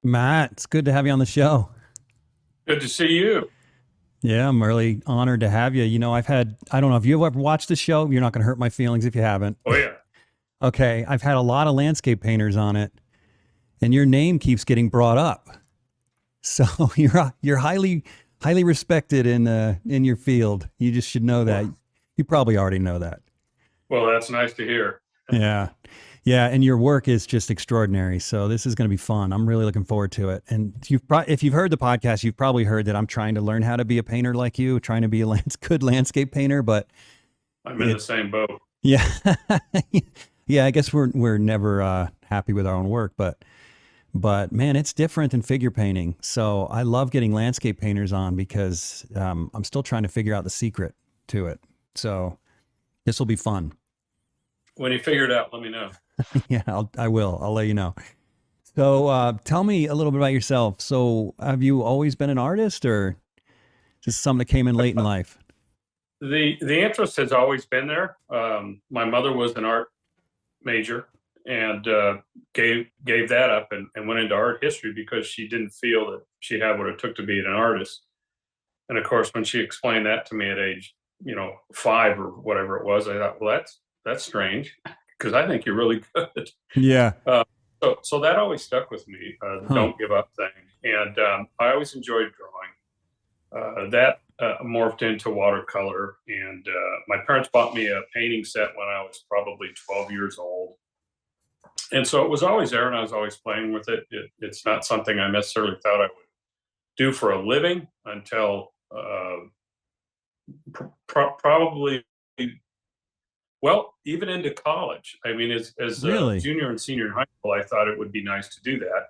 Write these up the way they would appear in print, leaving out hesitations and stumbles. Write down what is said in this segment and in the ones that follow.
Matt, it's good to have you on the show. Good to see you. Yeah, I'm really honored to have you. You know, I don't know if you've ever watched the show. You're not going to hurt my feelings if you haven't. Oh, yeah. Okay, I've had a lot of landscape painters on it, and your name keeps getting brought up. So you're highly respected in your field. You just should know that. You probably already know that. Well, that's nice to hear. Yeah. Yeah, and your work is just extraordinary. So this is going to be fun. I'm really looking forward to it. And if you've heard the podcast, you've probably heard that I'm trying to learn how to be a painter like you, trying to be a good landscape painter. But I'm in the same boat. Yeah, yeah. I guess we're never happy with our own work, but man, it's different than figure painting. So I love getting landscape painters on because I'm still trying to figure out the secret to it. So this will be fun. When you figure it out, let me know. Yeah, I will. I'll let you know. So tell me a little bit about yourself. So have you always been an artist or just something that came in late in life? The interest has always been there. My mother was an art major and gave that up and went into art history because she didn't feel that she had what it took to be an artist. And of course, when she explained that to me at age, 5 or whatever it was, I thought, well, that's strange because I think you're really good. Yeah. So that always stuck with me, the don't give up thing. And I always enjoyed drawing. That morphed into watercolor. And my parents bought me a painting set when I was probably 12 years old. And so it was always there and I was always playing with it. It's not something I necessarily thought I would do for a living until probably, well, even into college. I mean, as Really? a junior and senior in high school, I thought it would be nice to do that.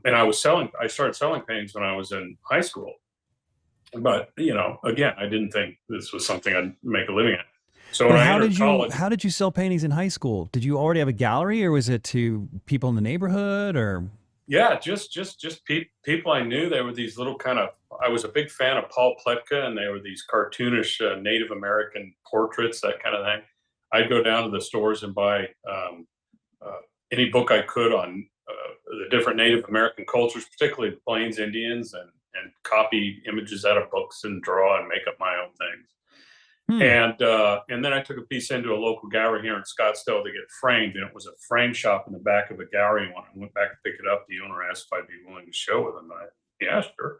And I started selling paintings when I was in high school. But, again, I didn't think this was something I'd make a living at. So when I entered college, how did you sell paintings in high school? Did you already have a gallery or was it to people in the neighborhood or? yeah, just people I knew. They were these little I was a big fan of Paul Pletka, and they were these cartoonish Native American portraits, that kind of thing. I'd go down to the stores and buy any book I could on the different Native American cultures, particularly the Plains Indians, and copy images out of books and draw and make up my own things. And then I took a piece into a local gallery here in Scottsdale to get framed, and it was a frame shop in the back of a gallery. And when I went back to pick it up, the owner asked if I'd be willing to show with him. Yeah, sure.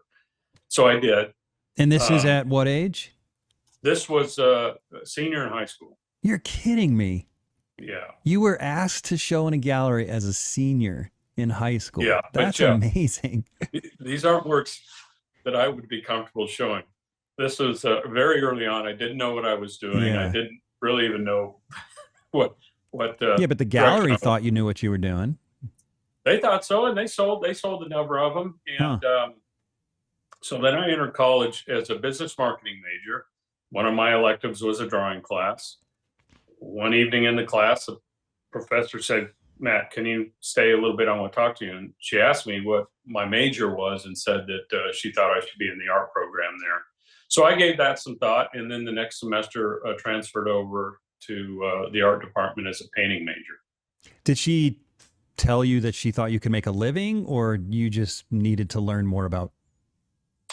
So I did. And this is at what age? This was a senior in high school. You're kidding me. Yeah. You were asked to show in a gallery as a senior in high school. Yeah. That's amazing. These aren't works that I would be comfortable showing. This was very early on. I didn't know what I was doing. Yeah. I didn't really even know what. Yeah, but the gallery thought you knew what you were doing. They thought so, and they sold a number of them. And so then I entered college as a business marketing major. One of my electives was a drawing class. One evening in the class, the professor said, "Matt, can you stay a little bit? I want to talk to you." And she asked me what my major was and said that she thought I should be in the art program there. So I gave that some thought, and then the next semester transferred over to the art department as a painting major. Did she tell you that she thought you could make a living, or you just needed to learn more about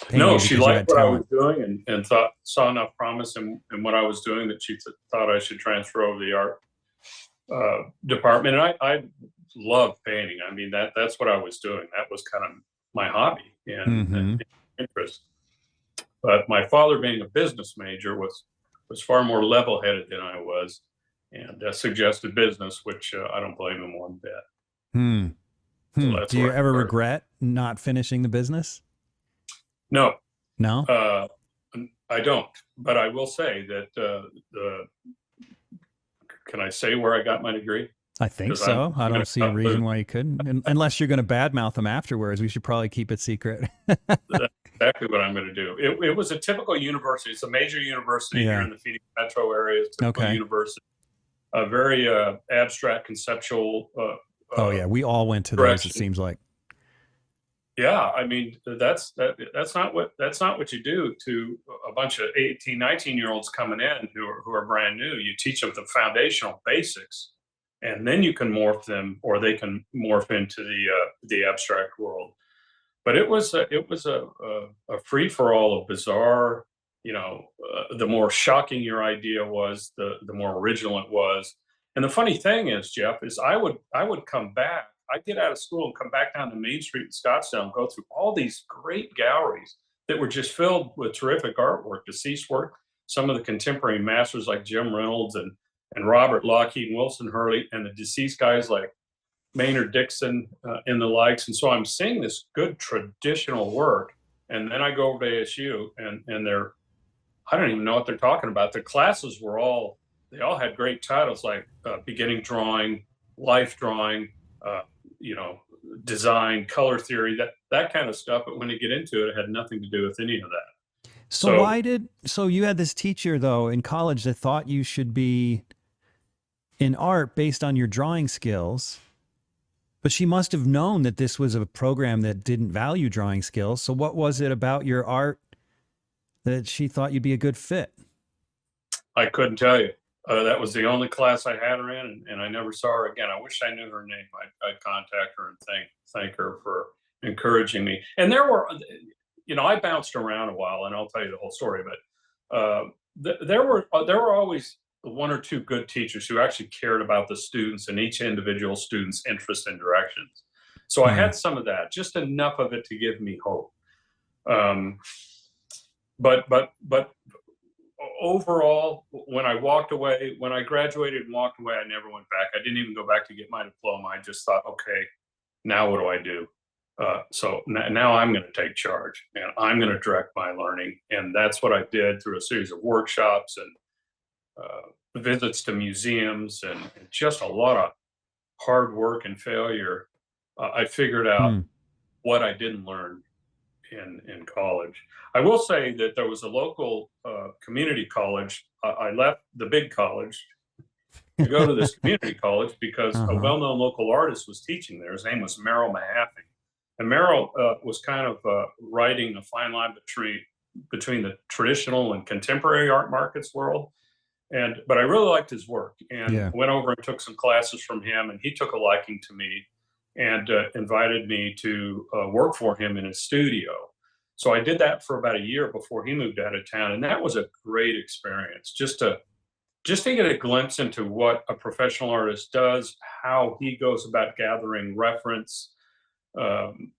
painting? No, she liked what I was doing and saw enough promise in what I was doing that she thought I should transfer over to the art department. And I love painting. I mean, that's what I was doing. That was kind of my hobby and interest. But my father, being a business major, was far more level-headed than I was, and suggested business, which I don't blame him one bit. So do you ever regret not finishing the business? No. I don't. But I will say that can I say where I got my degree? I think so. I don't see a reason why you couldn't, unless you're going to badmouth them afterwards. We should probably keep it secret. That's exactly what I'm going to do. It was a typical university. It's a major university here in the Phoenix metro area. It's a typical university. A very abstract, conceptual Oh yeah, we all went to those. It direction. seems like. Yeah, I mean that's not what you do to a bunch of 18, 19-year olds coming in who are brand new. You teach them the foundational basics, and then you can morph them, or they can morph into the abstract world. But it was a free for all of bizarre. You know, the more shocking your idea was, the more original it was. And the funny thing is, Jeff, is I would come back. I'd get out of school and come back down to Main Street in Scottsdale and go through all these great galleries that were just filled with terrific artwork, deceased work. Some of the contemporary masters like Jim Reynolds and Robert Lockheed and Wilson Hurley, and the deceased guys like Maynard Dixon and the likes. And so I'm seeing this good traditional work. And then I go over to ASU, and I don't even know what they're talking about. The classes they all had great titles like beginning drawing, life drawing, uh, you know, design, color theory, that kind of stuff. But when you get into it, it had nothing to do with any of that. So So you had this teacher though in college that thought you should be in art based on your drawing skills, but she must have known that this was a program that didn't value drawing skills. So what was it about your art that she thought you'd be a good fit? I couldn't tell you. That was the only class I had her in, and I never saw her again. I wish I knew her name. I'd contact her and thank her for encouraging me. And there were, you know, I bounced around a while, and I'll tell you the whole story. But there were always one or two good teachers who actually cared about the students and each individual student's interest and directions. So I had some of that, just enough of it to give me hope. But overall, when I graduated and walked away, I never went back. I didn't even go back to get my diploma. I just thought, okay, now what do I do? So now I'm going to take charge, and I'm going to direct my learning. And that's what I did through a series of workshops and visits to museums, and just a lot of hard work and failure. I figured out what I didn't learn in college. I will say that there was a local community college. I left the big college to go to this community college because a well-known local artist was teaching there. His name was Merrill Mahaffey. And Merrill was kind of writing a fine line between the traditional and contemporary art markets world. But I really liked his work, and went over and took some classes from him, and he took a liking to me and invited me to work for him in his studio. So I did that for about a year before he moved out of town, and that was a great experience, just to get a glimpse into what a professional artist does, how he goes about gathering reference, and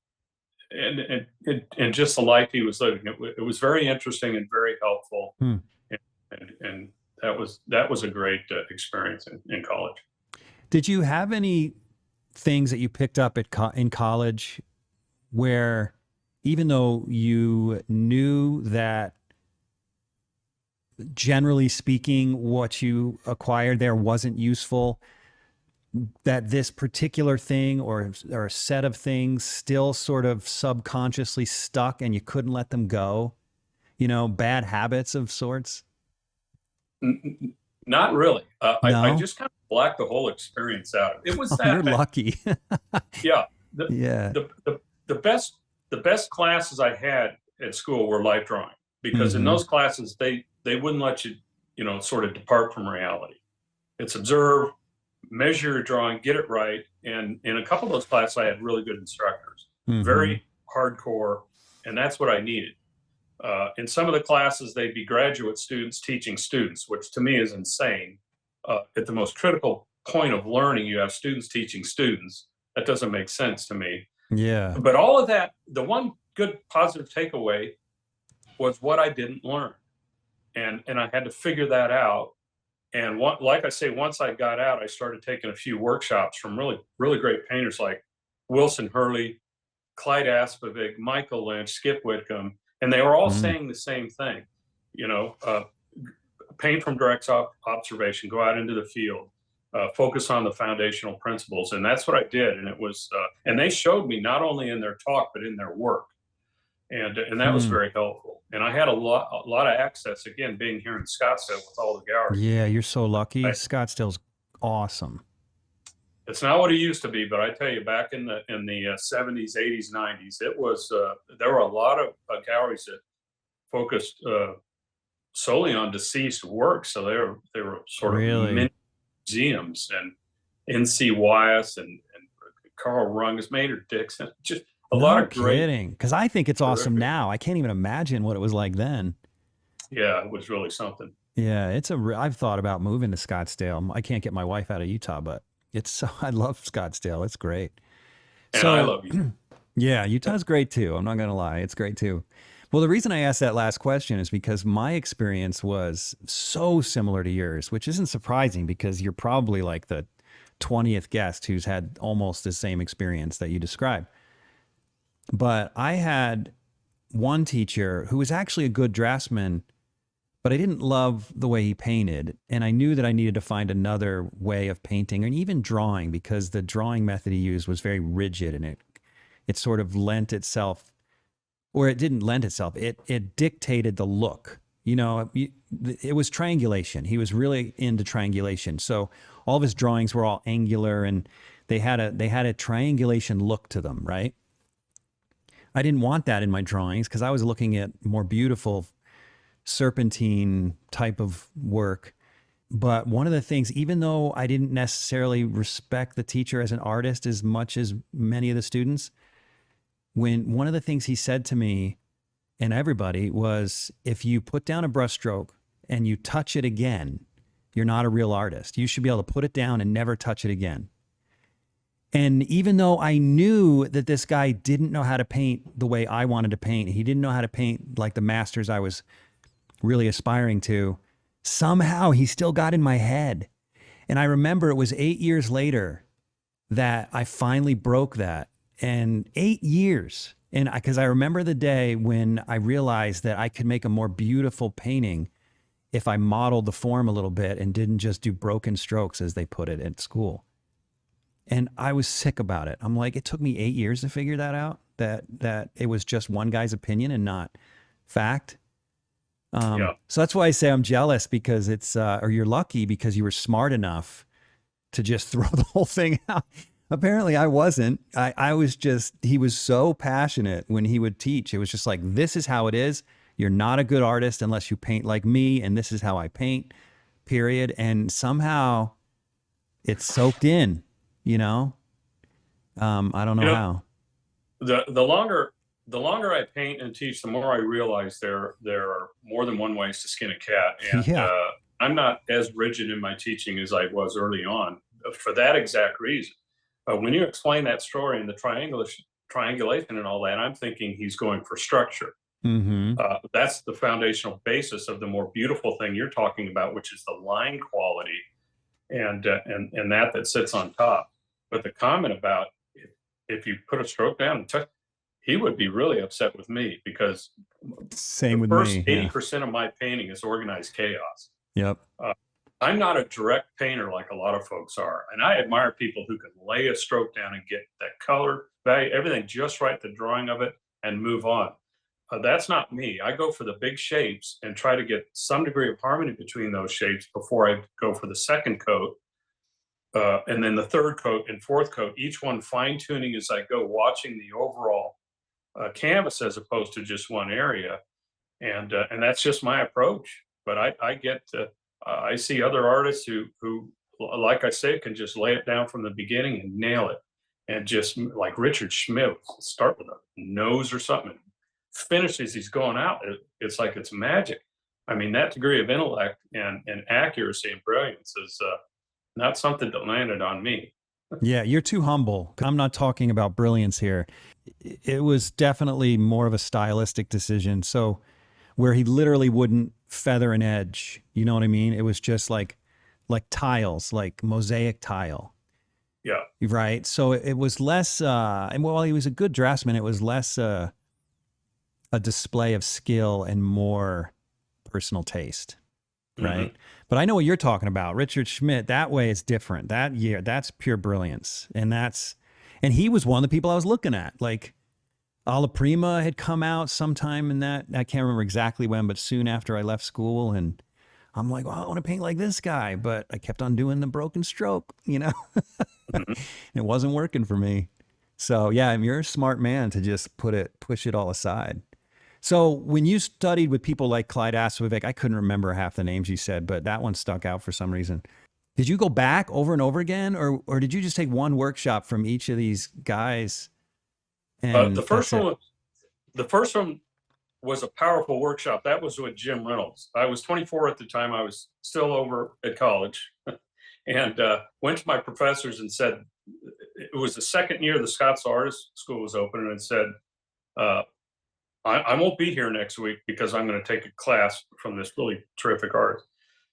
just the life he was living. It was very interesting and very helpful, and that was a great experience in college. Did you have any things that you picked up in college where, even though you knew that generally speaking what you acquired there wasn't useful, that this particular thing or a set of things still sort of subconsciously stuck and you couldn't let them go? You know, bad habits of sorts? Not really. No? I just kind of blacked the whole experience out. It was that You're bad. lucky. Yeah. Yeah. The best classes I had at school were life drawing, because in those classes they wouldn't let you, you know, sort of depart from reality. It's observe, measure your drawing, get it right. And in a couple of those classes, I had really good instructors, very hardcore, and that's what I needed. In some of the classes, they'd be graduate students teaching students, which to me is insane. At the most critical point of learning, you have students teaching students. That doesn't make sense to me. Yeah. But all of that, the one good positive takeaway was what I didn't learn. And I had to figure that out. And like I say, once I got out, I started taking a few workshops from really, really great painters like Wilson Hurley, Clyde Aspavig, Michael Lynch, Skip Whitcomb. And they were all saying the same thing, you know, paint from direct observation, go out into the field, focus on the foundational principles. And that's what I did. And it was, and they showed me not only in their talk, but in their work. And that was very helpful. And I had a lot of access, again, being here in Scottsdale with all the galleries. Yeah, you're so lucky. Scottsdale's awesome. It's not what it used to be, but I tell you, back in the 70s, 80s, 90s, it was there were a lot of galleries that focused solely on deceased work. So they were sort of Really? mini museums, and N.C. Wyeth and Carl Rungus, Maynard Dixon, just a lot No of great, kidding. Because I think it's awesome terrific. now. I can't even imagine what it was like then. Yeah, it was really something. Yeah, I've thought about moving to Scottsdale. I can't get my wife out of Utah, but it's so I love Scottsdale. It's great. And I So love you. yeah, Utah's great too. I'm not gonna lie, it's great too. Well, the reason I asked that last question is because my experience was so similar to yours, which isn't surprising because you're probably like the 20th guest who's had almost the same experience that you described. But I had one teacher who was actually a good draftsman, but I didn't love the way he painted. And I knew that I needed to find another way of painting and even drawing because the drawing method he used was very rigid and it sort of lent itself, or it didn't lend itself, it dictated the look. You know, it was triangulation. He was really into triangulation. So all of his drawings were all angular and they had a triangulation look to them, right? I didn't want that in my drawings because I was looking at more beautiful serpentine type of work. But one of the things, even though I didn't necessarily respect the teacher as an artist as much as many of the students, when one of the things he said to me and everybody was, if you put down a brushstroke and you touch it again, you're not a real artist. You should be able to put it down and never touch it again. And even though I knew that this guy didn't know how to paint the way I wanted to paint, he didn't know how to paint like the masters I was really aspiring to, somehow he still got in my head. And I remember it was 8 years later that I finally broke that. And 8 years. And because I remember the day when I realized that I could make a more beautiful painting if I modeled the form a little bit and didn't just do broken strokes, as they put it at school. And I was sick about it. I'm like, it took me 8 years to figure that out, that it was just one guy's opinion and not fact. Yeah. So that's why I say I'm jealous because or you're lucky because you were smart enough to just throw the whole thing out. Apparently I wasn't. I was just, he was so passionate when he would teach. It was just like, this is how it is. You're not a good artist unless you paint like me. And this is how I paint, period. And somehow it's soaked in, you know? I don't You know know, how. the longer I paint and teach, the more I realize there are more than one ways to skin a cat, and Yeah. I'm not as rigid in my teaching as I was early on for that exact reason. When you explain that story and the triangulation and all that, I'm thinking he's going for structure. Mm-hmm. That's the foundational basis of the more beautiful thing you're talking about, which is the line quality and that sits on top. But the comment about if you put a stroke down and touch, he would be really upset with me because Same the with first me. Yeah. 80% of my painting is organized chaos. Yep. Uh, I'm not a direct painter like a lot of folks are, and I admire people who can lay a stroke down and get that color value, everything just right, the drawing of it, and move on. That's not me. I go for the big shapes and try to get some degree of harmony between those shapes before I go for the second coat, and then the third coat and fourth coat. Each one fine tuning as I go, watching the overall canvas as opposed to just one area, and that's just my approach. But I see other artists who, like I say, can just lay it down from the beginning and nail it, and just like Richard Schmidt, start with a nose or something, finish as he's going out. It's like it's magic. I mean, that degree of intellect and accuracy and brilliance is not something that landed on me. Yeah, you're too humble. I'm not talking about brilliance here. It was definitely more of a stylistic decision. So, where he literally wouldn't feather an edge, you know what I mean? It was just like tiles, like mosaic tile, Yeah. right? So it was less. And while he was a good draftsman, it was less a display of skill and more personal taste, Hmm. right? But I know what you're talking about. Richard Schmidt, that way is different. That's pure brilliance. And he was one of the people I was looking at. Like Alla Prima had come out sometime in that, I can't remember exactly when, but soon after I left school. And I'm like, well, I want to paint like this guy. But I kept on doing the broken stroke, you know? Mhm. It wasn't working for me. So yeah, I mean, you're a smart man to just push it all aside. So when you studied with people like Clyde Aswovic, I couldn't remember half the names you said, but that one stuck out for some reason. Did you go back over and over again, or did you just take one workshop from each of these guys The and first that's one it? was the first one was a powerful workshop. That was with Jim Reynolds. I was 24 at the time. I was still over at college, and went to my professors and said it was the second year the Scottsdale Artist School was open, and said, uh, I won't be here next week because I'm going to take a class from this really terrific artist.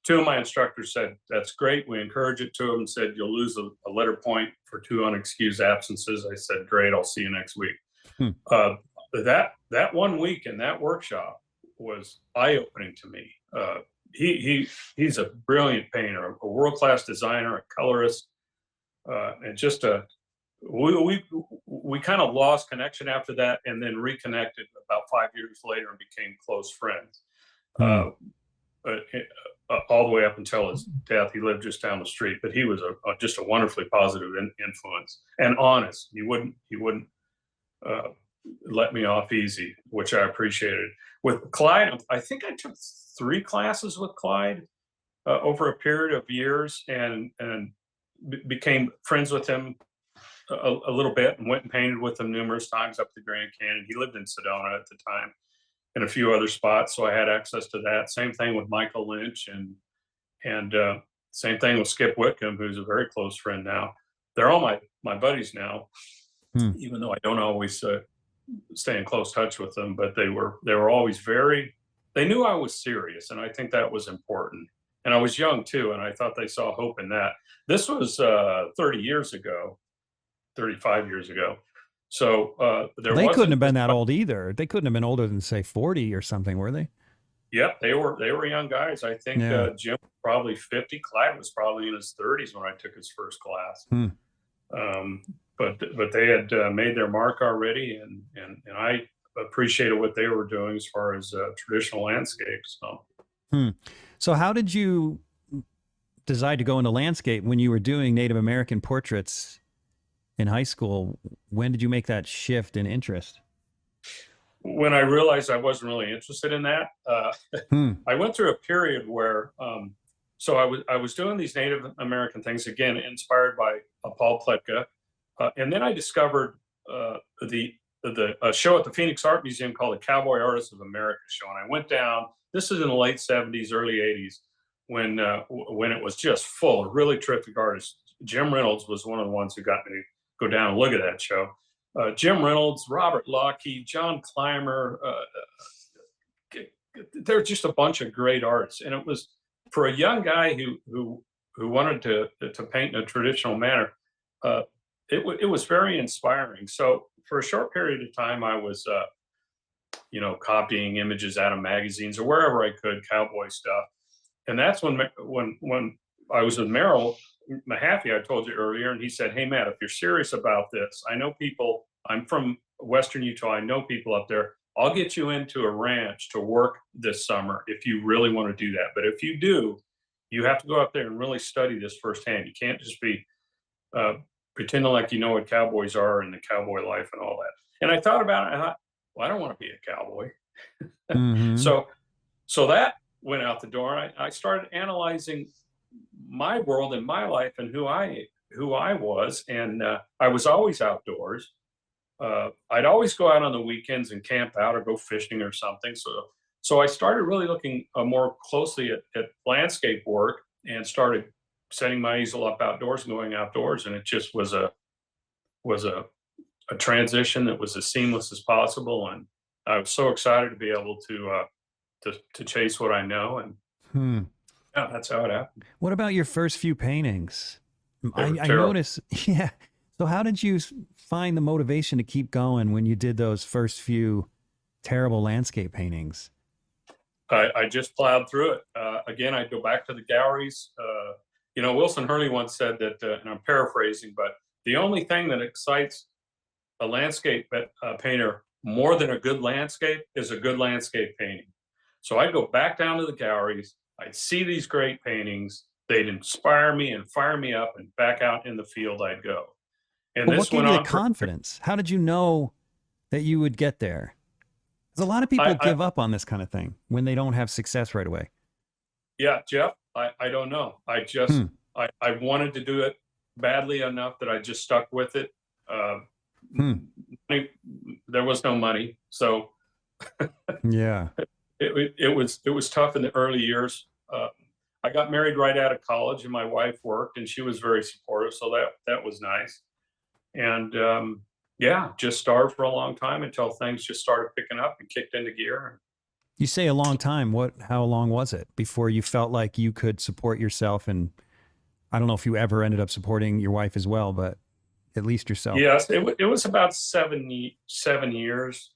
Two of my instructors said, that's great. We encourage it to them and said, you'll lose a letter point for 2 unexcused absences. I said, great, I'll see you next week. Hmm. Uh, that 1 week in that workshop was eye-opening to me. He's a brilliant painter, a world-class designer, a colorist, and just a we kind of lost connection after that, and then reconnected about 5 years later and became close friends. Hmm. Uh, all the way up until his death, he lived just down the street, but he was just a wonderfully positive influence and honest. He wouldn't uh, let me off easy, which I appreciated. With Clyde, I think I took 3 classes with Clyde over a period of years, and became friends with him a little bit, and went and painted with him numerous times up the Grand Canyon. He lived in Sedona at the time, and a few other spots, so I had access to that. Same thing with Michael Lynch, and same thing with Skip Whitcomb, who's a very close friend now. They're all my buddies now, Hmm. even though I don't always stay in close touch with them. But they were always very. They knew I was serious, and I think that was important. And I was young too, and I thought they saw hope in that. This was 30 years ago, 35 years ago. So there They couldn't wasn't have as been that much. old either. They couldn't have been older than say 40 or something, were they? Yep, they were young guys. I think Yeah. Jim was probably 50. Clyde was probably in his 30s when I took his first class. Hmm. Um, but they had made their mark already, and I appreciated what they were doing as far as traditional landscapes. So Hmm. So how did you decide to go into landscape when you were doing Native American portraits in high school? When did you make that shift in interest? when I realized I wasn't really interested in that, Hmm. I went through a period where so I was doing these Native American things again, inspired by Paul Pletka, and then I discovered the show at the Phoenix Art Museum called the Cowboy Artists of America show, and I went down. This is in the late '70s, early '80s, when it was just full of really terrific artists. Jim Reynolds was one of the ones who got me to go down and look at that show. Jim Reynolds, Robert Lockheed, John Clymer. They're just a bunch of great artists, and it was for a young guy who wanted to paint in a traditional manner. Uh, it was very inspiring. So for a short period of time, I was copying images out of magazines or wherever I could, cowboy stuff, and that's when I was with Merrill Mahaffey, I told you earlier, and he said, "Hey Matt, if you're serious about this, I know people. I'm from Western Utah. I know people up there. I'll get you into a ranch to work this summer if you really want to do that. But if you do, you have to go up there and really study this firsthand. You can't just be uh, pretending like you know what cowboys are and the cowboy life and all that." And I thought about it. And I thought, well, I don't want to be a cowboy. Hmm. So so that went out the door. I started analyzing my world and my life and who I was, and I was always outdoors. I'd always go out on the weekends and camp out or go fishing or something. So I started really looking more closely at landscape work, and started setting my easel up outdoors and going outdoors. And it just was a transition that was as seamless as possible. And I was so excited to be able to chase what I know. And Hmm. yeah, that's how it happened. What about your first few paintings? They were I terrible. notice, yeah. So how did you find the motivation to keep going when you did those first few terrible landscape paintings? I just plowed through it. Again, I'd go back to the galleries. Wilson Hurley once said that, and I'm paraphrasing, but the only thing that excites a landscape painter more than a good landscape is a good landscape painting. So I'd go back down to the galleries. I'd see these great paintings. they'd inspire me and fire me up, and back out in the field I'd go. And But what this gave went you the on for, confidence? How did you know that you would get there? Because a lot of people I give up on this kind of thing when they don't have success right away. yeah, Jeff, I don't know. Hmm. I wanted to do it badly enough that I just stuck with it. Uh, Hmm. there was no money, so Yeah. it was tough in the early years. I got married right out of college, and my wife worked, and she was very supportive, so that was nice. And yeah, just starved for a long time until things just started picking up and kicked into gear. You say a long time. How long was it before you felt like you could support yourself? And I don't know if you ever ended up supporting your wife as well, but at least yourself. Yes, it was about 7 years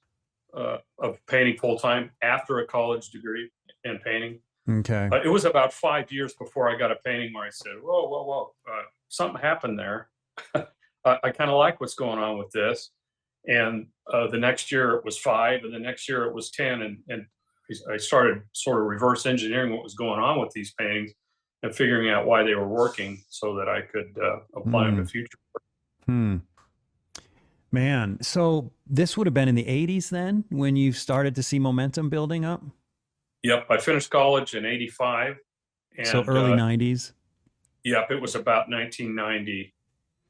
of painting full time after a college degree in painting. Okay. It was about 5 years before I got a painting where I said, "Whoa, whoa, whoa! Something happened there. I kind of like what's going on with this." And the next year it was 5, and the next year it was 10, and I started sort of reverse engineering what was going on with these paintings and figuring out why they were working so that I could apply them to Hmm. future. Hmm. Man, so this would have been in the 80s then when you started to see momentum building up? Yep, I finished college in '85, So and early 90s? yep, it was about 1990.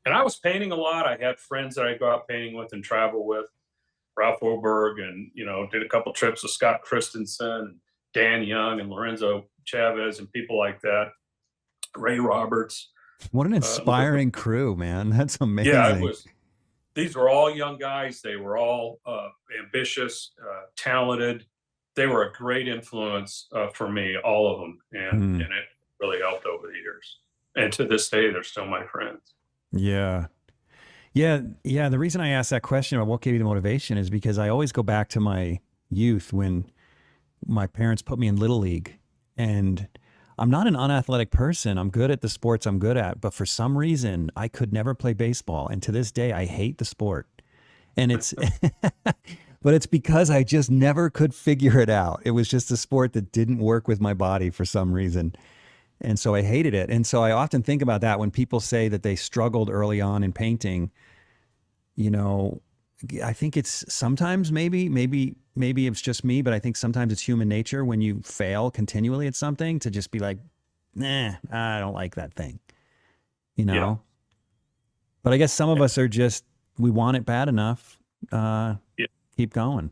And I was painting a lot. I had friends that I go out painting with and travel with, Ralph Oberg, and did a couple trips with Scott Christensen, Dan Young, and Lorenzo Chavez, and people like that. Ray Roberts. What an Uh, inspiring crew, man. That's yeah, it amazing. was. These were all young guys. They were all ambitious, talented. They were a great influence for me, all of them, Hmm. and it really helped over the years. And to this day, they're still my friends. Yeah. Yeah. Yeah. The reason I asked that question about what gave you the motivation is because I always go back to my youth when my parents put me in Little League. And I'm not an unathletic person. I'm good at the sports I'm good at. But for some reason, I could never play baseball. And to this day, I hate the sport. And it's, but it's because I just never could figure it out. It was just a sport that didn't work with my body for some reason. And so I hated it. And so I often think about that when people say that they struggled early on in painting. You know, I think it's sometimes maybe it's just me, but I think sometimes it's human nature when you fail continually at something to just be like, nah, I don't like that thing, you Yeah. know? But I guess some of us are just, we want it bad enough. Yeah. Keep going.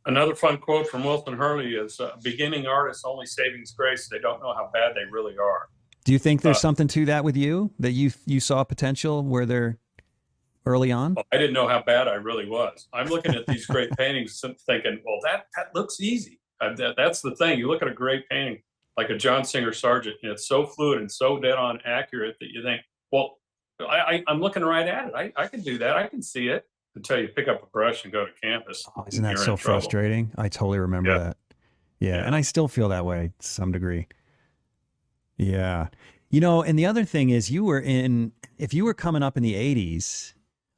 Another fun quote from Wilson Hurley is beginning artists only savings grace. They don't know how bad they really are. Do you think there's Uh, something to that with you that you saw potential where they're early on? I didn't know how bad I really was. I'm looking at these great paintings thinking, well, that looks easy. That's the thing. You look at a great painting like a John Singer Sargent, and it's so fluid and so dead on accurate that you think, well, I'm looking right at it. I can do that. I can see it until you pick up a brush and go to canvas. Oh, isn't that You're so in trouble. frustrating? I totally remember Yeah. that. Yeah. Yeah. And I still feel that way to some degree. Yeah. You know, and the other thing is if you were coming up in the 80s,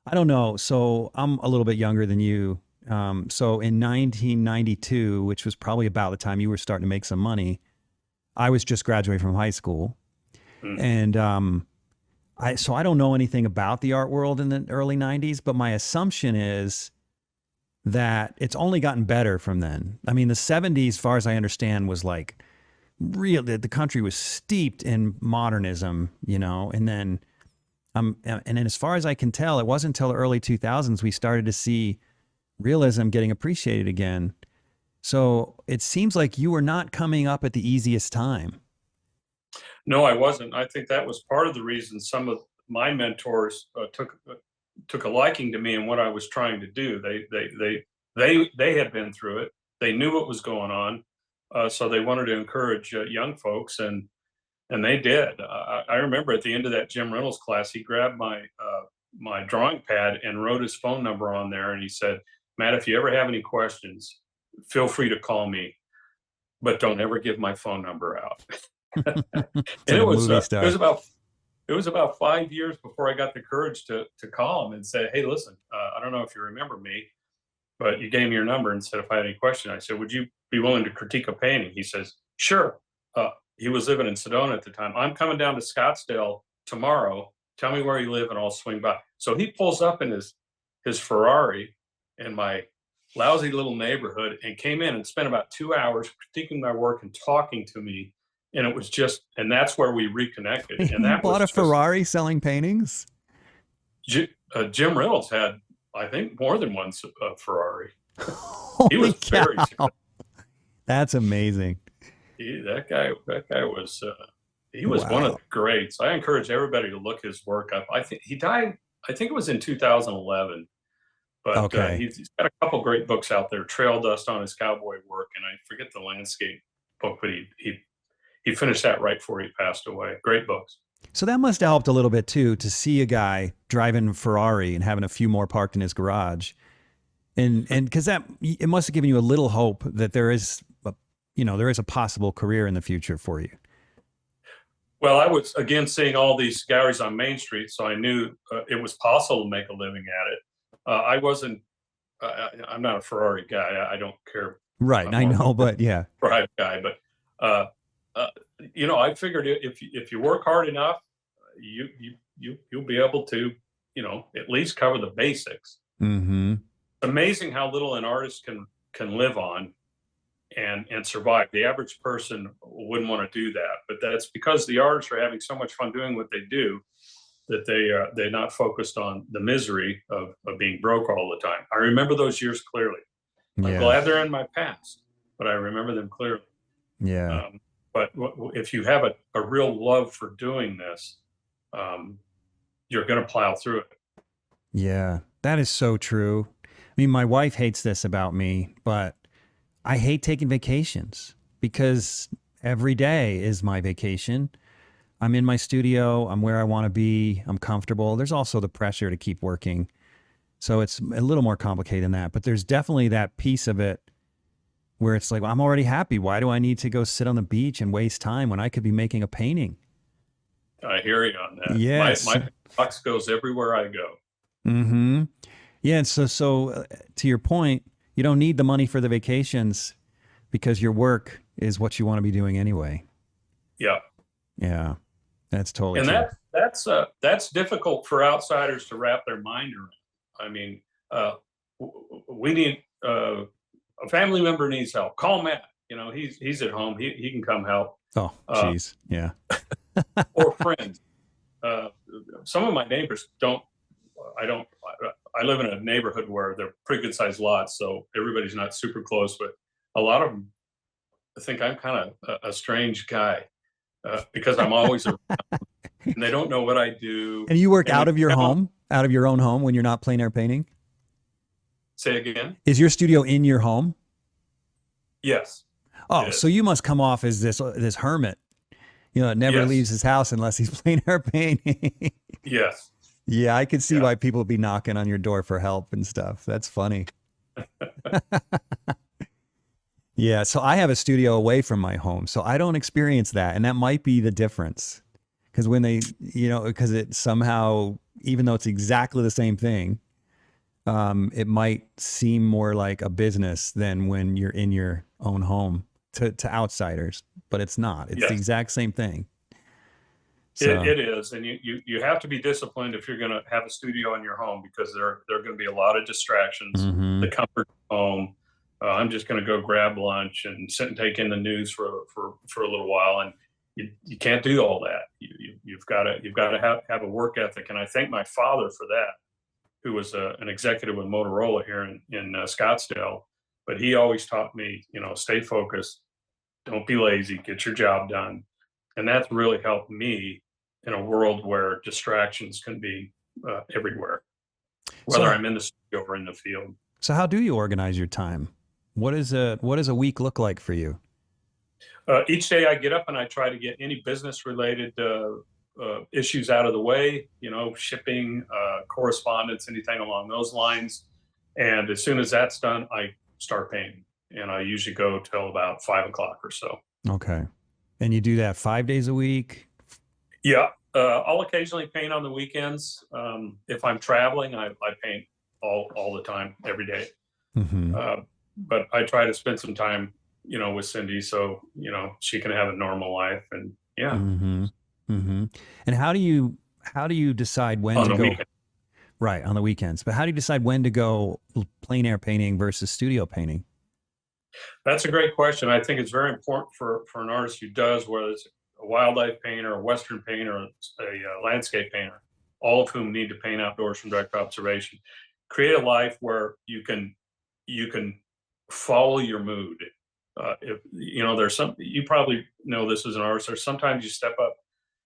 I don't know. So I'm a little bit younger than you. So in 1992, which was probably about the time you were starting to make some money, I was just graduating from high school. Mm. And so I don't know anything about the art world in the early 90s, but my assumption is that it's only gotten better from then. I mean, the 70s, as far as I understand, was like the country was steeped in modernism, and then as far as I can tell, it wasn't until the early 2000s we started to see realism getting appreciated again. So it seems like you were not coming up at the easiest time. No, I wasn't. I think that was part of the reason some of my mentors took a liking to me and what I was trying to do. They had been through it. They knew what was going on, so they wanted to encourage young folks, and they did. I remember at the end of that Jim Reynolds class, he grabbed my drawing pad and wrote his phone number on there, and he said, "Matt, if you ever have any questions, feel free to call me, but don't ever give my phone number out." It's And like a movie it was star. about 5 years before I got the courage to call him and say, "Hey, listen, I don't know if you remember me, but you gave me your number and said if I had any question." I said, "Would you be willing to critique a painting?" He says, "Sure. he was living in Sedona at the time. I'm coming down to Scottsdale tomorrow. Tell me where you live and I'll swing by. So he pulls up in his Ferrari in my lousy little neighborhood and came in and spent about 2 hours critiquing my work and talking to me. And it was just, and that's where we reconnected. And You that bought was a just, Ferrari selling paintings? Jim Reynolds had, I think, more than one Ferrari. He Holy was cow. very successful. That's amazing. That guy was, he was one of the greats. I encourage everybody to look his work up. I think he died, I think it was in 2011, but Okay. he's got a couple great books out there, Trail Dust on his cowboy work. And I forget the landscape book, but he finished that right before he passed away. Great books. So that must have helped a little bit too, to see a guy driving a Ferrari and having a few more parked in his garage. And because that, it must have given you a little hope that there is a possible career in the future for you. Well, I was, again, seeing all these galleries on Main Street, so I knew it was possible to make a living at it. I wasn't, I'm not a Ferrari guy. I don't care. Right. I know, but yeah. Private guy, but I figured if you work hard enough, you'll be able to, at least cover the basics. Mm-hmm. Amazing how little an artist can live on and survive. The average person wouldn't want to do that, but that's because the artists are having so much fun doing what they do that they're not focused on the misery of being broke all the time. I remember those years clearly. I'm glad they're in my past, but I remember them clearly. Yeah. But if you have a real love for doing this, you're going to plow through it. Yeah, that is so true. I mean, my wife hates this about me, but I hate taking vacations because every day is my vacation. I'm in my studio. I'm where I want to be. I'm comfortable. There's also the pressure to keep working. So it's a little more complicated than that, but there's definitely that piece of it where it's like, well, I'm already happy. Why do I need to go sit on the beach and waste time when I could be making a painting? I hear you on that. Yes. My box goes everywhere I go. Mm-hmm. Yeah. So to your point, you don't need the money for the vacations because your work is what you want to be doing anyway. Yeah. Yeah. That's totally and true. that's difficult for outsiders to wrap their mind around. I mean, we need a family member needs help. Call Matt. He's at home. He can come help. Oh, geez. Yeah. Or friends. Some of my neighbors don't. I live in a neighborhood where they're pretty good sized lots, so everybody's not super close. But a lot of them think I'm kind of a strange guy because I'm always around, and they don't know what I do. And you work out of your home, out of your own home when you're not plein air painting? Say again? Is your studio in your home? Yes. Oh, so you must come off as this hermit, that never leaves his house unless he's plein air painting. Yes. Yeah, I could see why people would be knocking on your door for help and stuff. That's funny. Yeah, so I have a studio away from my home, so I don't experience that, and that might be the difference. Because when because it somehow, even though it's exactly the same thing, it might seem more like a business than when you're in your own home to outsiders, but it's not. It's the exact same thing. So. It is, and you have to be disciplined if you're going to have a studio in your home because there are going to be a lot of distractions. Mm-hmm. The comfort of home. I'm just going to go grab lunch and sit and take in the news for a little while, and you can't do all that. You've got to have a work ethic, and I thank my father for that, who was an executive with Motorola here in Scottsdale. But he always taught me, stay focused, don't be lazy, get your job done, and that's really helped me in a world where distractions can be everywhere, whether I'm in the studio or in the field. So how do you organize your time? What does a week look like for you? Each day I get up and I try to get any business related issues out of the way, shipping, correspondence, anything along those lines. And as soon as that's done, I start painting, and I usually go till about 5 o'clock or so. Okay. And you do that 5 days a week? Yeah. I'll occasionally paint on the weekends. If I'm traveling, I paint all the time, every day. Mm-hmm. But I try to spend some time with Cindy, so she can have a normal life, and yeah, Mm-hmm. Mm-hmm. And how do you decide when on to the go weekend. right on the weekends? But how do you decide when to go plein air painting versus studio painting? That's a great question. I think it's very important for an artist who does, whether it's a wildlife painter, a Western painter, a landscape painter, all of whom need to paint outdoors from direct observation. Create a life where you can follow your mood. If there's some, you probably know this as an artist. There's sometimes you step up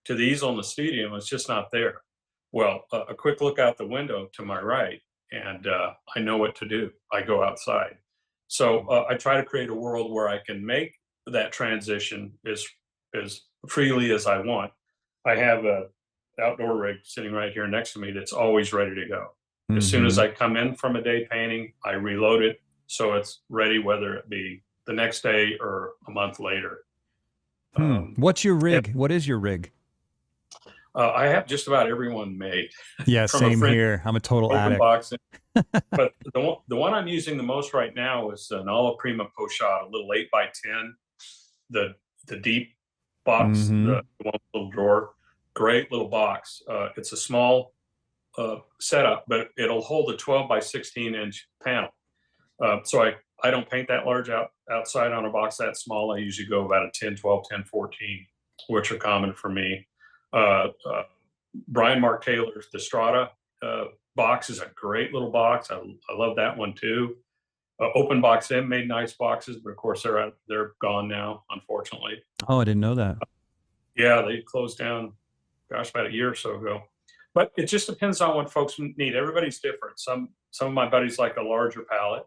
to the easel in the studio and it's just not there. Well, a quick look out the window to my right, and I know what to do. I go outside. So I try to create a world where I can make that transition as freely as I want. I have a outdoor rig sitting right here next to me that's always ready to go. As soon as Mm-hmm. I come in from a day painting, I reload it so it's ready, whether it be the next day or a month later. Um, What's your and rig? What is your rig? I have just about everyone made Yeah, from a same fringe here. I'm a total open addict. box. But the one I'm using the most right now is an Alla Prima Pochade, a little 8x10, the deep box, Mm-hmm. the one with the little drawer. Great little box. It's a small setup, but it'll hold a 12 by 16 inch panel. So I don't paint that large outside on a box that small. I usually go about a 10, 12, 10, 14, which are common for me. Uh, uh, Brian Mark Taylor's the Strata box is a great little box. I love that one too. Open Box M made nice boxes, but of course they're gone now, unfortunately. Oh, I didn't know that. Yeah, they closed down, gosh, about a year or so ago. But it just depends on what folks need. Everybody's different. Some of my buddies like a larger palette.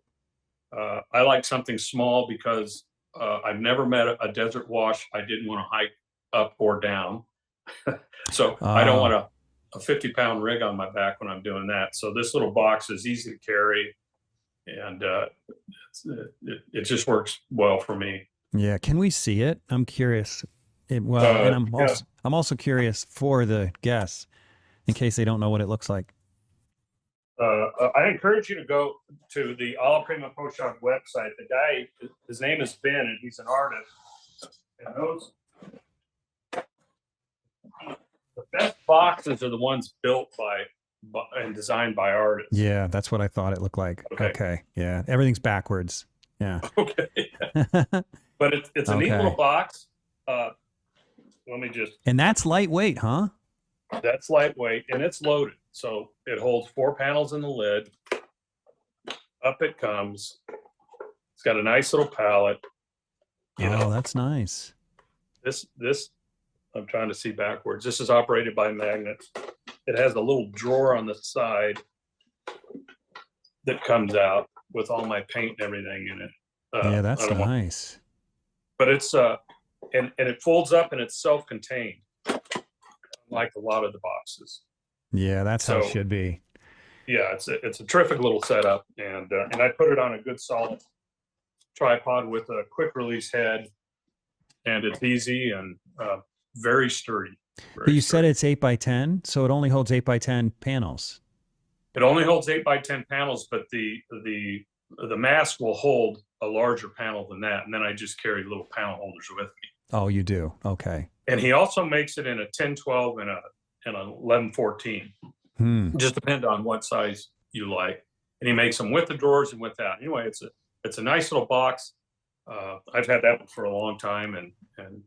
I like something small because I've never met a desert wash I didn't want to hike up or down. So I don't want Ah, a 50-pound rig on my back when I'm doing that. So this little box is easy to carry, and it just works well for me. yeah. Can we see it? I'm curious. Well, and I'm Yeah, also curious for the guests in case they don't know what it looks like. I encourage you to go to the Alla Prima Pochade website. The guy, his name is Ben, and he's an artist. And those the best boxes are the ones built by and designed by artists. Yeah, that's what I thought it looked like. Okay. Okay. Yeah. Everything's backwards. Yeah. Okay. But it's a neat little Okay. box. Let me just. And that's lightweight, huh? That's lightweight and it's loaded, so it holds 4 panels in the lid. Up it comes. It's got a nice little palette. Oh, that's nice. This I'm trying to see backwards. This is operated by magnets. It has a little drawer on the side that comes out with all my paint and everything in it. Yeah, I that's don't want, nice. but it's and it folds up and it's self-contained, like a lot of the boxes. Yeah, that's how it So should be. yeah, it's a terrific little setup, and I put it on a good solid tripod with a quick release head, and it's easy and very sturdy. But Very you said sturdy. it's 8x10, so it only holds 8x10 panels. It only holds 8 by 10 panels, but the mask will hold a larger panel than that, and then I just carry little panel holders with me. Oh, you do. Okay. And he also makes it in a 10-12 and an 11-14. Just depend on what size you like. And he makes them with the drawers and without. Anyway, it's a nice little box. I've had that one for a long time, and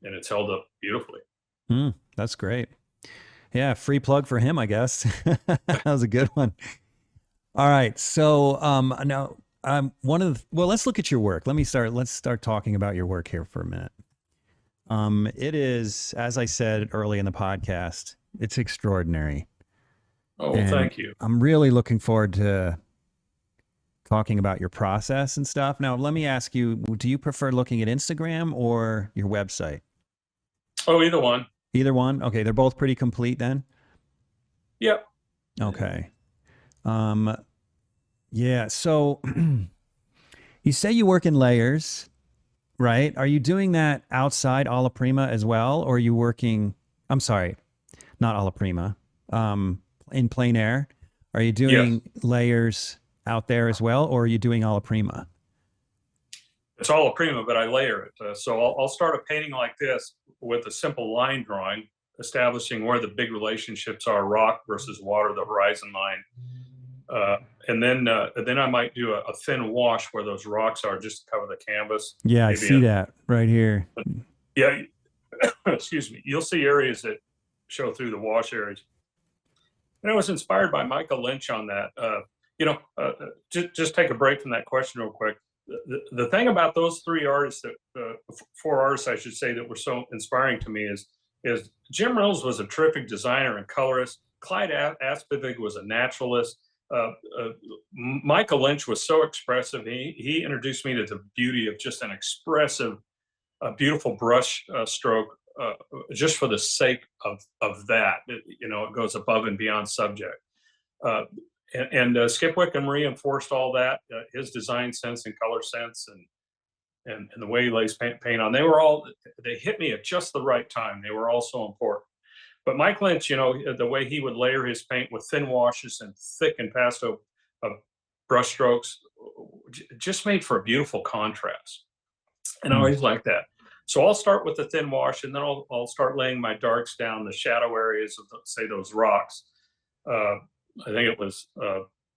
it's held up beautifully. That's great. Yeah, free plug for him, I guess. That was a good one. All right. So now let's look at your work. Let's start talking about your work here for a minute. It is, as I said early in the podcast, it's extraordinary. Oh, well, And thank you. I'm really looking forward to talking about your process and stuff. Now, let me ask you, do you prefer looking at Instagram or your website? Oh, either one. Either one? Okay, they're both pretty complete then? Yep. Okay. Yeah, so you say you work in layers, right? Are you doing that outside Alla Prima as well? Or are you working, I'm sorry, not Alla Prima, in plein air? Are you doing Yes. layers out there as well? Or are you doing Alla Prima? It's all a prima, but I layer it. So I'll start a painting like this with a simple line drawing, establishing where the big relationships are: rock versus water, the horizon line. And then I might do a thin wash where those rocks are, just to cover the canvas. Yeah, I see that right here. Yeah, excuse me. You'll see areas that show through the wash areas. And I was inspired by Michael Lynch on that. Just take a break from that question real quick. The thing about those three artists, four artists, I should say, that were so inspiring to me is Jim Reynolds was a terrific designer and colorist. Clyde Aspivig was a naturalist. Michael Lynch was so expressive. He introduced me to the beauty of just an expressive, beautiful brush stroke, just for the sake of that. It goes above and beyond subject. Skip Wickham reinforced all that, his design sense and color sense, and the way he lays paint on. They hit me at just the right time. They were all so important. But Mike Lynch, the way he would layer his paint with thin washes and thick and pasto brush strokes, just made for a beautiful contrast. And I always like that. So I'll start with the thin wash, and then I'll start laying my darks down the shadow areas of, say, those rocks. I think it was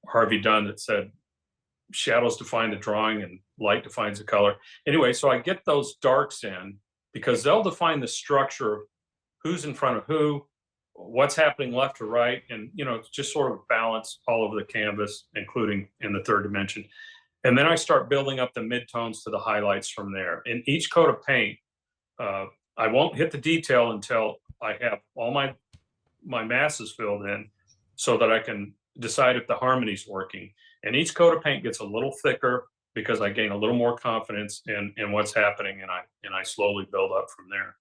Harvey Dunn that said, shadows define the drawing and light defines the color. Anyway, so I get those darks in because they'll define the structure of who's in front of who, what's happening left to right, and just sort of balance all over the canvas, including in the third dimension. And then I start building up the midtones to the highlights from there. In each coat of paint, I won't hit the detail until I have all my masses filled in, so that I can decide if the harmony's working. And each coat of paint gets a little thicker because I gain a little more confidence in what's happening, and I slowly build up from there.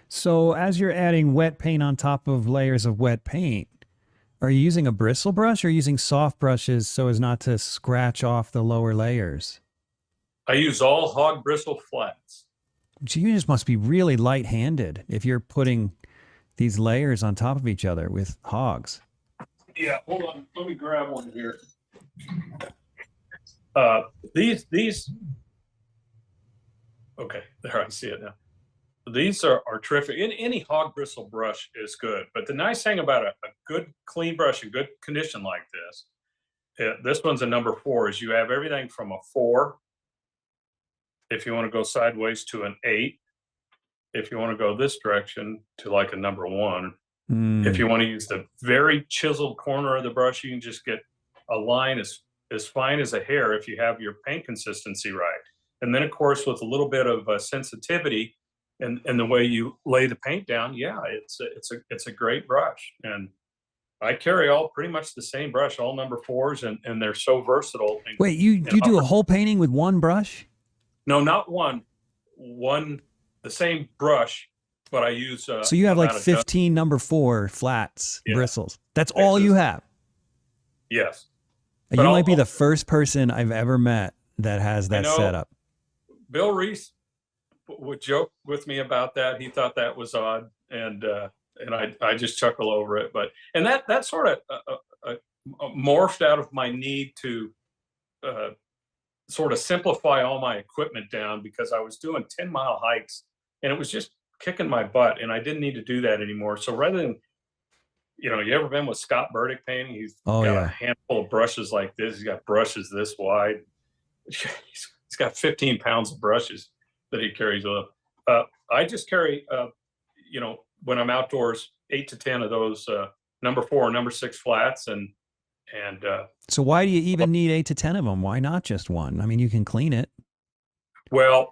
So as you're adding wet paint on top of layers of wet paint, are you using a bristle brush or using soft brushes so as not to scratch off the lower layers? I use all hog bristle flats. So you just must be really light-handed if you're putting these layers on top of each other with hogs. Yeah, hold on. Let me grab one here. These. Okay, there, I see it now. These are terrific. Any hog bristle brush is good, but the nice thing about a good clean brush in good condition like this one's a number 4, is you have everything from a 4, if you want to go sideways, to an 8, if you want to go this direction, to like a number 1. If you want to use the very chiseled corner of the brush, you can just get a line as fine as a hair if you have your paint consistency right. And then, of course, with a little bit of sensitivity and the way you lay the paint down, yeah, it's a great brush. And I carry all pretty much the same brush, all number 4s, and they're so versatile. Wait, you do a whole painting with one brush? No, not one, the same brush, but I use. So you have like 15 number 4 flats, bristles. That's all you have? Yes. You might be the first person I've ever met that has that setup. Bill Reese would joke with me about that. He thought that was odd, and I just chuckle over it. And that sort of morphed out of my need to sort of simplify all my equipment down, because I was doing 10-mile hikes and it was just kicking my butt, and I didn't need to do that anymore. So rather than, you ever been with Scott Burdick painting? He's got a handful of brushes like this. He's got brushes this wide. He's got 15 pounds of brushes that he carries with him. I just carry, when I'm outdoors, 8 to 10 of those number 4 or number 6 flats. And so why do you even need 8 to 10 of them? Why not just one? I mean, you can clean it. Well,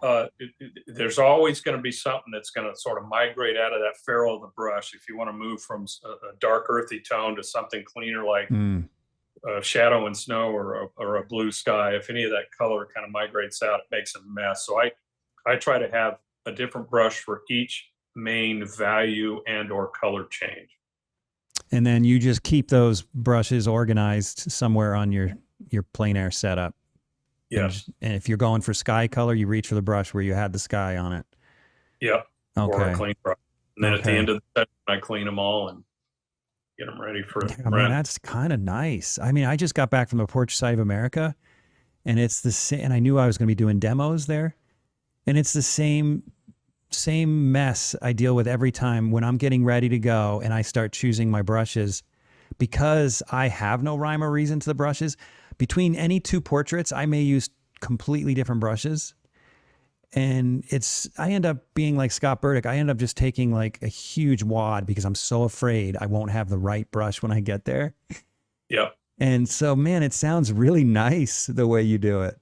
there's always going to be something that's going to sort of migrate out of that ferrule of the brush. If you want to move from a dark earthy tone to something cleaner, like shadow and snow, or a blue sky, if any of that color kind of migrates out, it makes a mess. So I try to have a different brush for each main value and or color change. And then you just keep those brushes organized somewhere on your plein air setup. Yes. And if you're going for sky color, you reach for the brush where you had the sky on it. Yeah. Okay. Or a clean brush. And then at the end of the session, I clean them all and get them ready for man, that's kind of nice. I mean, I just got back from the Porch Side of America, and it's the same. And I knew I was going to be doing demos there, and it's the same mess I deal with every time when I'm getting ready to go and I start choosing my brushes, because I have no rhyme or reason to the brushes. Between any two portraits, I may use completely different brushes. And I end up being like Scott Burdick. I end up just taking like a huge wad because I'm so afraid I won't have the right brush when I get there. Yep. And so, man, it sounds really nice the way you do it.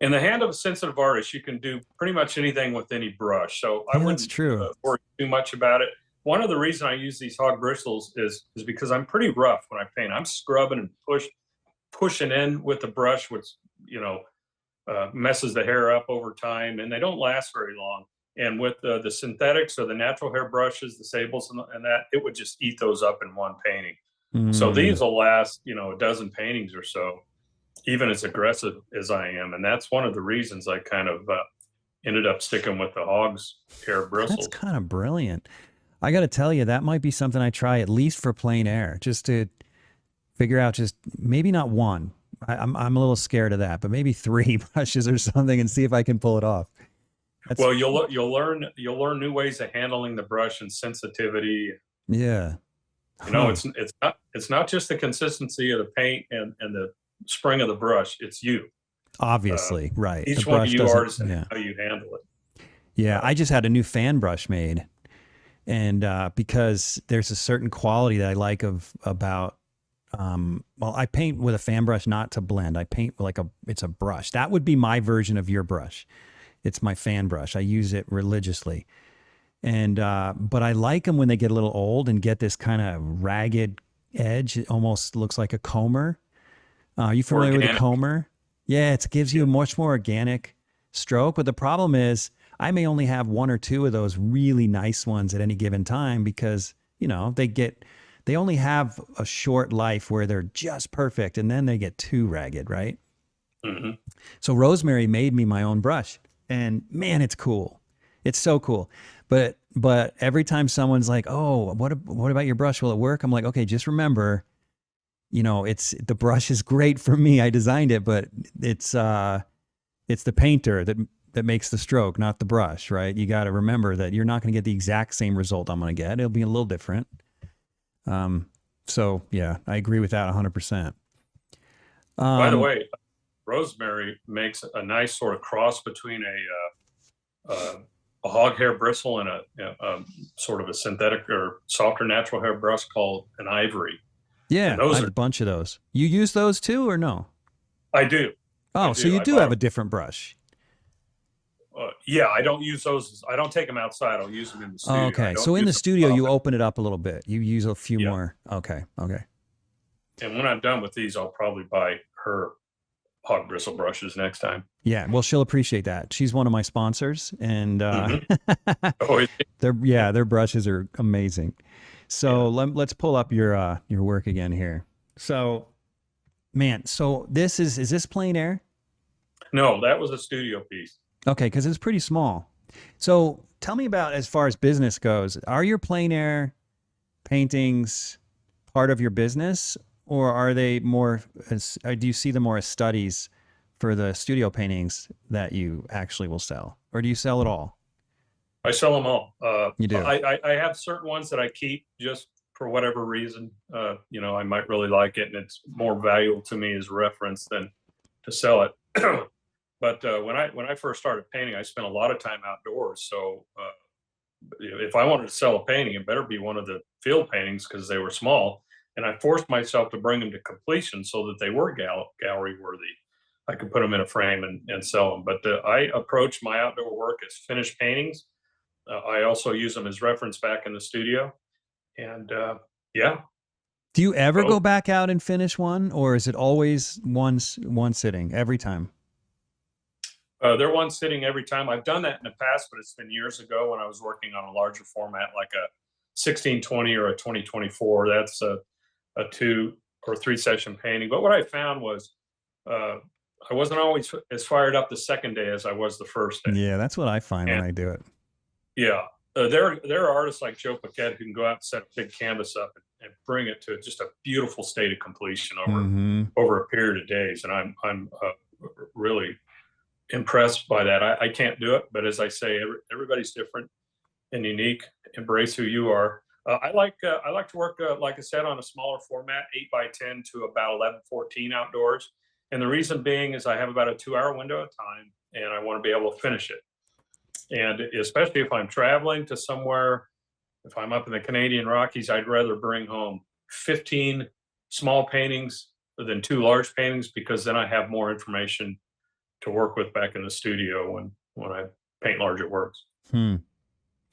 In the hand of a sensitive artist, you can do pretty much anything with any brush. So I Yeah, wouldn't that's true. worry too much about it. One of the reasons I use these hog bristles is because I'm pretty rough when I paint. I'm scrubbing and pushing in with the brush, which, you know, messes the hair up over time, and they don't last very long. And with the synthetics or the natural hair brushes, the sables and that, it would just eat those up in one painting. So these will last, you know, a dozen paintings or so, even as aggressive as I am. And that's one of the reasons I kind of ended up sticking with the hog's hair bristles. That's kind of brilliant. I got to tell you, that might be something I try at least for plein air, just to figure out, just maybe not one. I'm a little scared of that, but maybe 3 brushes or something, and see if I can pull it off. Well, you'll learn new ways of handling the brush and sensitivity. Yeah. You know, it's not just the consistency of the paint and the spring of the brush. It's you. Obviously, right. Each The one of brush you doesn't- artists and yeah. how you handle it. Yeah, I just had a new fan brush made, and because there's a certain quality that I like about. Well, I paint with a fan brush not to blend. I paint like it's a brush. That would be my version of your brush. It's my fan brush. I use it religiously, and but I like them when they get a little old and get this kind of ragged edge. It almost looks like a comber. Are you familiar with a comber? Yeah, it gives you a much more organic stroke. But the problem is, I may only have 1 or 2 of those really nice ones at any given time, because, you know, they only have a short life where they're just perfect, and then they get too ragged, right? Mm-hmm. So Rosemary made me my own brush, and man, it's cool. It's so cool. But every time someone's like, "Oh, what about your brush? Will it work?" I'm like, "Okay, just remember, you know, the brush is great for me. I designed it, but it's the painter that makes the stroke, not the brush, right? You got to remember that you're not going to get the exact same result I'm going to get. It'll be a little different." So yeah, I agree with that 100%. By the way, Rosemary makes a nice sort of cross between a hog hair bristle and a sort of a synthetic or softer natural hair brush called an ivory. Yeah, I have a bunch of those. You use those too, or no? I do. Oh, so you do have a different brush. Yeah, I don't use those. I don't take them outside. I'll use them in the studio. Oh, okay, so in the studio, you open it up a little bit. You use a few more. Okay. And when I'm done with these, I'll probably buy her hog bristle brushes next time. Yeah, well, she'll appreciate that. She's one of my sponsors, and Oh, their brushes are amazing. So let's pull up your work again here. So, man, so is this plein air? No, that was a studio piece. Okay, because it's pretty small. So tell me about, as far as business goes, are your plein air paintings part of your business, or are they more, do you see them more as studies for the studio paintings that you actually will sell? Or do you sell it all? I sell them all. You do? I have certain ones that I keep just for whatever reason. You know, I might really like it, and it's more valuable to me as reference than to sell it. But when I first started painting, I spent a lot of time outdoors. So if I wanted to sell a painting, it better be one of the field paintings, because they were small. And I forced myself to bring them to completion so that they were gallery worthy. I could put them in a frame and sell them. But I approach my outdoor work as finished paintings. I also use them as reference back in the studio. And yeah. Do you ever go back out and finish one, or is it always one sitting every time? They're one sitting every time. I've done that in the past, but it's been years ago when I was working on a larger format, like a 1620 or a 2024. That's a 2 or 3 session painting. But what I found was I wasn't always as fired up the second day as I was the first day. Yeah, that's what I find when I do it. Yeah. There are artists like Joe Paquette who can go out and set a big canvas up and bring it to just a beautiful state of completion over a period of days. And I'm really impressed by that. I can't do it, but as I say, everybody's different and unique. Embrace who you are. I like to work, like I said, on a smaller format, 8x10 to about 11-14 outdoors. And the reason being is I have about a 2-hour window of time, and I want to be able to finish it. And especially if I'm traveling to somewhere, if I'm up in the Canadian Rockies, I'd rather bring home 15 small paintings than 2 large paintings, because then I have more information to work with back in the studio when I paint larger works. Hmm.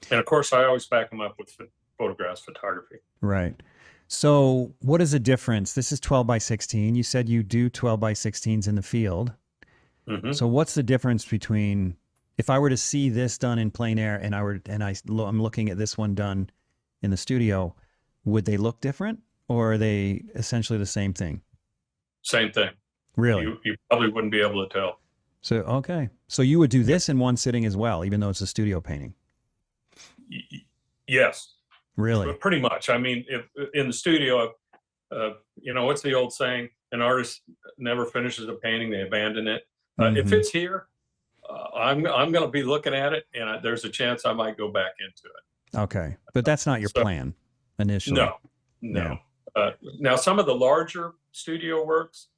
And of course, I always back them up with photographs, photography. Right. So what is the difference? This is 12x16. You said you do 12x16s in the field. Mm-hmm. So what's the difference between, if I were to see this done in plein air and I'm looking at this one done in the studio, would they look different, or are they essentially the same thing? Same thing. Really? You probably wouldn't be able to tell. So, okay. So you would do this in one sitting as well, even though it's a studio painting? Yes. Really? Pretty much. I mean, if in the studio, what's the old saying? An artist never finishes a painting; they abandon it. If it's here, I'm going to be looking at it, and there's a chance I might go back into it. Okay, but that's not your plan initially. No. Yeah. Now, some of the larger studio works,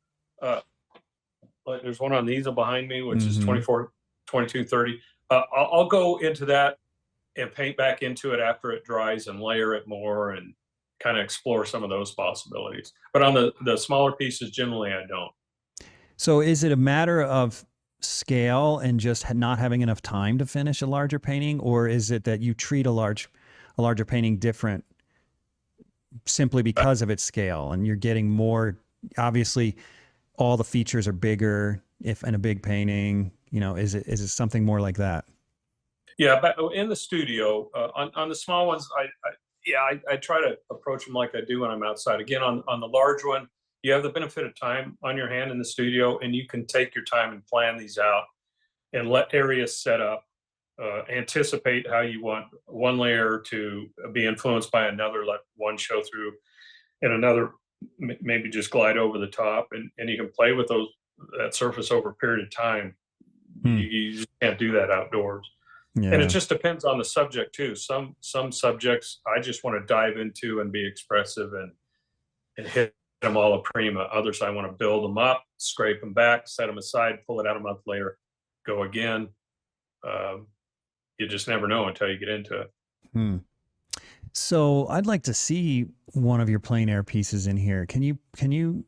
like there's one on the easel behind me, which is 24, 22, 30. I'll go into that and paint back into it after it dries and layer it more and kind of explore some of those possibilities. But on the smaller pieces, generally I don't. So is it a matter of scale and just not having enough time to finish a larger painting, or is it that you treat a larger painting different simply because of its scale, and you're getting more, obviously all the features are bigger if in a big painting, is it something more like that? Yeah, but in the studio, on the small ones, I try to approach them like I do when I'm outside. Again, on the large one, you have the benefit of time on your hand in the studio, and you can take your time and plan these out and let areas set up, anticipate how you want one layer to be influenced by another, let one show through and another maybe just glide over the top, and you can play with that surface over a period of time. You just can't do that outdoors. Yeah. And it just depends on the subject too. Some subjects I just want to dive into and be expressive and hit them all a prima. Others I want to build them up, scrape them back, set them aside, pull it out a month later, go again. You just never know until you get into it. So I'd like to see one of your plein air pieces in here. Can you?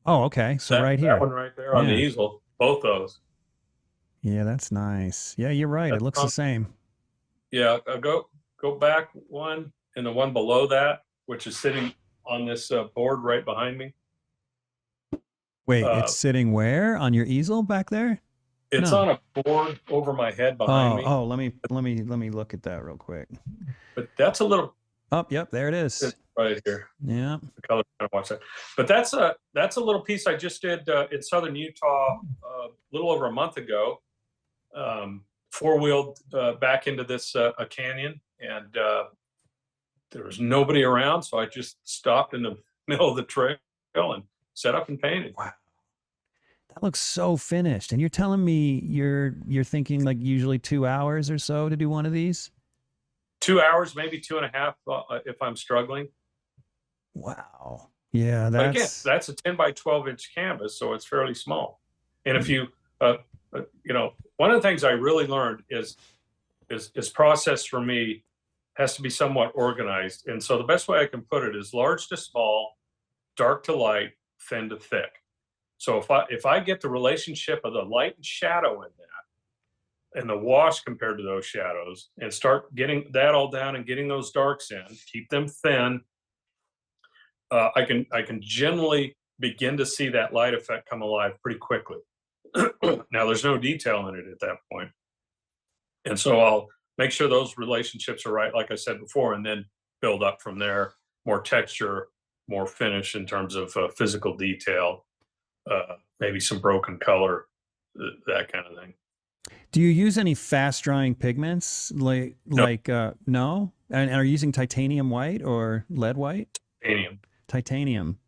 Oh, okay. So right here. That one right there on the easel, both those. Yeah, that's nice. Yeah, you're right. It looks the same. Yeah, go back one, and the one below that, which is sitting on this board right behind me. Wait, it's sitting where? On your easel back there? It's on a board over my head behind me. Oh, let me look at that real quick. But that's a little. Oh, yep, there it is. It's right here. Yeah. The color, kind of watch that. But that's a little piece I just did in southern Utah a little over a month ago. 4-wheeled back into this a canyon, and there was nobody around, so I just stopped in the middle of the trail and set up and painted. Wow, that looks so finished. And you're telling me you're thinking like usually 2 hours or so to do one of these? 2 hours, maybe 2.5 if I'm struggling. Wow. Yeah, but again, that's a 10 by 12 inch canvas, so it's fairly small. And if you one of the things I really learned is process for me has to be somewhat organized. And so the best way I can put it is large to small, dark to light, thin to thick. So if I get the relationship of the light and shadow in that, and the wash compared to those shadows, and start getting that all down and getting those darks in, keep them thin, I can generally begin to see that light effect come alive pretty quickly. Now, there's no detail in it at that point. And so I'll make sure those relationships are right, like I said before, and then build up from there, more texture, more finish in terms of physical detail, maybe some broken color, that kind of thing. Do you use any fast drying pigments no? And are you using titanium white or lead white? Titanium. Titanium.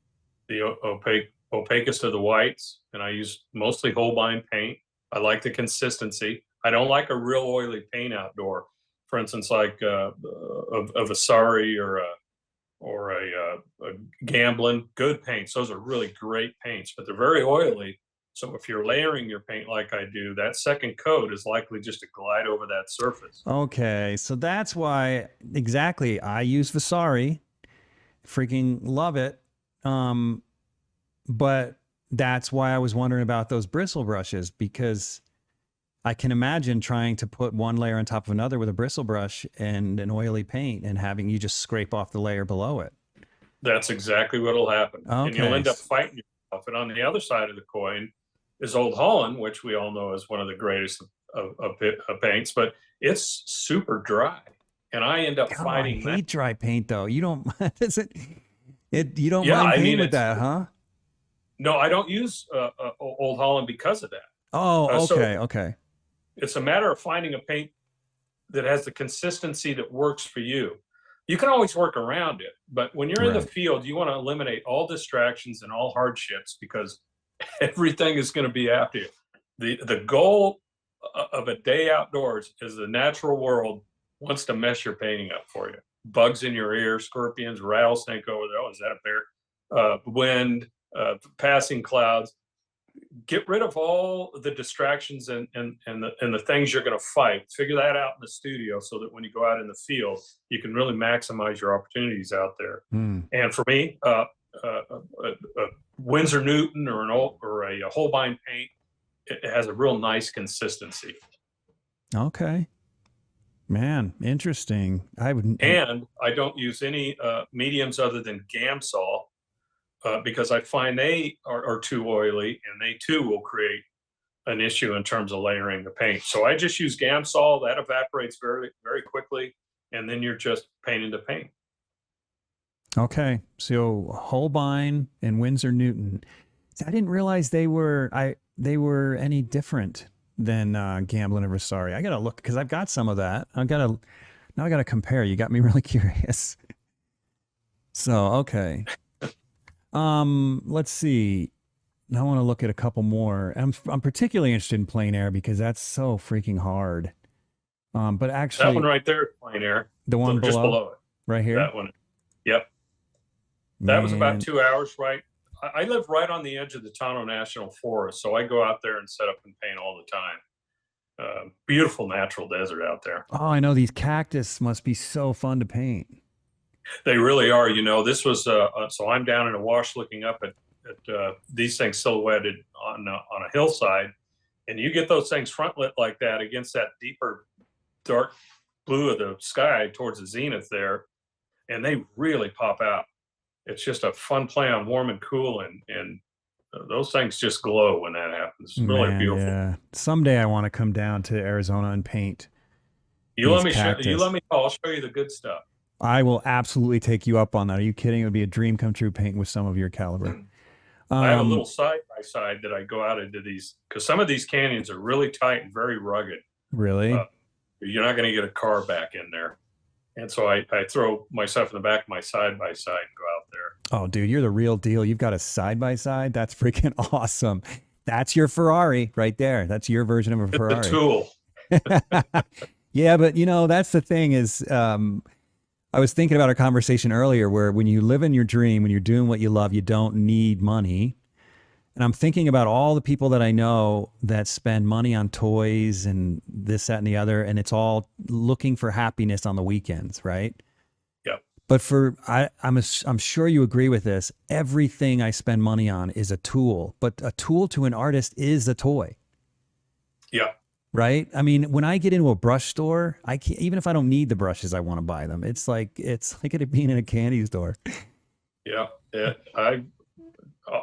The opaque opacest of the whites, and I use mostly Holbein paint. I like the consistency. I don't like a real oily paint outdoor. For instance, like a Vasari or a Gamblin, good paints. Those are really great paints, but they're very oily. So if you're layering your paint like I do, that second coat is likely just to glide over that surface. Okay, so that's why exactly I use Vasari. Freaking love it. Um, but that's why I was wondering about those bristle brushes, because I can imagine trying to put one layer on top of another with a bristle brush and an oily paint and having you just scrape off the layer below it. That's exactly what'll happen. And you'll Okay. end up fighting yourself. And on the other side of the coin is Old Holland, which we all know is one of the greatest of paints, but it's super dry. And I end up Oh, I fighting that. hate dry paint though. You don't does you don't Yeah, mind I paint mean, with that, huh? no, I don't use Old Holland because of that. Oh, So okay, okay. it's a matter of finding a paint that has the consistency that works for you. You can always work around it, but when you're in the Right. field, you want to eliminate all distractions and all hardships because everything is going to be after you. The goal of a day outdoors is the natural world wants to mess your painting up for you. Bugs in your ear, scorpions, rattlesnake over there. Oh, is that a bear? Wind, passing clouds. Get rid of all the distractions and the things you're going to fight. Figure that out in the studio so that when you go out in the field, you can really maximize your opportunities out there. Hmm. And for me, a Winsor Newton or a Holbein paint, it has a real nice consistency. Okay. Man, interesting. I would And I don't use any mediums other than Gamsol because I find they are too oily and they too will create an issue in terms of layering the paint. So I just use Gamsol. That evaporates very, very quickly. And then you're just painting the paint. Okay. So Holbein and Winsor Newton. I didn't realize they were any different than Gamblin and Vasari. I gotta look because I've got some of that. I gotta compare. You got me really curious. So okay. Let's see. I want to look at a couple more. I'm particularly interested in plein air because that's so freaking hard. But That actually, one right there is plein air. the one Just below, below it. right here. That one. Yep. That was about Man, 2 hours, right? I live right on the edge of the Tonto National Forest, so I go out there and set up and paint all the time. Beautiful natural desert out there. oh, I know these cactus must be so fun to paint. They really are. You know, this was so I'm down in a wash looking up at these things silhouetted on a hillside, and you get those things front lit like that against that deeper dark blue of the sky towards the zenith there, and they really pop out. It's just a fun play on warm and cool, and those things just glow when that happens. It's really Man, beautiful. yeah. Someday I want to come down to Arizona and paint You these let me show, you cactus. let me. I'll show you the good stuff. I will absolutely take you up on that. Are you kidding? It would be a dream come true painting with some of your caliber. I have a little side by side that I go out into these because some of these canyons are really tight and very rugged. Really? You're not going to get a car back in there. And so I throw myself in the back of my side by side and go out there. Oh, dude, you're the real deal. You've got a side by side. That's freaking awesome. That's your Ferrari right there. That's your version of a The Ferrari. tool. Yeah, but you know, that's the thing is, I was thinking about our conversation earlier where when you live in your dream, when you're doing what you love, you don't need money. And I'm thinking about all the people that I know that spend money on toys and this, that, and the other, and it's all looking for happiness on the weekends, right? Yeah. But I'm sure you agree with this. Everything I spend money on is a tool, but a tool to an artist is a toy. Yeah. Right? I mean, when I get into a brush store, I can't, even if I don't need the brushes, I want to buy them. It's like it being in a candy store. Yeah. I'm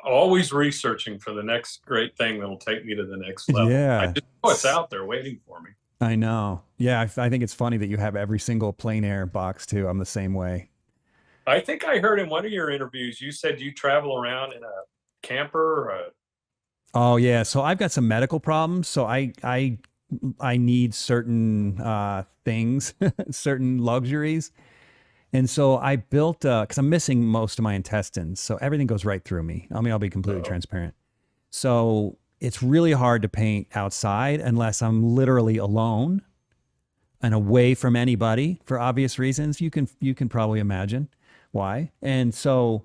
always researching for the next great thing that'll take me to the next level. Yeah. I just know it's out there waiting for me. I know. Yeah, I think it's funny that you have every single plein air box too. I'm the same way. I think I heard in one of your interviews you said you travel around in a camper. Oh yeah, so I've got some medical problems, so I need certain things, certain luxuries. And so I built, because I'm missing most of my intestines. So everything goes right through me. I mean, I'll be completely Uh-oh. transparent. So it's really hard to paint outside unless I'm literally alone and away from anybody for obvious reasons. You can probably imagine why. And so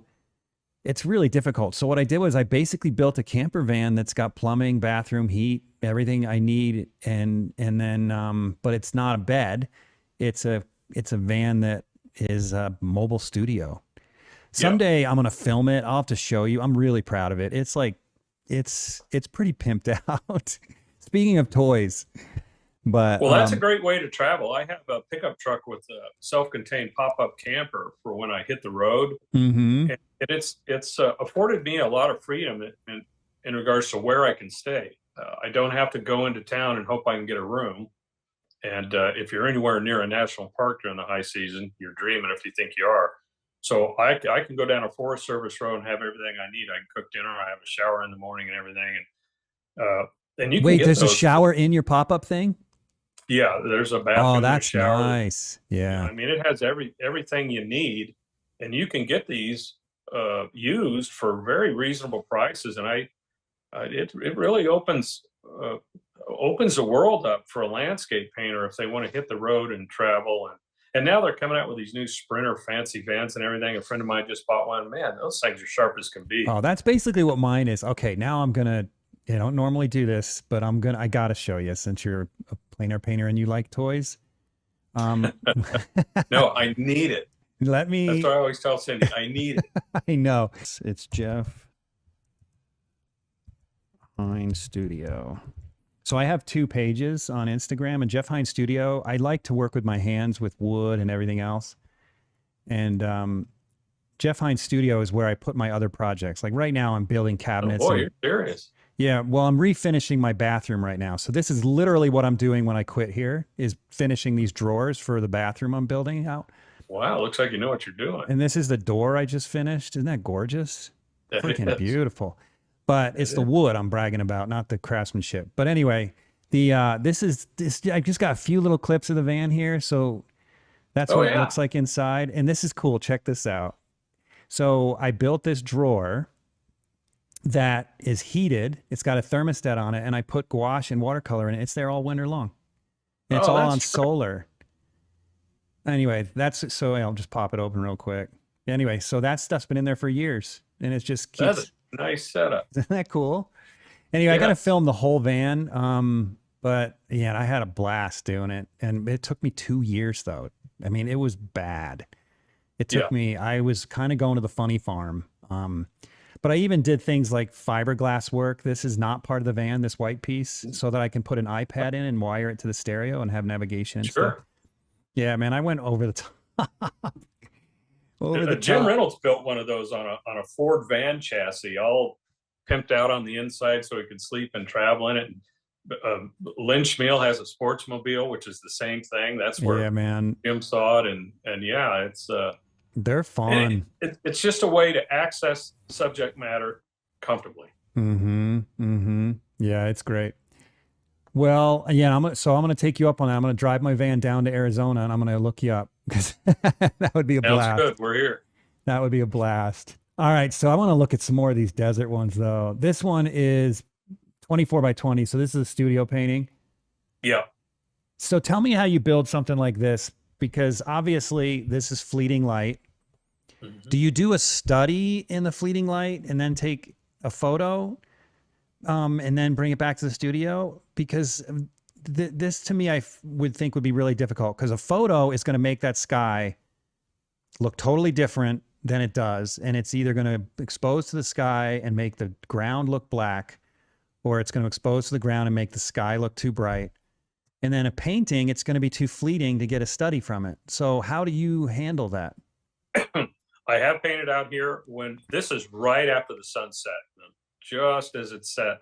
it's really difficult. So what I did was I basically built a camper van that's got plumbing, bathroom, heat, everything I need, and then but it's not a bed. It's a van that is a mobile studio. Yeah. Someday I'm gonna film it. I'll have to show you. I'm really proud of it. It's like it's pretty pimped out. Speaking of toys, but Well, that's a great way to travel. I have a pickup truck with a self-contained pop-up camper for when I hit the road, mm-hmm. and it's afforded me a lot of freedom in regards to where I can stay. I don't have to go into town and hope I can get a room. And if you're anywhere near a national park during the high season, you're dreaming if you think you are. So I can go down a Forest Service road and have everything I need. I can cook dinner. I have a shower in the morning and everything. And you can Wait, get there's a those. shower in your pop-up thing? Yeah, there's a Oh, bathroom, there's that's showers. nice. Yeah, Yeah. I mean, it has everything you need, and you can get these used for very reasonable prices. And it really opens the world up for a landscape painter if they want to hit the road and travel. And now they're coming out with these new Sprinter fancy vans and everything. A friend of mine just bought one. Man, those things are sharp as can be. Oh, that's basically what mine is. Okay, now I'm gonna. I don't normally do this, but I gotta show you since you're a plein air painter and you like toys. Um, No, I need it. let That's me. what I always tell Cindy. I need it. I know it's Jeff HEIN Studio. So I have 2 pages on Instagram, and Jeff HEIN Studio. I like to work with my hands with wood and everything else. And Jeff HEIN Studio is where I put my other projects. Like right now, I'm building Oh cabinets boy, and you're serious. yeah, well, I'm refinishing my bathroom right now. So this is literally what I'm doing when I quit here is finishing these drawers for the bathroom I'm building out. Wow, looks like you know what you're doing. And this is the door I just finished. Isn't that gorgeous? That Freaking is. beautiful. But It it's the is. wood I'm bragging about, not the craftsmanship. But anyway, the this I just got a few little clips of the van here, so that's Oh what it yeah. looks like inside. And this is cool. Check this out. So I built this drawer that is heated. It's got a thermostat on it, and I put gouache and watercolor in it. It's there all winter long. And it's Oh, all that's on solar. Anyway, that's so I'll just pop it open real quick. Anyway, so that stuff's been in there for years, and it just that's keeps. a nice setup. Isn't that cool? Anyway, I got to Yes. film the whole van. But yeah, I had a blast doing it, and it took me 2 years though. I mean, it was bad. It Yeah. took me. I was kind of going to the funny farm. But I even did things like fiberglass work. This is not part of the van, this white piece, so that I can put an iPad in and wire it to the stereo and have navigation and stuff. Sure. Yeah, man, I went over the top. Over the Jim top. Reynolds built one of those on a Ford van chassis, all pimped out on the inside so he could sleep and travel in it. Lynn Schmiel has a Sportsmobile, which is the same thing. That's Yeah, where man, Jim saw it, and yeah, they're fun. it's just a way to access subject matter comfortably. Mm-hmm. Mm-hmm. Yeah, it's great. Well, yeah, I'm gonna take you up on that. I'm gonna drive my van down to Arizona and I'm gonna look you up because that would be a Sounds blast. good. We're here. That would be a blast. All right, so I want to look at some more of these desert ones though. This one is 24 by 20, so this is a studio painting. Yeah. So tell me how you build something like this because obviously this is fleeting light. Mhm. Do you do a study in the fleeting light and then take a photo and then bring it back to the studio? Because this to me, would think would be really difficult because a photo is going to make that sky look totally different than it does. And it's either going to expose to the sky and make the ground look black, or it's going to expose to the ground and make the sky look too bright. And then a painting, it's going to be too fleeting to get a study from it. So how do you handle that? I have painted out here when this is right after the sunset, just as it's set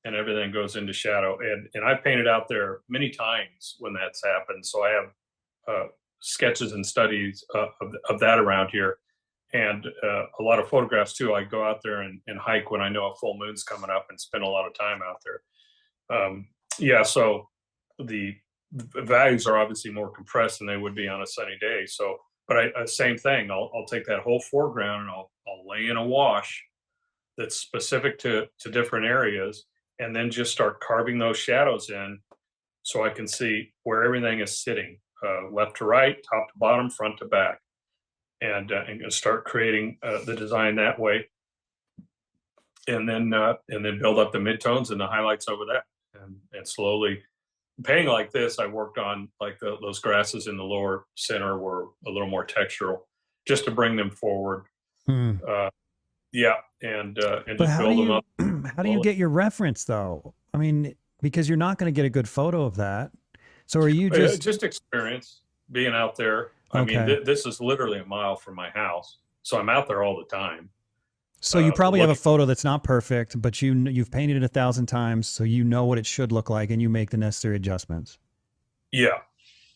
and everything goes into shadow. And I've painted out there many times when that's happened. So I have sketches and studies of that around here, and a lot of photographs too. I go out there and hike when I know a full moon's coming up and spend a lot of time out there. Yeah, so the values are obviously more compressed than they would be on a sunny day. So But same thing. I'll take that whole foreground and I'll lay in a wash that's specific to different areas, and then just start carving those shadows in, so I can see where everything is sitting, left to right, top to bottom, front to back, and start creating the design that way, and then build up the midtones and the highlights over that, and slowly. Painting like this, I worked on like those grasses in the lower center were a little more textural, just to bring them forward. Hmm. Yeah, and But just build them up. how do you get your reference though? I mean, because you're not going to get a good photo of that. So are you Just experience being out there. I mean, Okay. this is literally a mile from my house, so I'm out there all the time. So you probably have a Looking, photo that's not perfect, but you've painted it 1,000 times, so you know what it should look like, and you make the necessary adjustments. yeah,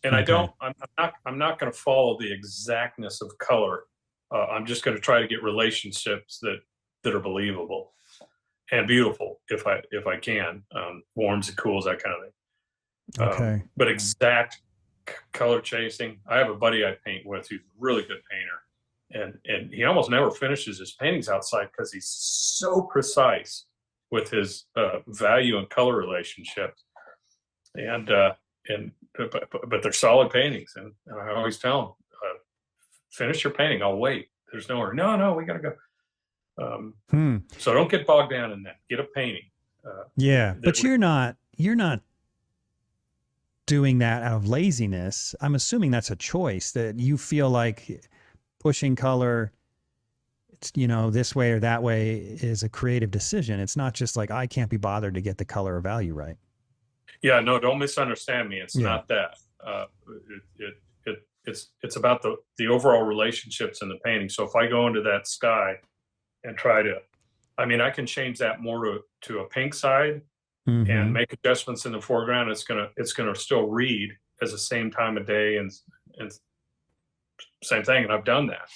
and Okay. I'm not going to follow the exactness of color. I'm just going to try to get relationships that are believable and beautiful, if I can, warms and cools, that kind of thing. Okay. But exact color chasing. I have a buddy I paint with who's a really good painter, and he almost never finishes his paintings outside because he's so precise with his value and color relationships. And but they're solid paintings, and I always tell him, finish your painting. I'll wait. There's no hurry. No, we gotta go. So don't get bogged down in that. Get a painting. Yeah, but you're not doing that out of laziness. I'm assuming that's a choice that you feel like pushing color, this way or that way is a creative decision. It's not just like I can't be bothered to get the color or value right. Yeah, no, don't misunderstand me. It's Yeah. not that. It's about the overall relationships in the painting. So if I go into that sky and try to, I mean, I can change that more to a pink side and make adjustments in the foreground. It's gonna still read as the same time of day and same thing. And I've done that.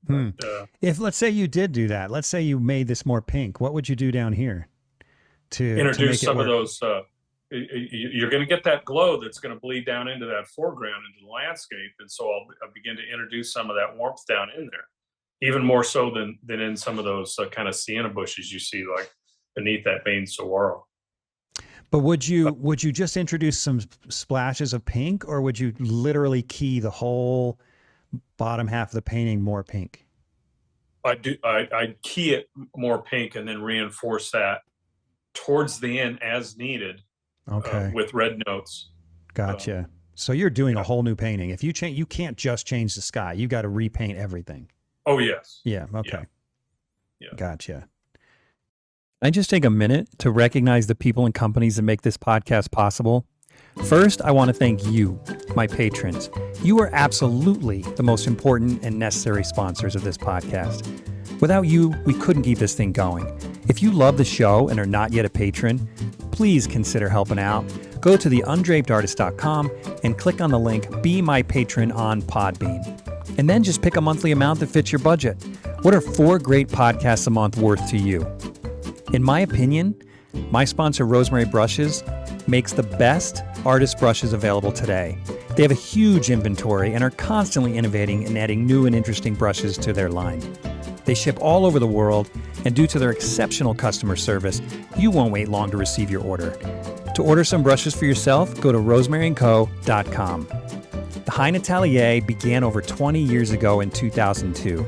But, If let's say you did do that, let's say you made this more pink, what would you do down here to introduce make it some work? of those. You're going to get that glow that's going to bleed down into that foreground, into the landscape, and so I'll begin to introduce some of that warmth down in there, even more so than in some of those kind of sienna bushes you see like beneath that main saguaro. But would you just introduce some splashes of pink, or would you literally key the whole bottom half of the painting more pink? I'd key it more pink and then reinforce that towards the end as needed. Okay. With red notes. Gotcha. So you're doing a whole new painting. If you change, you can't just change the sky. You got to repaint everything. Oh yes. Yeah. Okay. Yeah. Gotcha. I just take a minute to recognize the people and companies that make this podcast possible. First, I want to thank you, my patrons. You are absolutely the most important and necessary sponsors of this podcast. Without you, we couldn't keep this thing going. If you love the show and are not yet a patron, please consider helping out. Go to theundrapedartist.com and click on the link Be My Patron on Podbean. And then just pick a monthly amount that fits your budget. What are 4 great podcasts a month worth to you? In my opinion, my sponsor Rosemary Brushes makes the best artist brushes available today. They have a huge inventory and are constantly innovating and adding new and interesting brushes to their line. They ship all over the world, and due to their exceptional customer service, you won't wait long to receive your order. To order some brushes for yourself, go to rosemaryandco.com. The HEIN Atelier began over 20 years ago in 2002.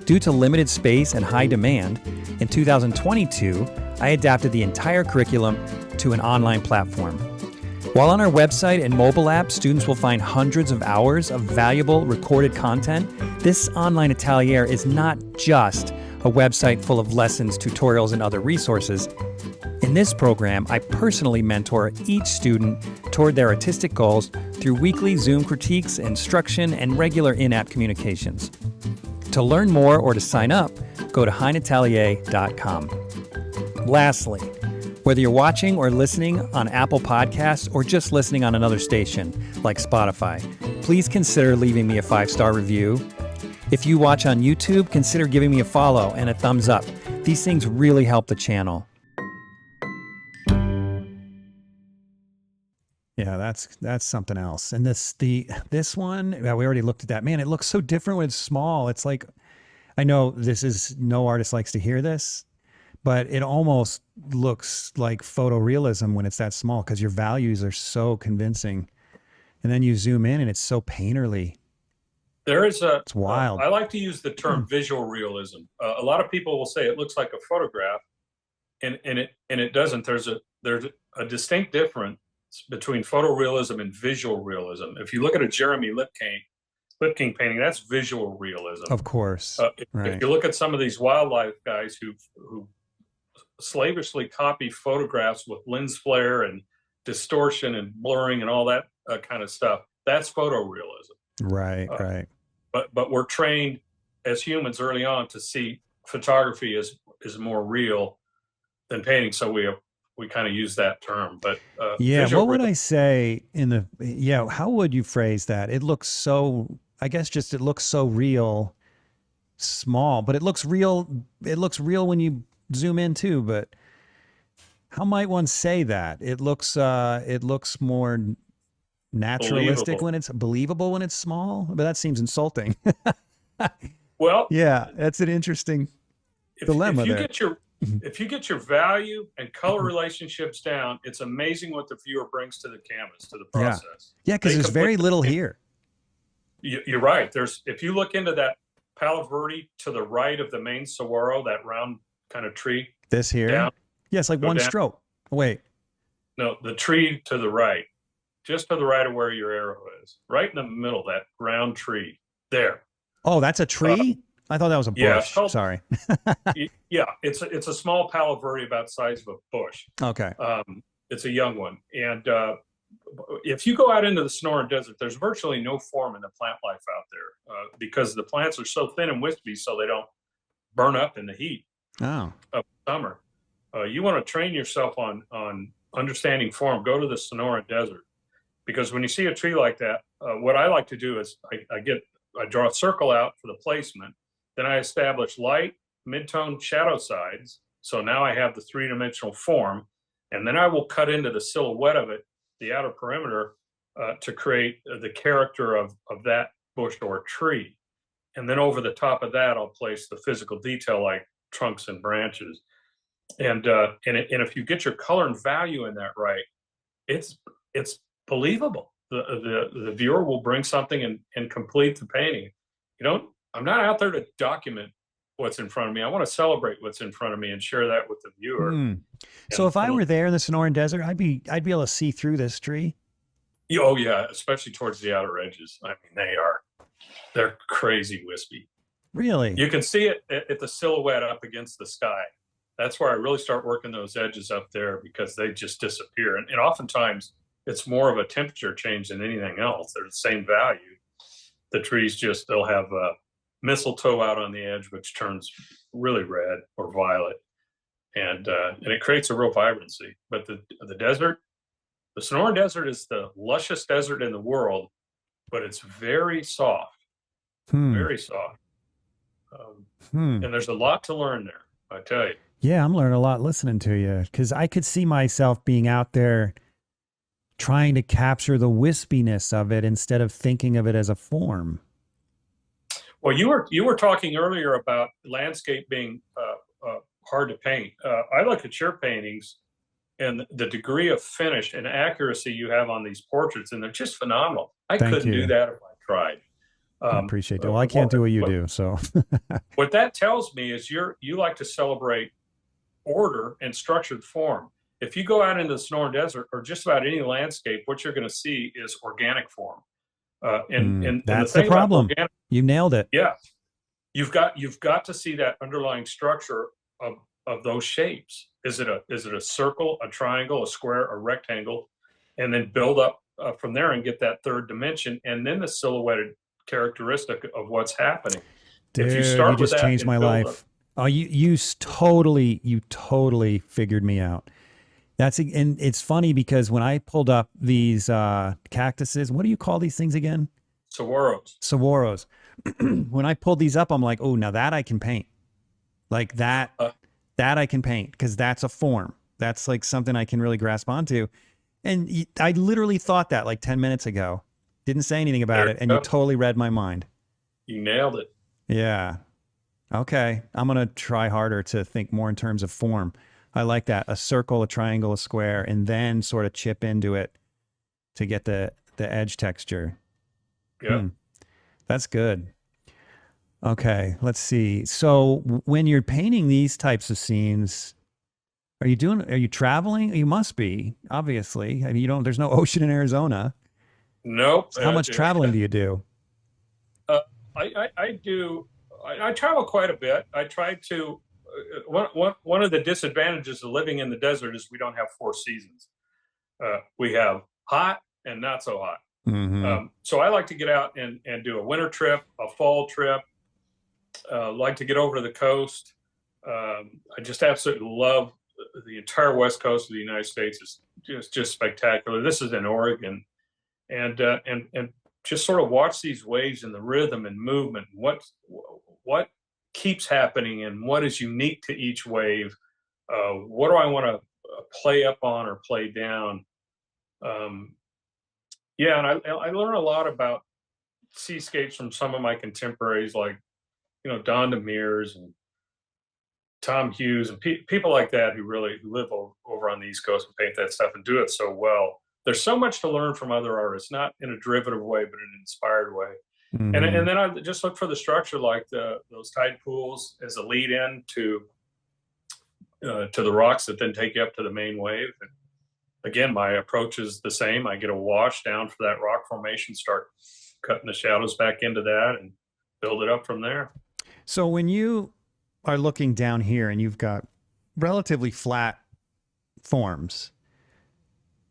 Due to limited space and high demand, in 2022, I adapted the entire curriculum to an online platform. While on our website and mobile app, students will find hundreds of hours of valuable recorded content, this online atelier is not just a website full of lessons, tutorials, and other resources. In this program, I personally mentor each student toward their artistic goals through weekly Zoom critiques, instruction, and regular in-app communications. To learn more or to sign up, go to heinatelier.com. Lastly, whether you're watching or listening on Apple Podcasts or just listening on another station like Spotify, please consider leaving me a 5-star review. If you watch on YouTube, consider giving me a follow and a thumbs up. These things really help the channel. Yeah, that's something else. And this one, yeah, we already looked at that. Man, it looks so different when it's small. It's like, I know this is, no artist likes to hear this, but it almost looks like photorealism when it's that small because your values are so convincing. And then you zoom in and it's so painterly. There is It's wild. I like to use the term visual realism. A lot of people will say it looks like a photograph, and it doesn't. There's a distinct difference between photorealism and visual realism. If you look at a Jeremy Lipking painting, that's visual realism. Of course. Right. If you look at some of these wildlife guys who slavishly copy photographs with lens flare and distortion and blurring and all that kind of stuff, that's photorealism. Right, right. But we're trained as humans early on to see photography is more real than painting, so we kind of use that term. But yeah, what would I say how would you phrase that? It looks so, I guess just it looks so real, small, but it looks real when you zoom in too, but how might one say that? It looks more naturalistic when it's believable when it's small, but that seems insulting. Well, yeah, that's an interesting dilemma there. If you get your value and color relationships down, it's amazing what the viewer brings to the canvas, to the process. Yeah, because there's very little here. You're right. If you look into that Palo Verde to the right of the main saguaro, that round kind of tree. This here? Down, yes, like one stroke. Wait. No, the tree to the right, just to the right of where your arrow is, right in the middle, that round tree there. Oh, that's a tree? I thought that was a bush. Yeah, sorry. Yeah, it's a small Palo Verde about the size of a bush. Okay. It's a young one. And if you go out into the Sonoran Desert, there's virtually no form in the plant life out there because the plants are so thin and wispy so they don't burn up in the heat of summer. You want to train yourself on understanding form. Go to the Sonoran Desert, because when you see a tree like that, what I like to do is I draw a circle out for the placement. Then I establish light, mid-tone, shadow sides. So now I have the three-dimensional form. And then I will cut into the silhouette of it, the outer perimeter, to create the character of that bush or tree. And then over the top of that, I'll place the physical detail like trunks and branches. And if you get your color and value in that right, it's believable. The viewer will bring something and complete the painting. I'm not out there to document what's in front of me. I want to celebrate what's in front of me and share that with the viewer. So if I were there in the Sonoran Desert, I'd be able to see through this tree. Oh yeah, especially towards the outer edges. I mean, they're crazy wispy. Really? You can see it at the silhouette up against the sky. That's where I really start working those edges up there, because they just disappear. And oftentimes it's more of a temperature change than anything else. They're the same value. The trees they'll have mistletoe out on the edge, which turns really red or violet, and it creates a real vibrancy. But the desert, the Sonoran Desert, is the lushest desert in the world, but it's very soft, very soft. And there's a lot to learn there, I tell you. Yeah, I'm learning a lot listening to you, because I could see myself being out there trying to capture the wispiness of it instead of thinking of it as a form. Well, you were talking earlier about landscape being hard to paint. I look at your paintings and the degree of finish and accuracy you have on these portraits, and they're just phenomenal. I couldn't do that if I tried. I appreciate that. Well, I can't do what you do, so. What that tells me is you like to celebrate order and structured form. If you go out into the Sonoran Desert or just about any landscape, what you're going to see is organic form. And that's the problem. You nailed it. Yeah, you've got to see that underlying structure of those shapes. Is it a circle, a triangle, a square, a rectangle, and then build up from there and get that third dimension, and then the silhouetted characteristic of what's happening. Dude, if you start you just changed my life. Oh, you totally figured me out. And it's funny because when I pulled up these cactuses, what do you call these things again? Saguaros. When I pulled these up, I'm like, oh, now that I can paint. Like that I can paint, because that's a form. That's like something I can really grasp onto. And I literally thought that like 10 minutes ago. Didn't say anything about There it, you and you go. totally read my mind. You nailed it. Yeah. Okay. I'm going to try harder to think more in terms of form. I like that. A circle, a triangle, a square, and then sort of chip into it to get the edge texture. Yeah. Hmm. That's good. Okay. Let's see. So when you're painting these types of scenes, are you traveling? You must be, obviously. I mean, there's no ocean in Arizona. Nope. So how much traveling do you do? Uh, I do. I travel quite a bit. I try to. One of the disadvantages of living in the desert is we don't have four seasons. We have hot and not so hot. Hmm. So I like to get out and do a winter trip, a fall trip. Like to get over to the coast. I just absolutely love the entire west coast of the United States. Is just spectacular. This is in Oregon, and just sort of watch these waves and the rhythm and movement. What keeps happening and what is unique to each wave. What do I want to play up on or play down? Um, yeah, and I learn a lot about seascapes from some of my contemporaries, like Don Demers and Tom Hughes and people like that who live over on the East Coast and paint that stuff and do it so well. There's so much to learn from other artists, not in a derivative way, but in an inspired way. And Hmm. then I just look for the structure, like those tide pools as a lead in to the rocks that then take you up to the main wave. And again, my approach is the same. I get a wash down for that rock formation, start cutting the shadows back into that, and build it up from there. So when you are looking down here and you've got relatively flat forms,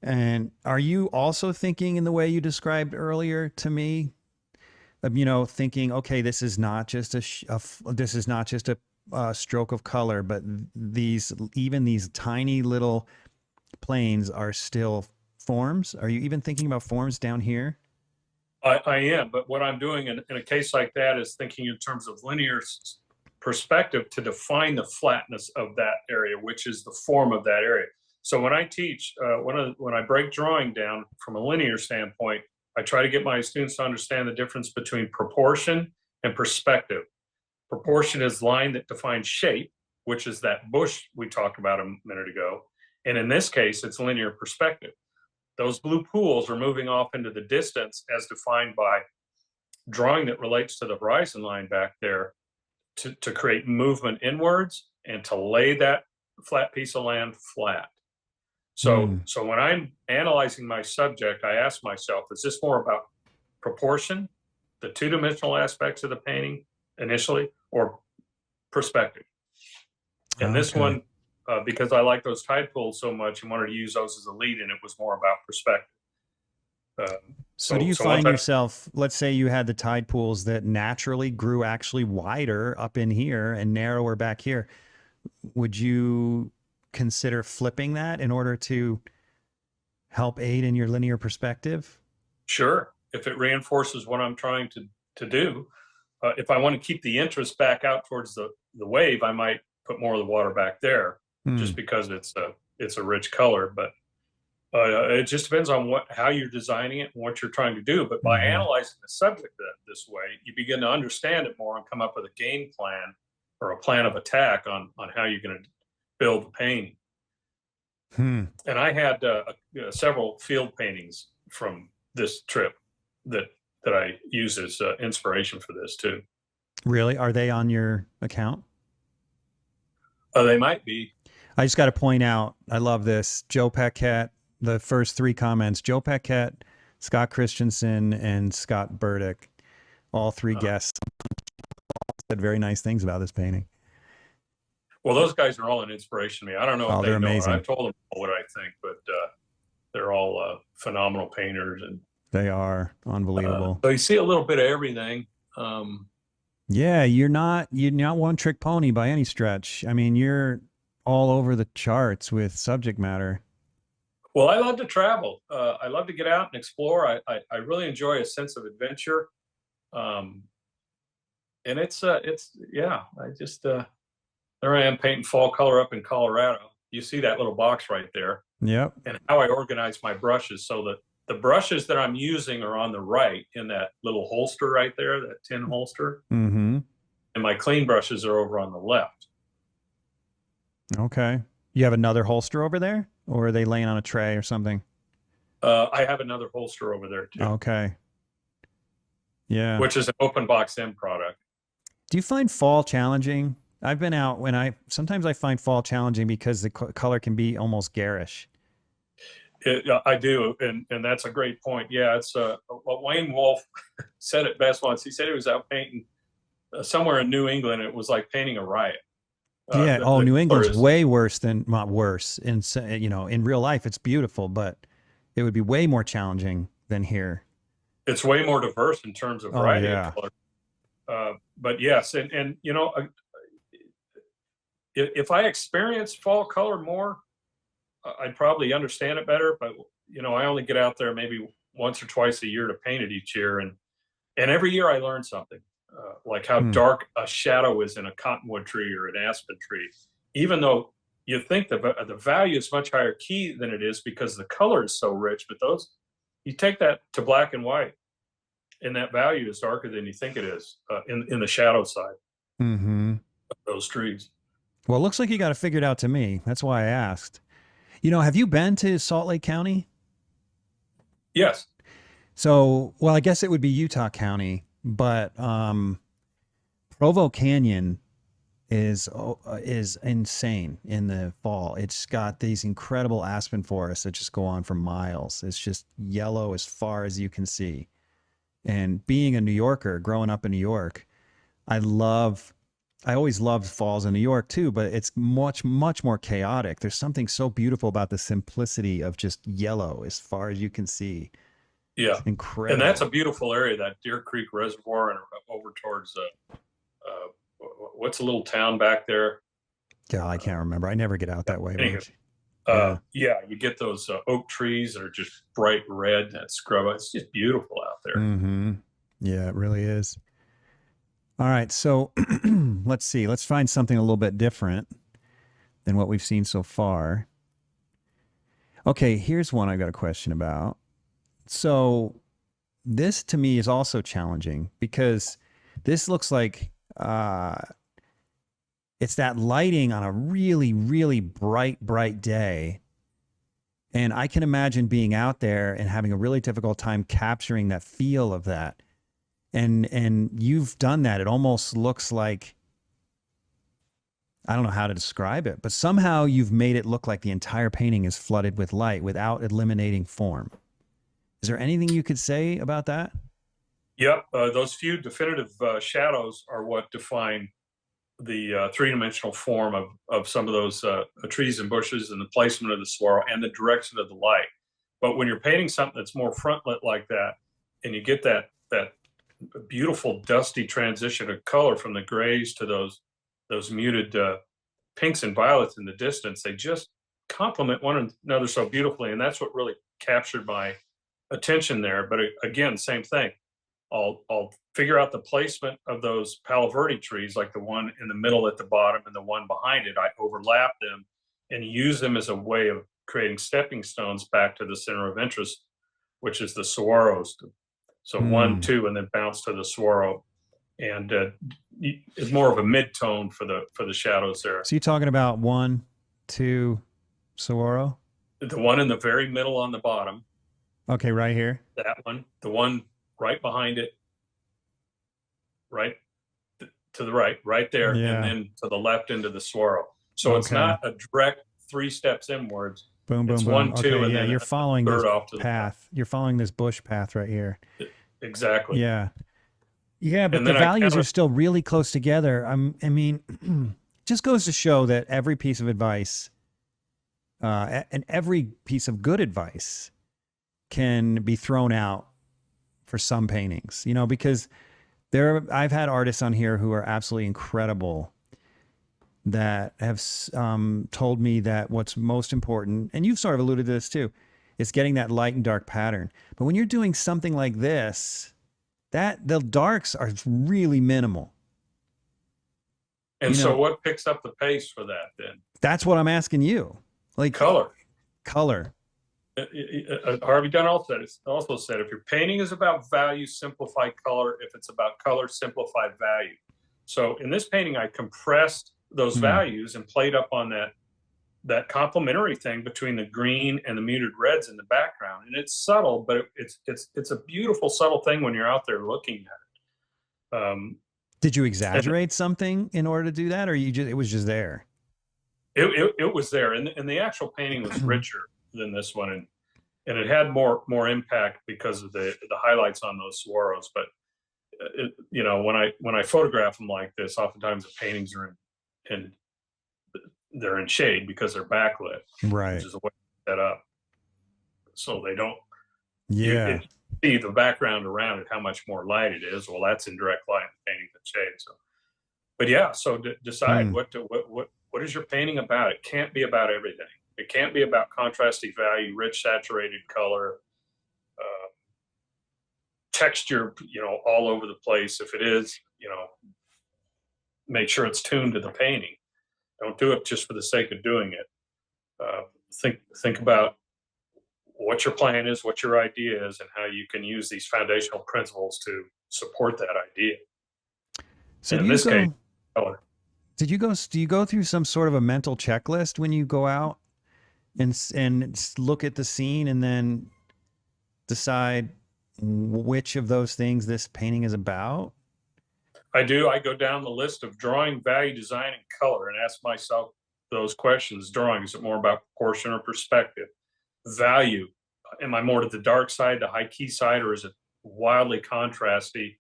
and are you also thinking in the way you described earlier to me? Thinking, okay, this is not just this is not just a stroke of color, but these tiny little planes are still forms. Are you even thinking about forms down here? I am, but what I'm doing in a case like that is thinking in terms of linear perspective to define the flatness of that area, which is the form of that area. So when I teach, when I break drawing down from a linear standpoint, I try to get my students to understand the difference between proportion and perspective. Proportion is line that defines shape, which is that bush we talked about a minute ago. And in this case, it's linear perspective. Those blue pools are moving off into the distance as defined by drawing that relates to the horizon line back there to create movement inwards and to lay that flat piece of land flat. Hmm. So when I'm analyzing my subject, I ask myself, is this more about proportion, the two-dimensional aspects of the painting initially, or perspective? And this Okay. one, because I like those tide pools so much and wanted to use those as a lead, and it was more about perspective. So do you So once find I yourself, let's say you had the tide pools that naturally grew actually wider up in here and narrower back here, would you consider flipping that in order to help aid in your linear perspective? sure, if it reinforces what I'm trying to do, if I want to keep the interest back out towards the wave, I might put more of the water back there, Hmm. just because it's a rich color. But it just depends on how you're designing it and what you're trying to do. But by Hmm. analyzing the subject this way, you begin to understand it more and come up with a game plan or a plan of attack on how you're going to build the painting. Hmm. And I had several field paintings from this trip that I use as inspiration for this too. Really? Are they on your account? They might be. I just got to point out, I love this. Joe Paquette, the first three comments, Joe Paquette, Scott Christensen, and Scott Burdick, all three Uh, guests said very nice things about this painting. well, those guys are all an inspiration to me. I don't know if Oh, they're they know it. amazing. I've told them what I think, but they're all phenomenal painters. And They are unbelievable. so you see a little bit of everything. Um, Yeah, you're not one trick pony by any stretch. I mean, you're all over the charts with subject matter. well, I love to travel. I love to get out and explore. I really enjoy a sense of adventure. Um, and it's yeah. I just there I am painting fall color up in Colorado. You see that little box right there. Yep. and how I organize my brushes so that the brushes that I'm using are on the right in that little holster right there, that tin holster, Mm-hmm. and my clean brushes are over on the left. Okay. You have another holster over there, or are they laying on a tray or something? I have another holster over there too, Okay. Yeah. which is an open box end product. Do you find fall challenging? I've been out when sometimes I find fall challenging because the color can be almost garish. I do, and that's a great point. Yeah, it's what Wayne Wolf said it best once. He said he was out painting somewhere in New England. It was like painting a riot. Yeah. Oh, The New color England's is, way worse than not worse. In real life, it's beautiful, but it would be way more challenging than here. it's way more diverse in terms of Oh variety of yeah. color. But yes, and if I experience fall color more, I'd probably understand it better. But I only get out there maybe once or twice a year to paint it each year, and every year I learn something, like how Hmm. dark a shadow is in a cottonwood tree or an aspen tree, even though you think the value is much higher key than it is because the color is so rich. But those, you take that to black and white, and that value is darker than you think it is in the shadow side Mm-hmm. of those trees. Well, it looks like you got it figured out to me. That's why I asked. Have you been to Salt Lake County? Yes. So, well, I guess it would be Utah County, but Provo Canyon is insane in the fall. It's got these incredible aspen forests that just go on for miles. It's just yellow as far as you can see. And being a New Yorker, growing up in New York, I always loved falls in New York too, but it's much, much more chaotic. There's something so beautiful about the simplicity of just yellow as far as you can see. Yeah. It's And that's incredible. a beautiful area, that Deer Creek Reservoir, and over towards what's a little town back there? Yeah, I can't remember. I never get out that way Anywho, much. Yeah. yeah, you get those oak trees that are just bright red, that scrub. It's just beautiful out there. Mm-hmm. Yeah, it really is. All right. So let's see. Let's find something a little bit different than what we've seen so far. Okay, here's one I've got a question about. So this to me is also challenging because this looks like it's that lighting on a really, really bright day. And I can imagine being out there and having a really difficult time capturing that feel of that. And you've done that. It almost looks like, I don't know how to describe it, but somehow you've made it look like the entire painting is flooded with light without eliminating form. Is there anything you could say about that? Yep, those few definitive shadows are what define the three-dimensional form of some of those trees and bushes, and the placement of the swirl and the direction of the light. But when you're painting something that's more front lit like that, and you get that beautiful dusty transition of color from the grays to those muted pinks and violets in the distance, they just complement one another so beautifully, and that's what really captured my attention there. But again, same thing. I'll figure out the placement of those Palo Verde trees, like the one in the middle at the bottom and the one behind it. I overlap them and use them as a way of creating stepping stones back to the center of interest, which is the saguaros. So one, Hmm. two, and then bounce to the saguaro, and it's more of a mid-tone for the shadows there. So you're talking about 1, 2, Saguaro? The one in the very middle on the bottom, Okay, right here. that one, the one right behind it, right to the right there, and Yeah. then to the left into the swirl. So it's Okay. not a direct 3 steps inwards. Boom, boom, It's boom. 1, 2, Okay, and yeah, then you're a following this third off to the left. path. You're following this bush path right here. Exactly. Yeah. Yeah, but And the then I values are counted. still really close together. I mean, just goes to show that every piece of advice and every piece of good advice can be thrown out for some paintings, because I've had artists on here who are absolutely incredible that have told me that what's most important, and you've sort of alluded to this too, is getting that light and dark pattern. But when you're doing something like this, that the darks are really minimal. And so what picks up the pace for that then? That's what I'm asking you. Like Color. color. Harvey Dent also said, if your painting is about value, simplify color. If it's about color, simplify value. So in this painting, I compressed those values and played up on that complementary thing between the green and the muted reds in the background. And it's subtle, but it's a beautiful, subtle thing when you're out there looking at it. Did you exaggerate something in order to do that, or it was just there? It was there, and the actual painting was richer than this one, and it had more impact because of the highlights on those swirls. But when I photograph them like this, oftentimes the paintings are they're in shade because they're backlit, right? Which is the way to set up, so they don't. Yeah. See the background around it, how much more light it is. Well, that's in direct light, painting the shade. So, but yeah, so decide what is your painting about. It can't be about everything. It can't be about contrasty value, rich saturated color, texture, all over the place. If it is, make sure it's tuned to the painting. Don't do it just for the sake of doing it. Think about what your plan is, what your idea is, and how you can use these foundational principles to support that idea. So in this case, color. Do you go through some sort of a mental checklist when you go out and look at the scene and then decide which of those things this painting is about? I do. I go down the list of drawing, value, design, and color and ask myself those questions. Drawing, is it more about proportion or perspective? Value, am I more to the dark side, the high key side, or is it wildly contrasty,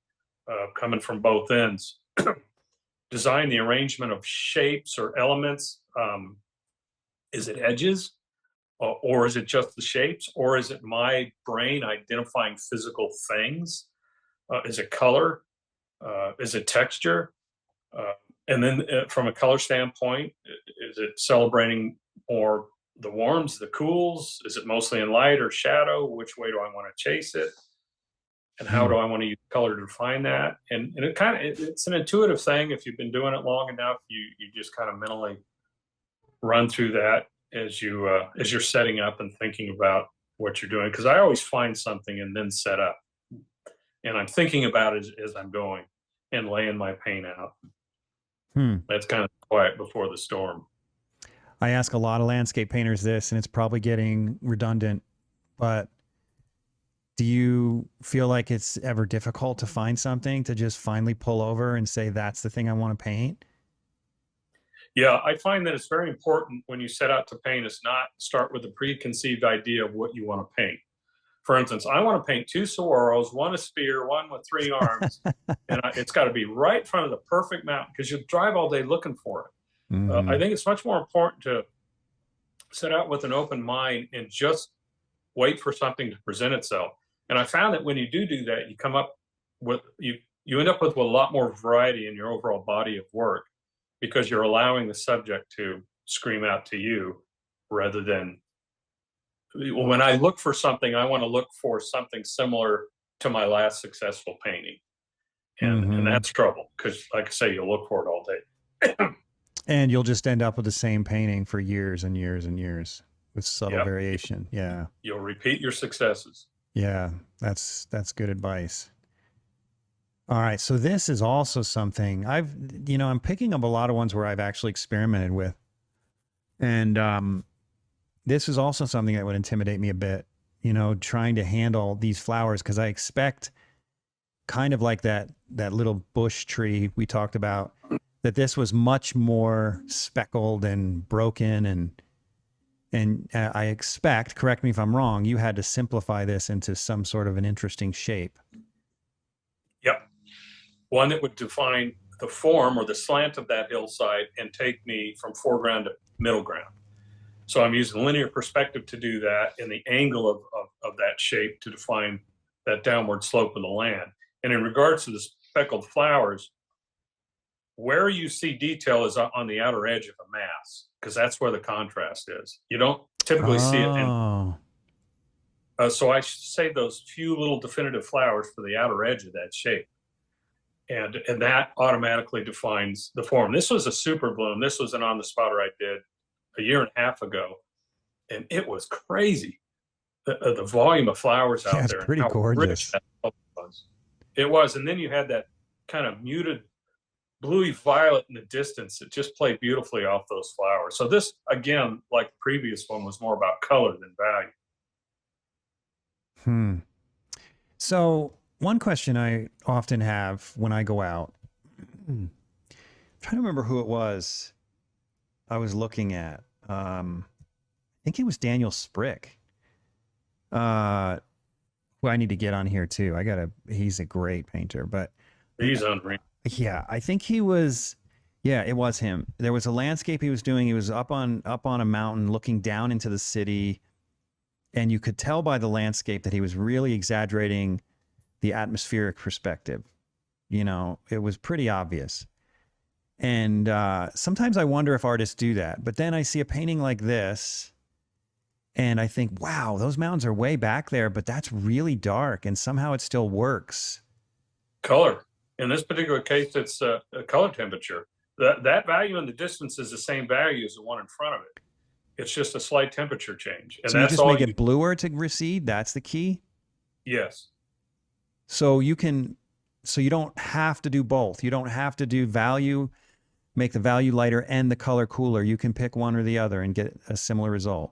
coming from both ends? Design, the arrangement of shapes or elements. Is it edges, or is it just the shapes, or is it my brain identifying physical things? Is it color? Is it texture? And then from a color standpoint, is it celebrating more the warms, the cools? Is it mostly in light or shadow? Which way do I want to chase it? And how do I want to use color to define that? And it's an intuitive thing. If you've been doing it long enough, you just kind of mentally run through that as you're setting up and thinking about what you're doing. Because I always find something and then set up, and I'm thinking about it as I'm going and laying my paint out. That's kind of quiet before the storm. I ask a lot of landscape painters this, and it's probably getting redundant, but do you feel like it's ever difficult to find something to just finally pull over and say, that's the thing I want to paint? Yeah, I find that it's very important when you set out to paint is not start with a preconceived idea of what you want to paint. For instance, I want to paint 2 saguaros, one a spear, one with 3 arms, and it's got to be right in front of the perfect mountain, because you'll drive all day looking for it. I think it's much more important to set out with an open mind and just wait for something to present itself. And I found that when you do that, you come up with you end up with a lot more variety in your overall body of work, because you're allowing the subject to scream out to you, rather than, when I look for something, I want to look for something similar to my last successful painting. And that's trouble, because like I say, you'll look for it all day. And you'll just end up with the same painting for years and years and years with subtle variation. Yeah. You'll repeat your successes. Yeah, that's good advice. All right. So this is also something I'm picking up a lot of ones where I've actually experimented with. And this is also something that would intimidate me a bit, trying to handle these flowers, because I expect, kind of like that little bush tree we talked about, that this was much more speckled and broken, and I expect, correct me if I'm wrong, you had to simplify this into some sort of an interesting shape. Yep. One that would define the form or the slant of that hillside and take me from foreground to middle ground. So I'm using linear perspective to do that, and the angle of that shape to define that downward slope of the land. And in regards to the speckled flowers, where you see detail is on the outer edge of a mass, because that's where the contrast is. You don't typically see it. So I save those few little definitive flowers for the outer edge of that shape. And that automatically defines the form. This was a super bloom. This was an on the spotter I did a year and a half ago. and it was crazy. The volume of flowers Yeah, out it's there and pretty how rich gorgeous. that color was. It was, and then you had that kind of muted bluey violet in the distance. It just played beautifully off those flowers. So this, again, like the previous one, was more about color than value. Hmm. So one question I often have when I go out, I'm trying to remember who it was I was looking at. I think it was Daniel Sprick. Uh, who I need to get on here too. He's a great painter, but He's unreal. yeah, I think he was, yeah, it was him. There was a landscape he was doing. He was up on a mountain looking down into the city, and you could tell by the landscape that he was really exaggerating the atmospheric perspective. You know, it was pretty obvious. And sometimes I wonder if artists do that. But then I see a painting like this, and I think, wow, those mountains are way back there, but that's really dark, and somehow it still works. Color. In this particular case, it's a color temperature. That value in the distance is the same value as the one in front of it. It's just a slight temperature change, and So you that's just all make it bluer to recede. That's the key. Yes. So you don't have to do both. You don't have to do value, make the value lighter and the color cooler. You can pick one or the other and get a similar result.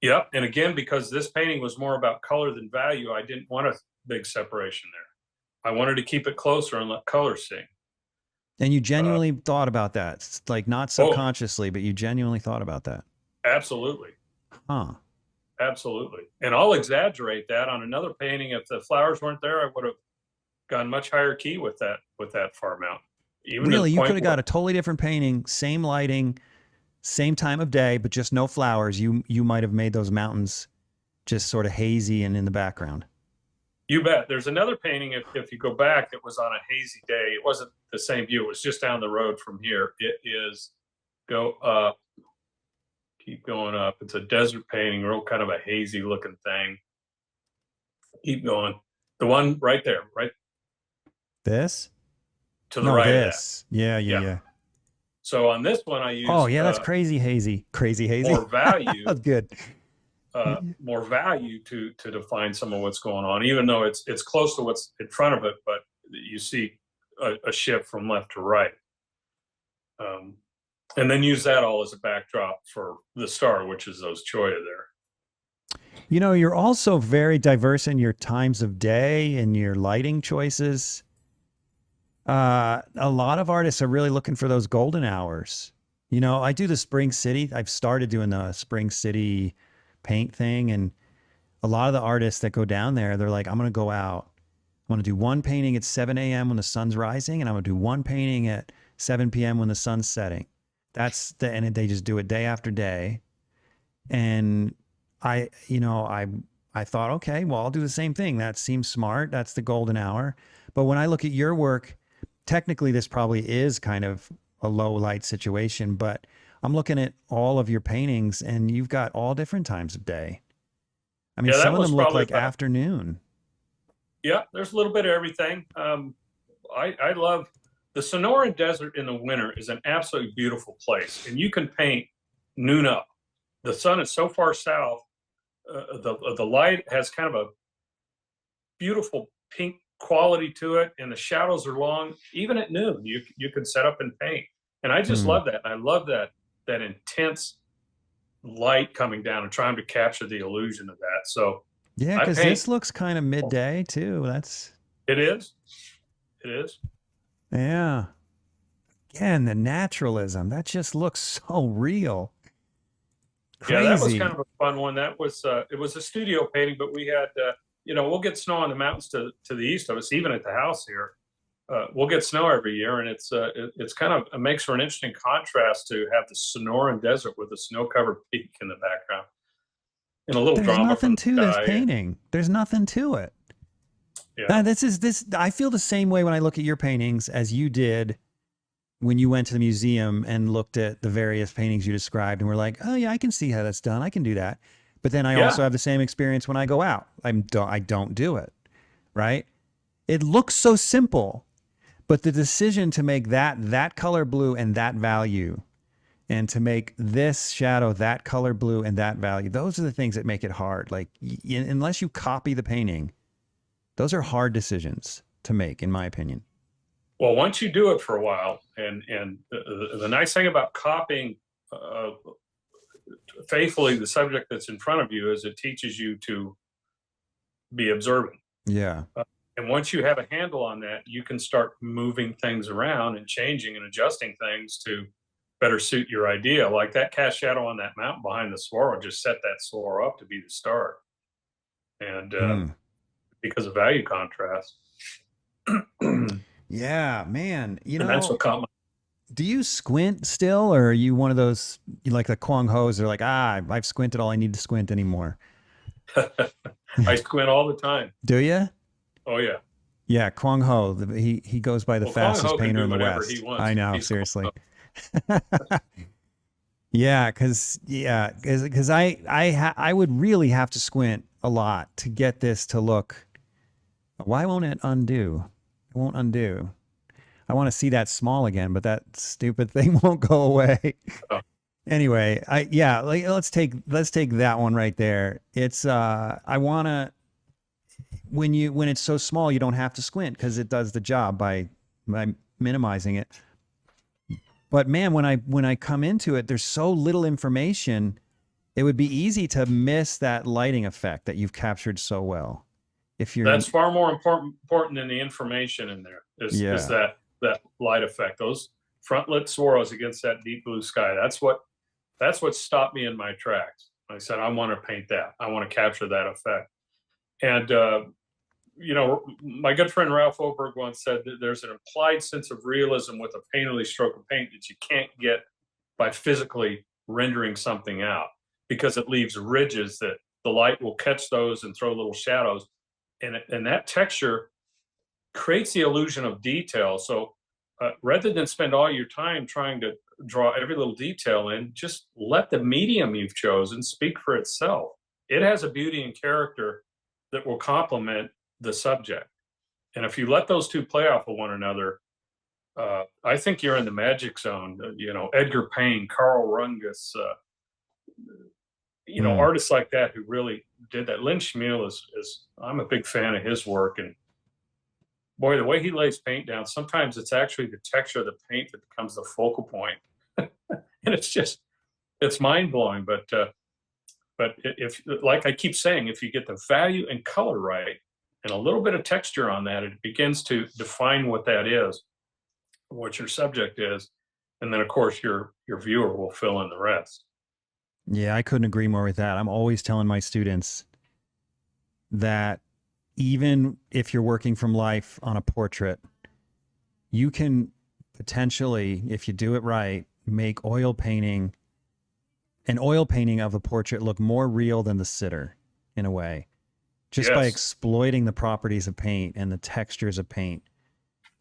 Yep. And again, because this painting was more about color than value, I didn't want a big separation there. I wanted to keep it closer and let color sing. And you genuinely thought about that. It's like not subconsciously, but you genuinely thought about that. Absolutely. Huh. Absolutely. And I'll exaggerate that on another painting. If the flowers weren't there, I would have gone much higher key with that far mount. Even really, you could have got a totally different painting, same lighting, same time of day, but just no flowers. You might have made those mountains just sort of hazy and in the background. You bet. There's another painting, if you go back, it was on a hazy day. It wasn't the same view. It was just down the road from here. It is, go up, keep going up. It's a desert painting, real kind of a hazy looking thing. Keep going. The one right there, right This? to the right this. of that. Yeah. So on this one, I used Oh, yeah, that's crazy hazy. Crazy hazy. more value. That's good. More value to define some of what's going on, even though it's close to what's in front of it, but you see a shift from left to right. And then use that all as a backdrop for the star, which is those cholla there. You know, you're also very diverse in your times of day and your lighting choices. A lot of artists are really looking for those golden hours. You know, I do the Spring City. I've started doing the Spring City paint thing. And a lot of the artists that go down there, they're like, I'm going to go out. I'm going to do one painting at 7 a.m. when the sun's rising, and I'm going to do one painting at 7 p.m. when the sun's setting. And they just do it day after day. And I thought, okay, well, I'll do the same thing. That seems smart. That's the golden hour. But when I look at your work, technically this probably is kind of a low light situation, but I'm looking at all of your paintings and you've got all different times of day. I mean, some of them look like afternoon. Yeah, there's a little bit of everything. I love the Sonoran Desert in the winter is an absolutely beautiful place, and you can paint noon up. The sun is so far south. The light has kind of a beautiful pink quality to it, and the shadows are long. Even at noon, you can set up and paint, and I just love that. I love that intense light coming down and trying to capture the illusion of that. So yeah, because this looks kind of midday too. It is. Yeah. Again, the naturalism that just looks so real. Crazy. Yeah, that was kind of a fun one. That was it was a studio painting, but we had we'll get snow on the mountains to the east of us, even at the house here. We'll get snow every year, and it's kind of, it makes for an interesting contrast to have the Sonoran Desert with a snow-covered peak in the background. And a little There's drama. nothing to this painting. There's nothing to it. Yeah. Now, I feel the same way when I look at your paintings as you did when you went to the museum and looked at the various paintings you described and were like, oh yeah, I can see how that's done. I can do that. But then I also have the same experience when I go out. I don't do it, right? It looks so simple, but the decision to make that color blue and that value And to make this shadow that color blue and that value, those are the things that make it hard. Like unless you copy the painting, those are hard decisions to make, in my opinion. Well, once you do it for a while, and the nice thing about copying faithfully the subject that's in front of you is it teaches you to be observant. Yeah. And once you have a handle on that, you can start moving things around and changing and adjusting things to better suit your idea. Like that cast shadow on that mountain behind the swirl just set that swirl up to be the start. And because of value contrast. Yeah, man. You and know, that's what caught my do you squint still, or are you one of those, you like the Kwang Ho's, they're like, I've squinted all I need to squint anymore? I squint all the time. Do you? Oh yeah. Yeah, Kwang Ho. He goes by the fastest painter in the West. I know, He's seriously. Yeah, because I would really have to squint a lot to get this to look. Why won't it undo? It won't undo. I want to see that small again, but that stupid thing won't go away. Oh. Anyway, let's take that one right there. It's I want to, when it's so small, you don't have to squint because it does the job by minimizing it. But man, when I come into it, there's so little information. It would be easy to miss that lighting effect that you've captured so well. That's far more important than the information in there. Is that light effect? Those front lit swirls against that deep blue sky. That's what stopped me in my tracks. I said, I want to paint that. I want to capture that effect. And you know, my good friend Ralph Oberg once said that there's an implied sense of realism with a painterly stroke of paint that you can't get by physically rendering something out, because it leaves ridges that the light will catch those and throw little shadows. And that texture creates the illusion of detail. So rather than spend all your time trying to draw every little detail in, just let the medium you've chosen speak for itself. It has a beauty and character that will complement the subject. And if you let those two play off of one another, I think you're in the magic zone. You know, Edgar Payne, Carl Rungus, you know, artists like that who really did that. Lynn Schmiel is I'm a big fan of his work, and boy, the way he lays paint down, sometimes it's actually the texture of the paint that becomes the focal point. And it's mind blowing. But if, like I keep saying, if you get the value and color right and a little bit of texture on that, it begins to define what that is, what your subject is. And then of course your viewer will fill in the rest. Yeah, I couldn't agree more with that. I'm always telling my students that even if you're working from life on a portrait, you can potentially, if you do it right, make an oil painting of the portrait look more real than the sitter in a way, just by exploiting the properties of paint and the textures of paint.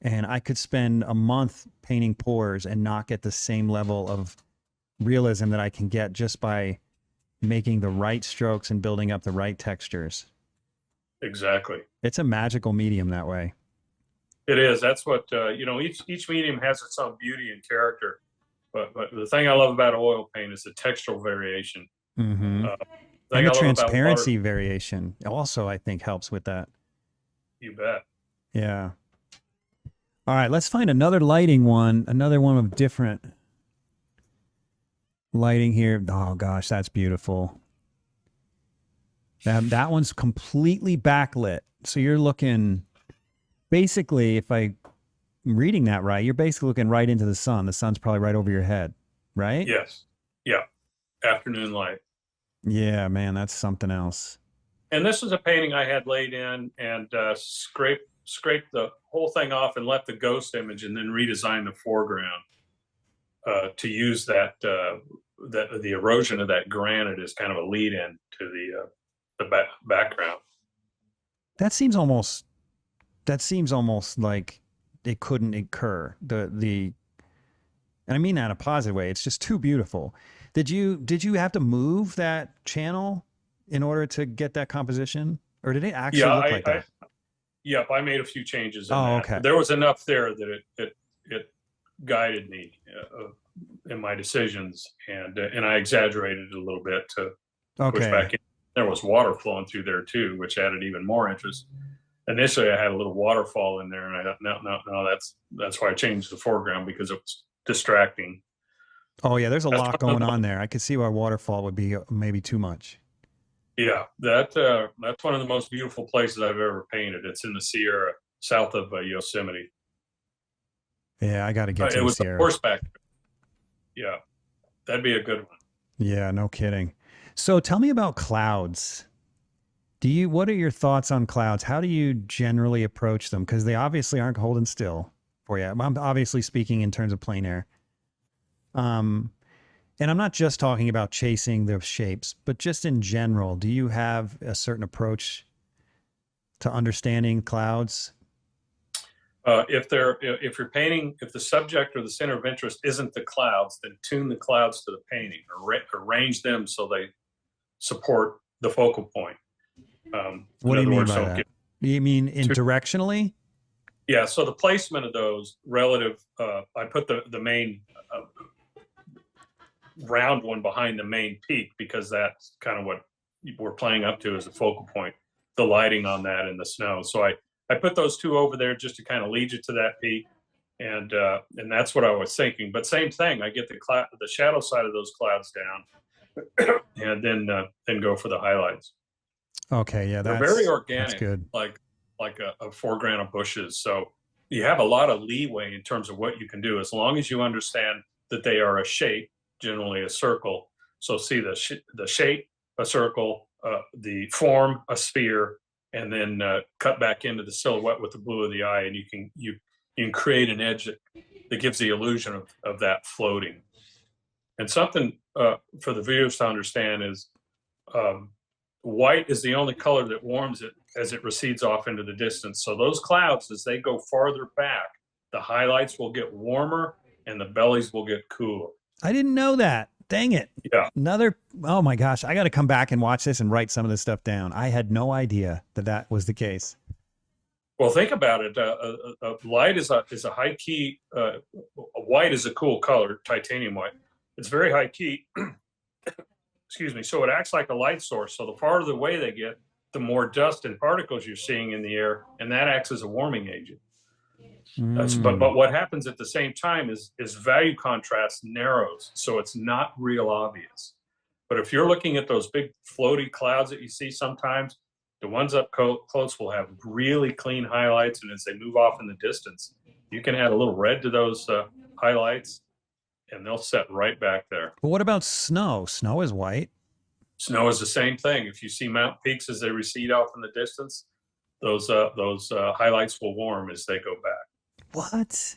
And I could spend a month painting pours and not get the same level of realism that I can get just by making the right strokes and building up the right textures. Exactly. It's a magical medium that way. It is. That's what, you know, each medium has its own beauty and character. But the thing I love about oil paint is the textural variation. Mm-hmm. And the transparency variation also, I think, helps with that. You bet. Yeah. All right, let's find another lighting one, another one of different lighting here. Oh gosh, that's beautiful. That one's completely backlit. So you're looking, basically, if I'm reading that right, you're basically looking right into the sun. The sun's probably right over your head, right? Yes. Yeah. Afternoon light. Yeah, man, that's something else. And this is a painting I had laid in and scraped the whole thing off and left the ghost image, and then redesigned the foreground to use that the erosion of that granite is kind of a lead in to the background. That seems almost like it couldn't occur. And I mean that in a positive way. It's just too beautiful. Did you have to move that channel in order to get that composition, or did it actually look like that? Yep, I made a few changes. Okay. There was enough there that it guided me in my decisions, and I exaggerated it a little bit to push Okay. back in. There was water flowing through there too, which added even more interest. Initially, I had a little waterfall in there, and I thought, no, that's why I changed the foreground, because it was distracting. Oh yeah, there's a That's lot one of going the, on there. I could see why waterfall would be maybe too much. yeah, that's one of the most beautiful places I've ever painted. It's in the Sierra, south of Yosemite. Yeah, I got to get to It the was the Sierra. horseback. Yeah, that'd be a good one. Yeah, no kidding. So tell me about clouds. What are your thoughts on clouds? How do you generally approach them? Because they obviously aren't holding still for you. I'm obviously speaking in terms of plein air. Um, and I'm not just talking about chasing the shapes, but just in general, do you have a certain approach to understanding clouds? If you're painting, if the subject or the center of interest isn't the clouds, then tune the clouds to the painting, or arrange them so they support the focal point. What In do you other mean words, by don't that? get You mean in too. directionally? Yeah, so the placement of those relative, I put the main round one behind the main peak, because that's kind of what we're playing up to as a focal point, the lighting on that and the snow. So I put those two over there just to kind of lead you to that peak. And that's what I was thinking. But same thing, I get the shadow side of those clouds down, and then go for the highlights. Okay, yeah, They're very that's organic, good. like a foreground of bushes. So you have a lot of leeway in terms of what you can do, as long as you understand that they are a shape, generally a circle. So see the shape, a circle, the form, a sphere, and then cut back into the silhouette with the blue of the eye, and you can create an edge that gives the illusion of that floating. And something for the viewers to understand is, um, white is the only color that warms it as it recedes off into the distance. So those clouds, as they go farther back, the highlights will get warmer and the bellies will get cooler. I didn't know that. Dang it. Yeah. Oh my gosh, I got to come back and watch this and write some of this stuff down. I had no idea that that was the case. Well, think about it. Light is a high key. White is a cool color, titanium white. It's very high key. Excuse me. So it acts like a light source. So the farther away they get, the more dust and particles you're seeing in the air, and that acts as a warming agent. But what happens at the same time is value contrast narrows, so it's not real obvious. But if you're looking at those big floaty clouds that you see sometimes, the ones up close will have really clean highlights, and as they move off in the distance, you can add a little red to those highlights, and they'll set right back there. But what about snow? Snow is white. Snow is the same thing. If you see mountain peaks as they recede off in the distance, those highlights will warm as they go back. What?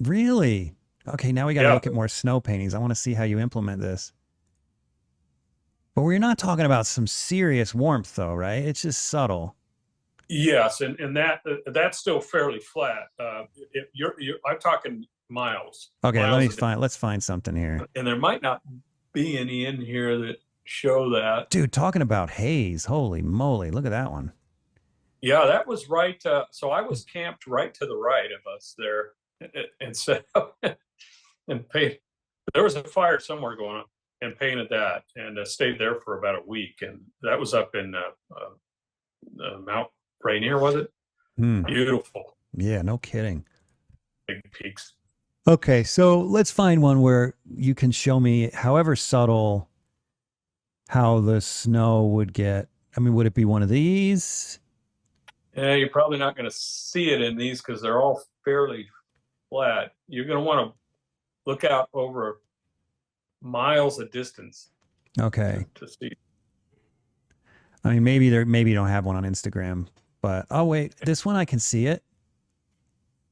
Really? Okay, now we got to look at more snow paintings. I want to see how you implement this. But we're not talking about some serious warmth, though, right? It's just subtle. Yes, and that's still fairly flat. I'm talking miles. Okay, miles let's find something here. And there might not be any in here that show that. Dude, talking about haze, holy moly, look at that one. Yeah, that was right. So I was camped right to the right of us there, and set up and paid. There was a fire somewhere going on, and painted that, and stayed there for about a week. And that was up in Mount Rainier, was it? Beautiful. Yeah, no kidding. Big peaks. Okay, so let's find one where you can show me, however subtle, how the snow would get. I mean, would it be one of these? Yeah, you're probably not going to see it in these because they're all fairly flat. You're going to want to look out over miles of distance. Okay. To see. I mean, maybe you don't have one on Instagram, but oh wait, this one I can see it.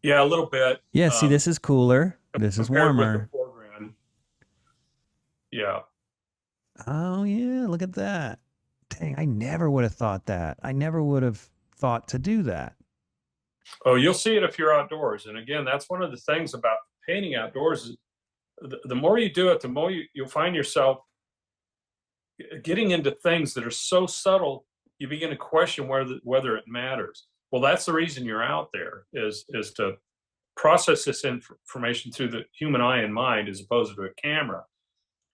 Yeah, a little bit. Yeah, see, this is cooler. This is warmer. Yeah. Oh yeah, look at that. Dang, I never would have thought that. I never would have thought to do that. Oh, you'll see it if you're outdoors. And again, that's one of the things about painting outdoors is the more you do it, the more you'll find yourself getting into things that are so subtle, you begin to question whether it matters. Well, that's the reason you're out there is to process this information through the human eye and mind as opposed to a camera.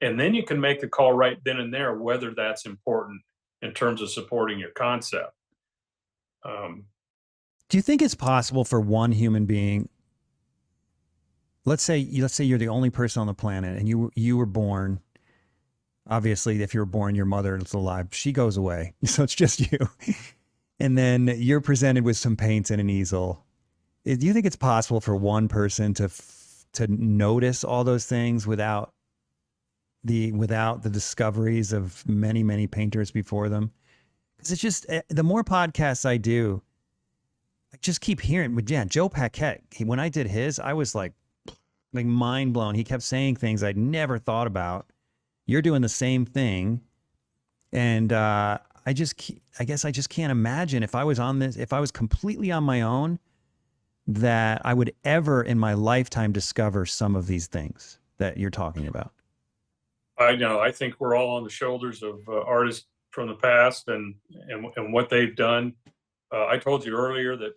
And then you can make the call right then and there, whether that's important in terms of supporting your concept. Do you think it's possible for one human being, let's say you're the only person on the planet and you were born, obviously if you were born, your mother is alive, she goes away. So it's just you. And then you're presented with some paints and an easel. Do you think it's possible for one person to notice all those things without the discoveries of many, many painters before them? Because it's just, the more podcasts I do, I just keep hearing, yeah, Joe Paquette, when I did his, I was like mind blown. He kept saying things I'd never thought about. You're doing the same thing. And I guess I just can't imagine if I was completely on my own, that I would ever in my lifetime discover some of these things that you're talking about. I know. I think we're all on the shoulders of artists from the past and what they've done. I told you earlier that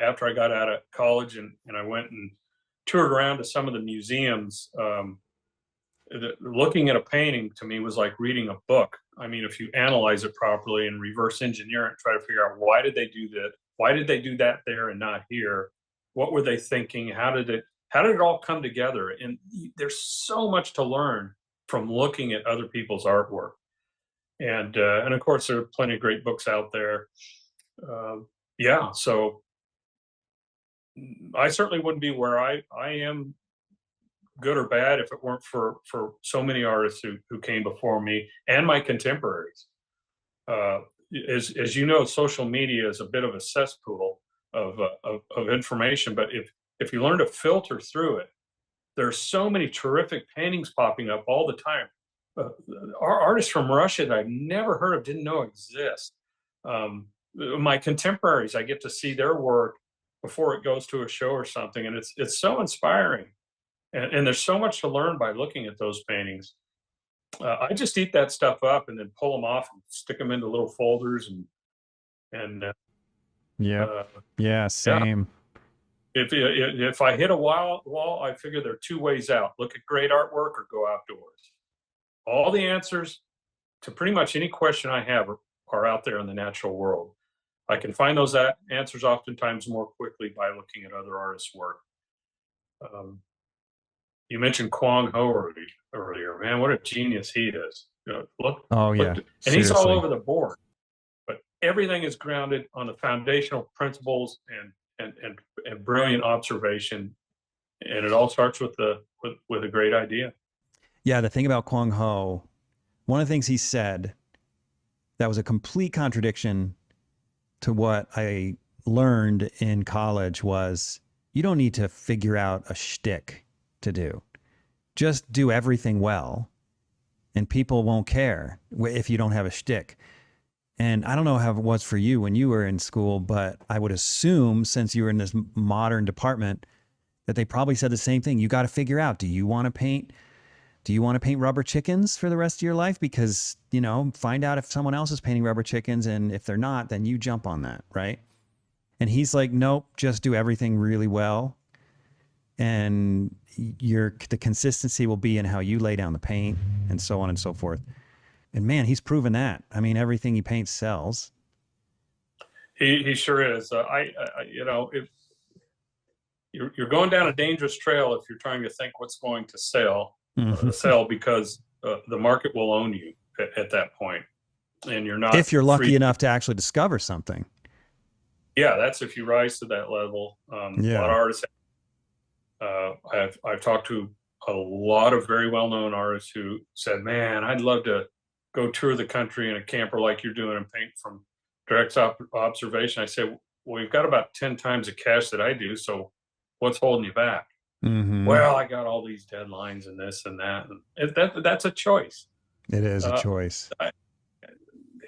after I got out of college and I went and toured around to some of the museums, looking at a painting to me was like reading a book. I mean, if you analyze it properly and reverse engineer it and try to figure out why did they do that? Why did they do that there and not here? What were they thinking? How did it all come together? And there's so much to learn from looking at other people's artwork. And of course, there are plenty of great books out there. Yeah, so I certainly wouldn't be where I am, good or bad, if it weren't for so many artists who came before me and my contemporaries. As you know, social media is a bit of a cesspool of information, but if you learn to filter through it, there's so many terrific paintings popping up all the time. Artists from Russia that I've never heard of, didn't know exist. My contemporaries, I get to see their work before it goes to a show or something, and it's so inspiring. And there's so much to learn by looking at those paintings. I just eat that stuff up and then pull them off and stick them into little folders and yeah, same. Yeah. If I hit a wall, I figure there are two ways out: look at great artwork or go outdoors. All the answers to pretty much any question I have are out there in the natural world. I can find those answers oftentimes more quickly by looking at other artists' work. You mentioned Kwang Ho earlier. Man, what a genius he is. Look, and he's all over the board. But everything is grounded on the foundational principles and brilliant observation, and it all starts with a great idea. Yeah, the thing about Kwang Ho, one of the things he said that was a complete contradiction to what I learned in college was, you don't need to figure out a shtick to do. Just do everything well, and people won't care if you don't have a shtick. And I don't know how it was for you when you were in school, but I would assume, since you were in this modern department, that they probably said the same thing. You got to figure out, do you want to paint rubber chickens for the rest of your life? Because, find out if someone else is painting rubber chickens, and if they're not, then you jump on that, right? And he's like, nope, just do everything really well. And the consistency will be in how you lay down the paint, and so on and so forth. And man, he's proven that. I mean, everything he paints sells. He sure is. You're going down a dangerous trail if you're trying to think what's going to sell, because the market will own you at that point, and you're not. If you're lucky enough to actually discover something. Yeah, that's if you rise to that level. A lot of artists. I've talked to a lot of very well-known artists who said, "Man, I'd love to go tour the country in a camper like you're doing and paint from direct observation." I said, "Well, you've got about 10 times the cash that I do, so what's holding you back?" Mm-hmm. Well, I got all these deadlines and this and that. And that's a choice. It is a choice.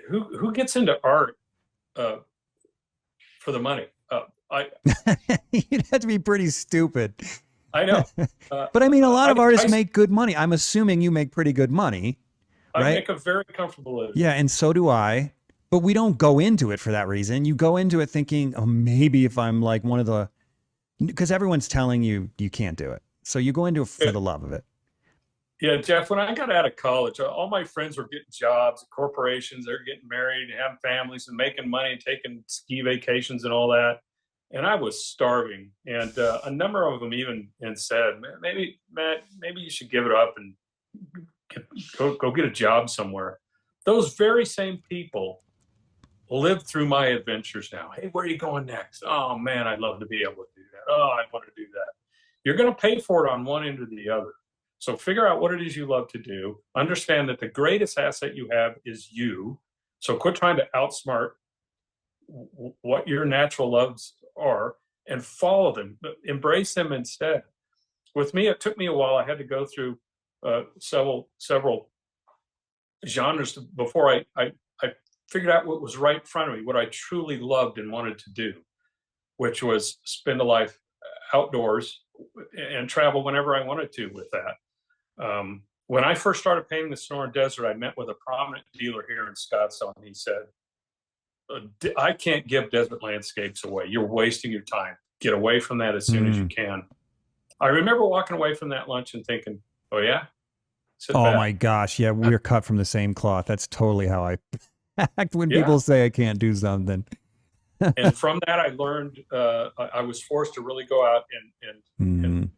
Who gets into art for the money? You'd have to be pretty stupid. I know. But I mean, a lot of artists make good money. I'm assuming you make pretty good money, right? I make a very comfortable living. Yeah, and so do I. But we don't go into it for that reason. You go into it thinking, oh, maybe if I'm like one of the Because everyone's telling you you can't do it. So you go into it for Yeah, the love of it. yeah, Jeff, when I got out of college, all my friends were getting jobs, corporations, they're getting married, having families, and making money and taking ski vacations and all that. And I was starving. And a number of them even and said, maybe, Matt, maybe you should give it up and go get a job somewhere. Those very same people lived through my adventures now. Hey, where are you going next? Oh, man, I'd love to be able to do that. Oh, I want to do that. You're going to pay for it on one end or the other. So figure out what it is you love to do. Understand that the greatest asset you have is you. So quit trying to outsmart what your natural loves are and follow them, embrace them instead. With me, it took me a while. I had to go through several genres before I figured out what was right in front of me, what I truly loved and wanted to do, which was spend a life outdoors and travel whenever I wanted to with that. When I first started painting the Sonoran Desert, I met with a prominent dealer here in Scottsdale, and he said, I can't give desert landscapes away. You're wasting your time. Get away from that as soon as you can. I remember walking away from that lunch and thinking, oh, yeah? Sit Oh back. my gosh. Yeah, we're cut from the same cloth. That's totally how I act when Yeah. people say I can't do something. And from that, I learned I was forced to really go out and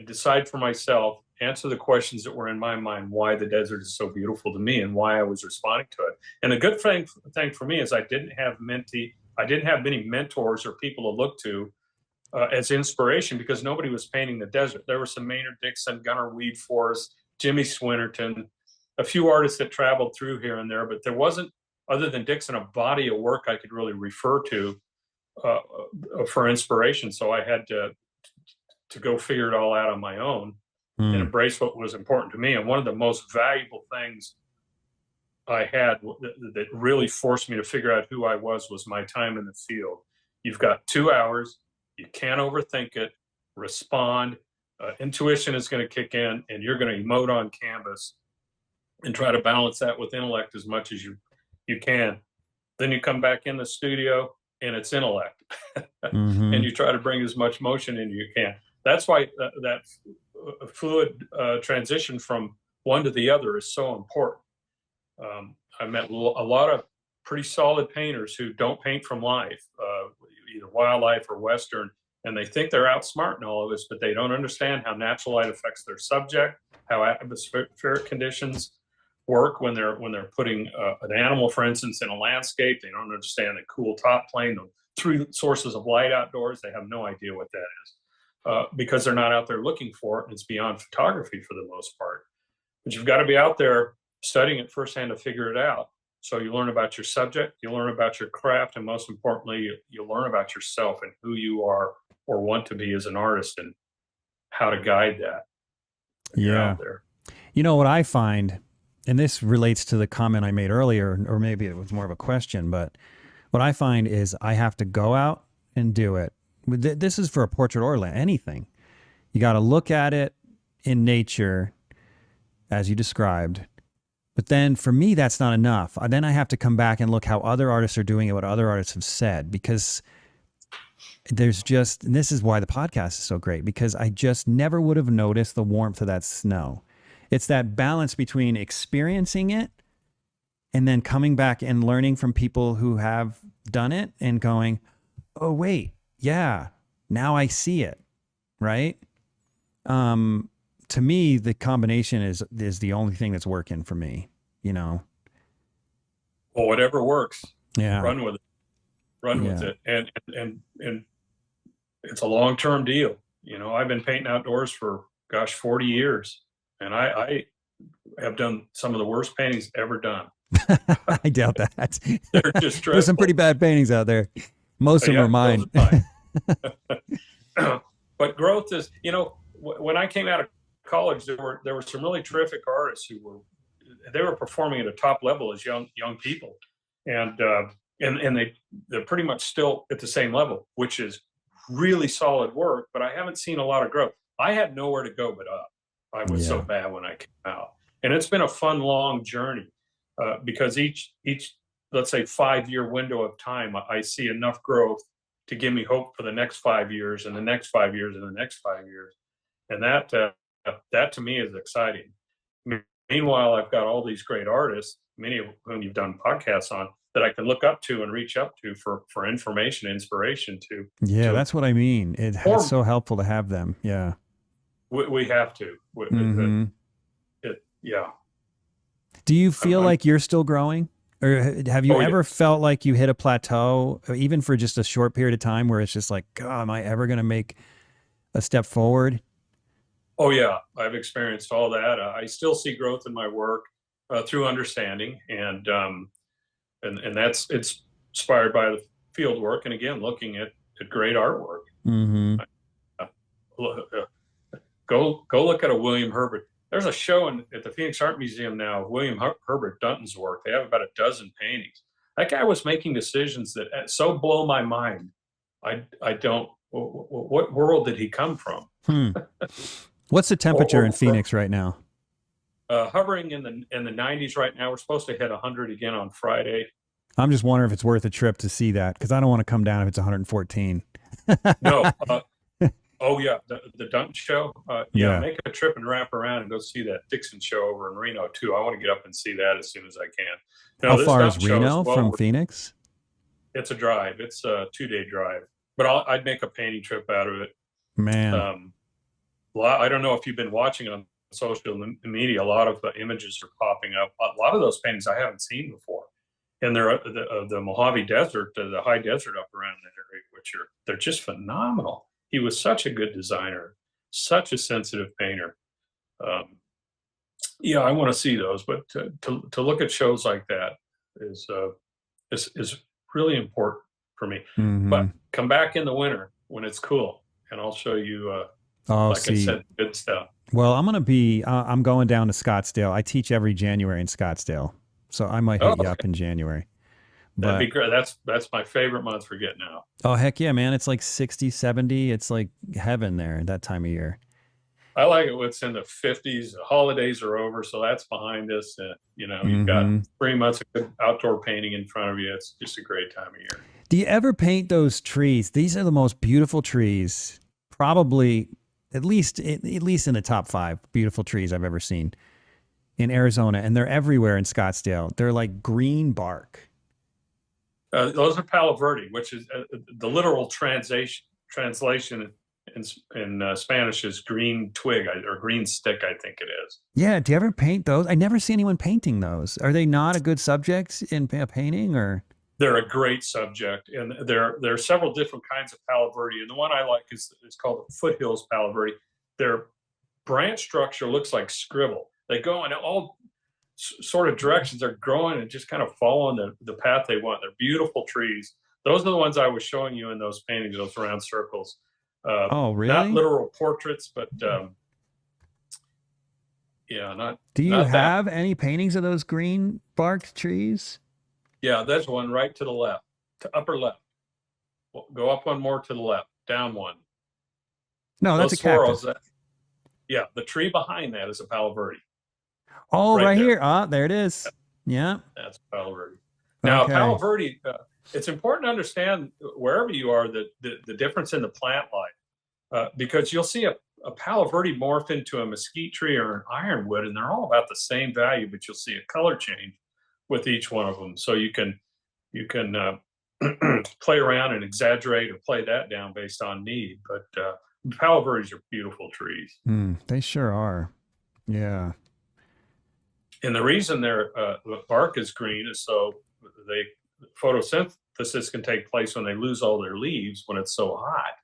decide for myself, answer the questions that were in my mind, why the desert is so beautiful to me and why I was responding to it. And the good thing for me is I didn't have many mentors or people to look to as inspiration, because nobody was painting the desert. There were some Maynard Dixon, Gunnar Weed Forrest, Jimmy Swinnerton, a few artists that traveled through here and there, but there wasn't, other than Dixon, a body of work I could really refer to for inspiration. So I had to go figure it all out on my own and embrace what was important to me. And one of the most valuable things I had that really forced me to figure out who I was my time in the field. You've got 2 hours. You can't overthink it. Respond. Intuition is going to kick in, and you're going to emote on canvas and try to balance that with intellect as much as you can. Then you come back in the studio, and it's intellect. And you try to bring as much motion in you can. That's why that fluid transition from one to the other is so important. I met a lot of pretty solid painters who don't paint from life, either wildlife or Western, and they think they're outsmarting all of us, but they don't understand how natural light affects their subject, how atmospheric conditions work when they're putting an animal, for instance, in a landscape. They don't understand the cool top plane, the 3 sources of light outdoors. They have no idea what that is because they're not out there looking for it. And it's beyond photography for the most part. But you've got to be out there studying it firsthand to figure it out. So you learn about your subject, you learn about your craft, and most importantly, you learn about yourself and who you are or want to be as an artist and how to guide that. Yeah. Out there. You know what I find, and this relates to the comment I made earlier, or maybe it was more of a question, but what I find is I have to go out and do it. This is for a portrait or anything. You got to look at it in nature, as you described. But then for me, that's not enough. Then I have to come back and look how other artists are doing it, what other artists have said, because there's just, and this is why the podcast is so great, because I just never would have noticed the warmth of that snow. It's that balance between experiencing it and then coming back and learning from people who have done it and going, oh, wait, yeah, now I see it, right? To me, the combination is the only thing that's working for me, you know? Well, whatever works, Yeah. run with it. Run with it. And it's a long-term deal. You know, I've been painting outdoors for, 40 years. And I have done some of the worst paintings ever done. I doubt that. They're just dreadful. There's some pretty bad paintings out there. Most of them are mine. But growth is, you know, when I came out of college, there were some really terrific artists who were performing at a top level as young people, and they're pretty much still at the same level, which is really solid work. But I haven't seen a lot of growth. I had nowhere to go but up. I was so bad when I came out, and it's been a fun, long journey because each let's say 5-year window of time, I see enough growth to give me hope for the next 5 years and the next 5 years and the next 5 years. And that to me is exciting. Meanwhile, I've got all these great artists, many of whom you've done podcasts on, that I can look up to and reach up to for information, inspiration Yeah, to that's what I mean. It's so helpful to have them. Yeah. we have to. Mm-hmm. Yeah. Do you feel like you're still growing? Or have you ever felt like you hit a plateau, even for just a short period of time, where it's just like, God, am I ever going to make a step forward? Oh yeah, I've experienced all that. I still see growth in my work through understanding, and that's it's inspired by the field work, and again, looking at great artwork. Mm-hmm. Go look at a William Herbert. There's a show at the Phoenix Art Museum now of William Herbert Dunton's work. They have about a dozen paintings. That guy was making decisions that so blow my mind. I don't. What world did he come from? What's the temperature in Phoenix right now? Hovering in the 90s right now. We're supposed to hit 100 again on Friday. I'm just wondering if it's worth a trip to see that, because I don't want to come down if it's 114. No. Oh yeah, the Dunton show. Yeah, make a trip and wrap around and go see that Dixon show over in Reno too. I want to get up and see that as soon as I can. How far is Reno from Phoenix? It's a drive. It's a 2-day drive, but I'd make a painting trip out of it. Man, I don't know if you've been watching on social media. A lot of images are popping up. A lot of those paintings I haven't seen before, and they're the Mojave Desert, the high desert up around that area, which they're just phenomenal. He was such a good designer, such a sensitive painter. Yeah, I want to see those, but to look at shows like that is really important for me. Mm-hmm. But come back in the winter when it's cool, and I'll show you. I said, good stuff. Well, I'm going down to Scottsdale. I teach every January in Scottsdale, so I might hit you up in January. That'd be great. That's my favorite month for getting out. Oh, heck yeah, man. It's like 60, 70. It's like heaven there that time of year. I like it when it's in the 50s. The holidays are over, so that's behind us. You've got 3 months of good outdoor painting in front of you. It's just a great time of year. Do you ever paint those trees? These are the most beautiful trees, probably at least in the top 5 beautiful trees I've ever seen in Arizona, and they're everywhere in Scottsdale. They're like green bark. Those are Palo Verde, which is the literal translation in Spanish is green twig or green stick, I think it is. Yeah. Do you ever paint those? I never see anyone painting those. Are they not a good subject in painting, or? They're a great subject, and there are several different kinds of Palo Verde, and the one I like is called Foothills Palo Verde. Their branch structure looks like scribble. They go in all sort of directions. They're growing and just kind of following the path they want. They're beautiful trees. Those are the ones I was showing you in those paintings, those round circles. Oh, really? Not literal portraits, but yeah, not. Do you have any paintings of those green barked trees? Yeah, there's one right to the left, to upper left. Go up one more to the left, down one. No, that's a cactus. Yeah, the tree behind that is a Palo Verde. Oh, right here. There it is. Yeah. That's Palo Verde. Now, okay. Palo Verde, it's important to understand wherever you are the difference in the plant life, because you'll see a Palo Verde morph into a mesquite tree or an ironwood, and they're all about the same value, but you'll see a color change with each one of them. So you can play around and exaggerate or play that down based on need. But Palo Verdes are beautiful trees. They sure are. Yeah. And the reason their bark is green is so photosynthesis can take place when they lose all their leaves when it's so hot.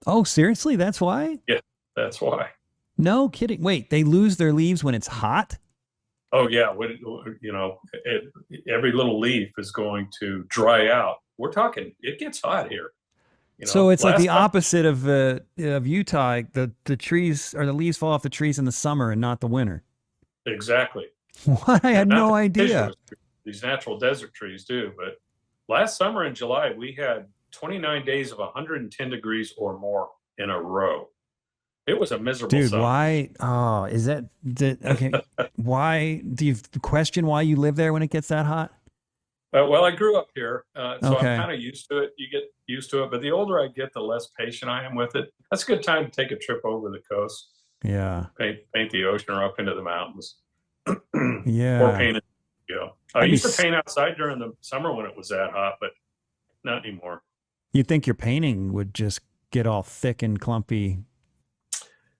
Oh, seriously? That's why? Yeah, that's why. No kidding. Wait, they lose their leaves when it's hot? Oh yeah, every little leaf is going to dry out. We're talking, it gets hot here. So it's like the opposite of Utah. The trees or the leaves fall off the trees in the summer and not the winter. Exactly. What? I had no idea. These natural desert trees do. But last summer in July, we had 29 days of 110 degrees or more in a row. It was a miserable summer. Why? Oh, is that okay? Why do you question why you live there when it gets that hot? Well, I grew up here, so I'm Okay. kind of used to it. You get used to it, but the older I get, the less patient I am with it. That's a good time to take a trip over the coast, Yeah. paint the ocean or up into the mountains, or Yeah. paint it. I I'd be, used to s- paint outside during the summer when it was that hot, but not anymore. you'd think your painting would just get all thick and clumpy.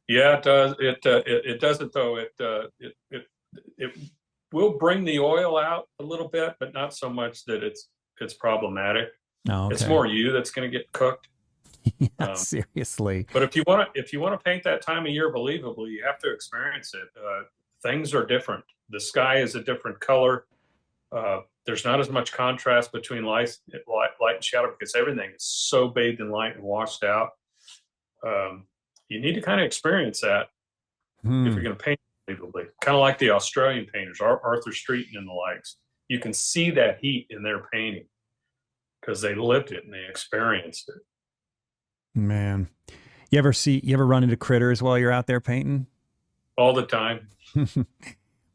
Yeah, it does. It doesn't though. It will bring the oil out a little bit, but not so much that it's problematic. Oh, It's okay. more you that's going to get cooked. Yeah, Um, seriously. but if you want to paint that time of year believably, you have to experience it. Things are different. The sky is a different color. There's not as much contrast between light and shadow because everything is so bathed in light and washed out. Um, you need to kind of experience that if you're Hmm. going to paint believably. Kind of like the Australian painters, Arthur Streeton and the likes. You can see that heat in their painting because they lived it and they experienced it Man. You ever run into critters while you're out there painting? all the time.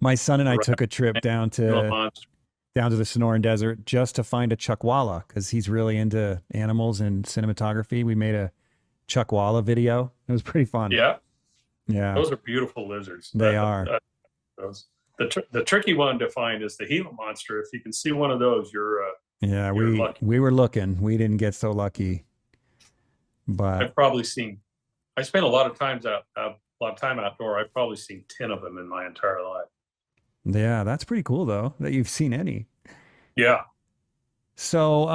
My son and I Right. took a trip Monster. down to the Sonoran Desert just to find a chuckwalla because he's really into animals and cinematography. We made a chuckwalla video. It was pretty fun. Yeah, Yeah, those are beautiful lizards. they are. Those. The tricky one to find is the Gila monster. If you can see one of those, Yeah, you're lucky. we were looking. We didn't get so lucky, but I've probably seen. I spent a lot of time outdoor. I've probably seen 10 of them in my entire life. yeah, that's pretty cool though that you've seen any. Yeah, So,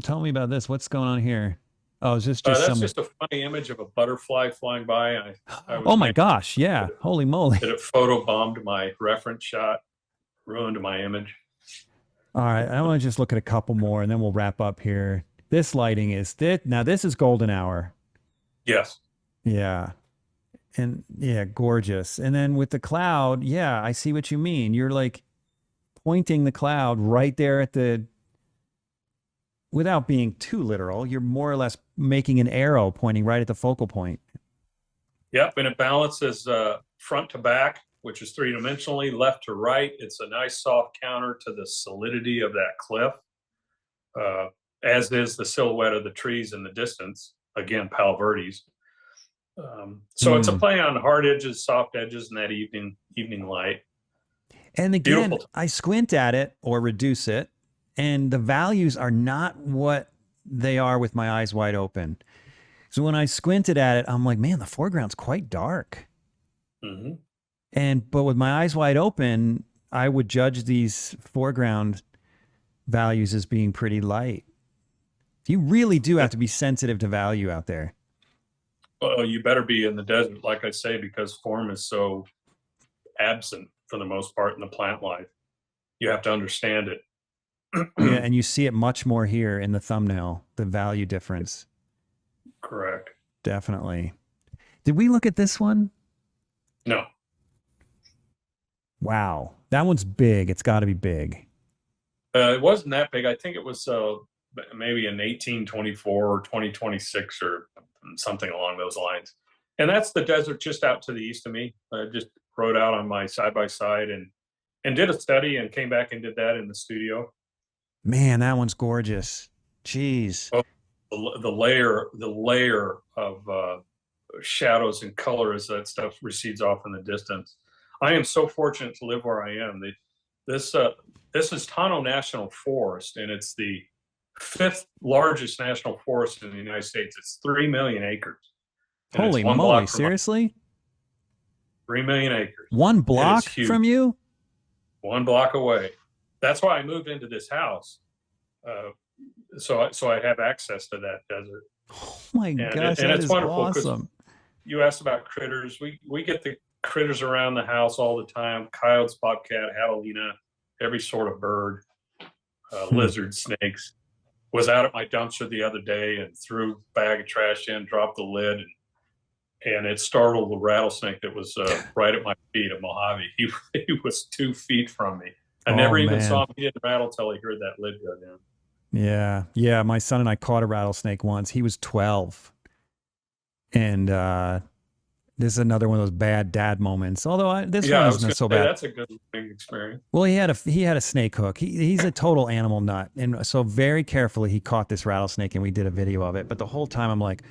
tell me about this. What's going on here? Oh, is this just that's some? just a funny image of a butterfly flying by. I Oh was my mad gosh! Yeah, holy moly! that it photo bombed my reference shot, ruined my image. All right, I want to just look at a couple more, and then we'll wrap up here. This lighting is this now. This is golden hour. Yes. Yeah, and yeah, gorgeous. And then with the cloud, yeah, I see what you mean. You're like pointing the cloud right there at the, without being too literal, you're more or less making an arrow pointing right at the focal point. Yep, and it balances front to back, which is three dimensionally, left to right. It's a nice soft counter to the solidity of that cliff, uh, as is the silhouette of the trees in the distance. Again, Palo Verdes. So it's a Hmm. play on hard edges, soft edges, and that evening light. And again, Beautiful. I squint at it or reduce it, and the values are not what they are with my eyes wide open. So when I squinted at it, I'm like, man, the foreground's quite dark. Hmm. And but with my eyes wide open, I would judge these foreground values as being pretty light. You really do have to be sensitive to value out there. Well, you better be in the desert, like I say, because form is so absent for the most part in the plant life. You have to understand it. Yeah, and you see it much more here in the thumbnail, the value difference. Correct. Definitely. Did we look at this one? No, Wow. That one's big. It's got to be big. it wasn't that big. I think it was maybe in 1824 or 2026 or something along those lines. And that's the desert just out to the east of me. I just rode out on my side by side and did a study and came back and did that in the studio. Man, that one's gorgeous. Jeez. Oh, the layer of shadows and color as that stuff recedes off in the distance. I am so fortunate to live where I am. This uh, this is Tano National Forest, and it's the fifth largest national forest in the United States. It's 3 million acres, and it's Holy one moly. block from Seriously? 3 million acres. One It is block huge. from you? 1 block away. That's why I moved into this house, uh, so I have access to that desert, Oh my gosh, and that it's is wonderful because awesome. you asked about critters. We get the critters around the house all the time: coyotes, bobcat, javelina, every sort of bird, Hmm. lizards, snakes. Was out at my dumpster the other day and threw a bag of trash in, dropped the lid, and it startled the rattlesnake that was right at my feet, a Mojave. He was 2 feet from me. I Oh never even saw man. him. He didn't rattle till he heard that lid go down. Yeah. Yeah. My son and I caught a rattlesnake once. He was 12. And This is another one of those bad dad moments. Although this Yeah, one I is was not going to so say bad. that's a good learning experience. Well, he had a snake hook. He's a total animal nut, and so very carefully he caught this rattlesnake, and we did a video of it. But the whole time I'm like,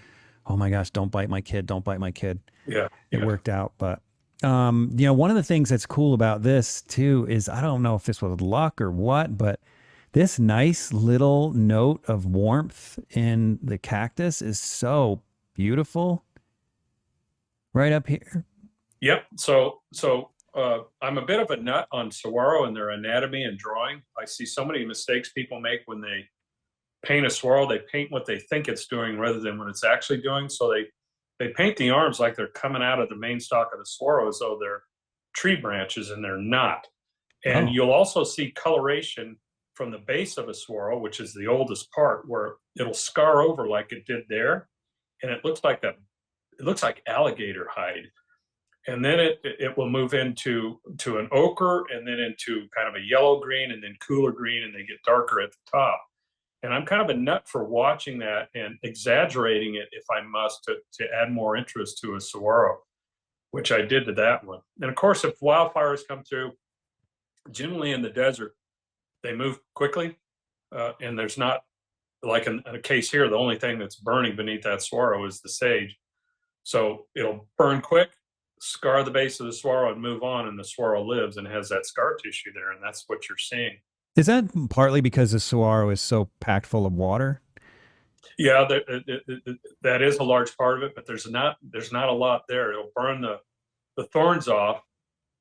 oh my gosh, don't bite my kid, don't bite my kid. Yeah, It yeah. worked out, but one of the things that's cool about this too is I don't know if this was luck or what, but this nice little note of warmth in the cactus is so beautiful right up here. Yep. I'm a bit of a nut on saguaro and their anatomy and drawing. I see so many mistakes people make when they paint a swirl. They paint what they think it's doing rather than what it's actually doing. So they paint the arms like they're coming out of the main stalk of the swirl as though they're tree branches, and they're not. And Oh, you'll also see coloration from the base of a swirl, which is the oldest part, where it'll scar over like it did there, and it looks like alligator hide. And then it will move into an ochre, and then into kind of a yellow green, and then cooler green, and they get darker at the top. And I'm kind of a nut for watching that and exaggerating it if I must, to add more interest to a saguaro, which I did to that one. And of course, if wildfires come through, generally in the desert, they move quickly, and there's not, like in a case here, the only thing that's burning beneath that saguaro is the sage. So it'll burn quick, scar the base of the saguaro, and move on, and the saguaro lives and has that scar tissue there, and that's what you're seeing. is that partly because the saguaro is so packed full of water? Yeah, that is a large part of it, but there's not a lot there. It'll burn the thorns off,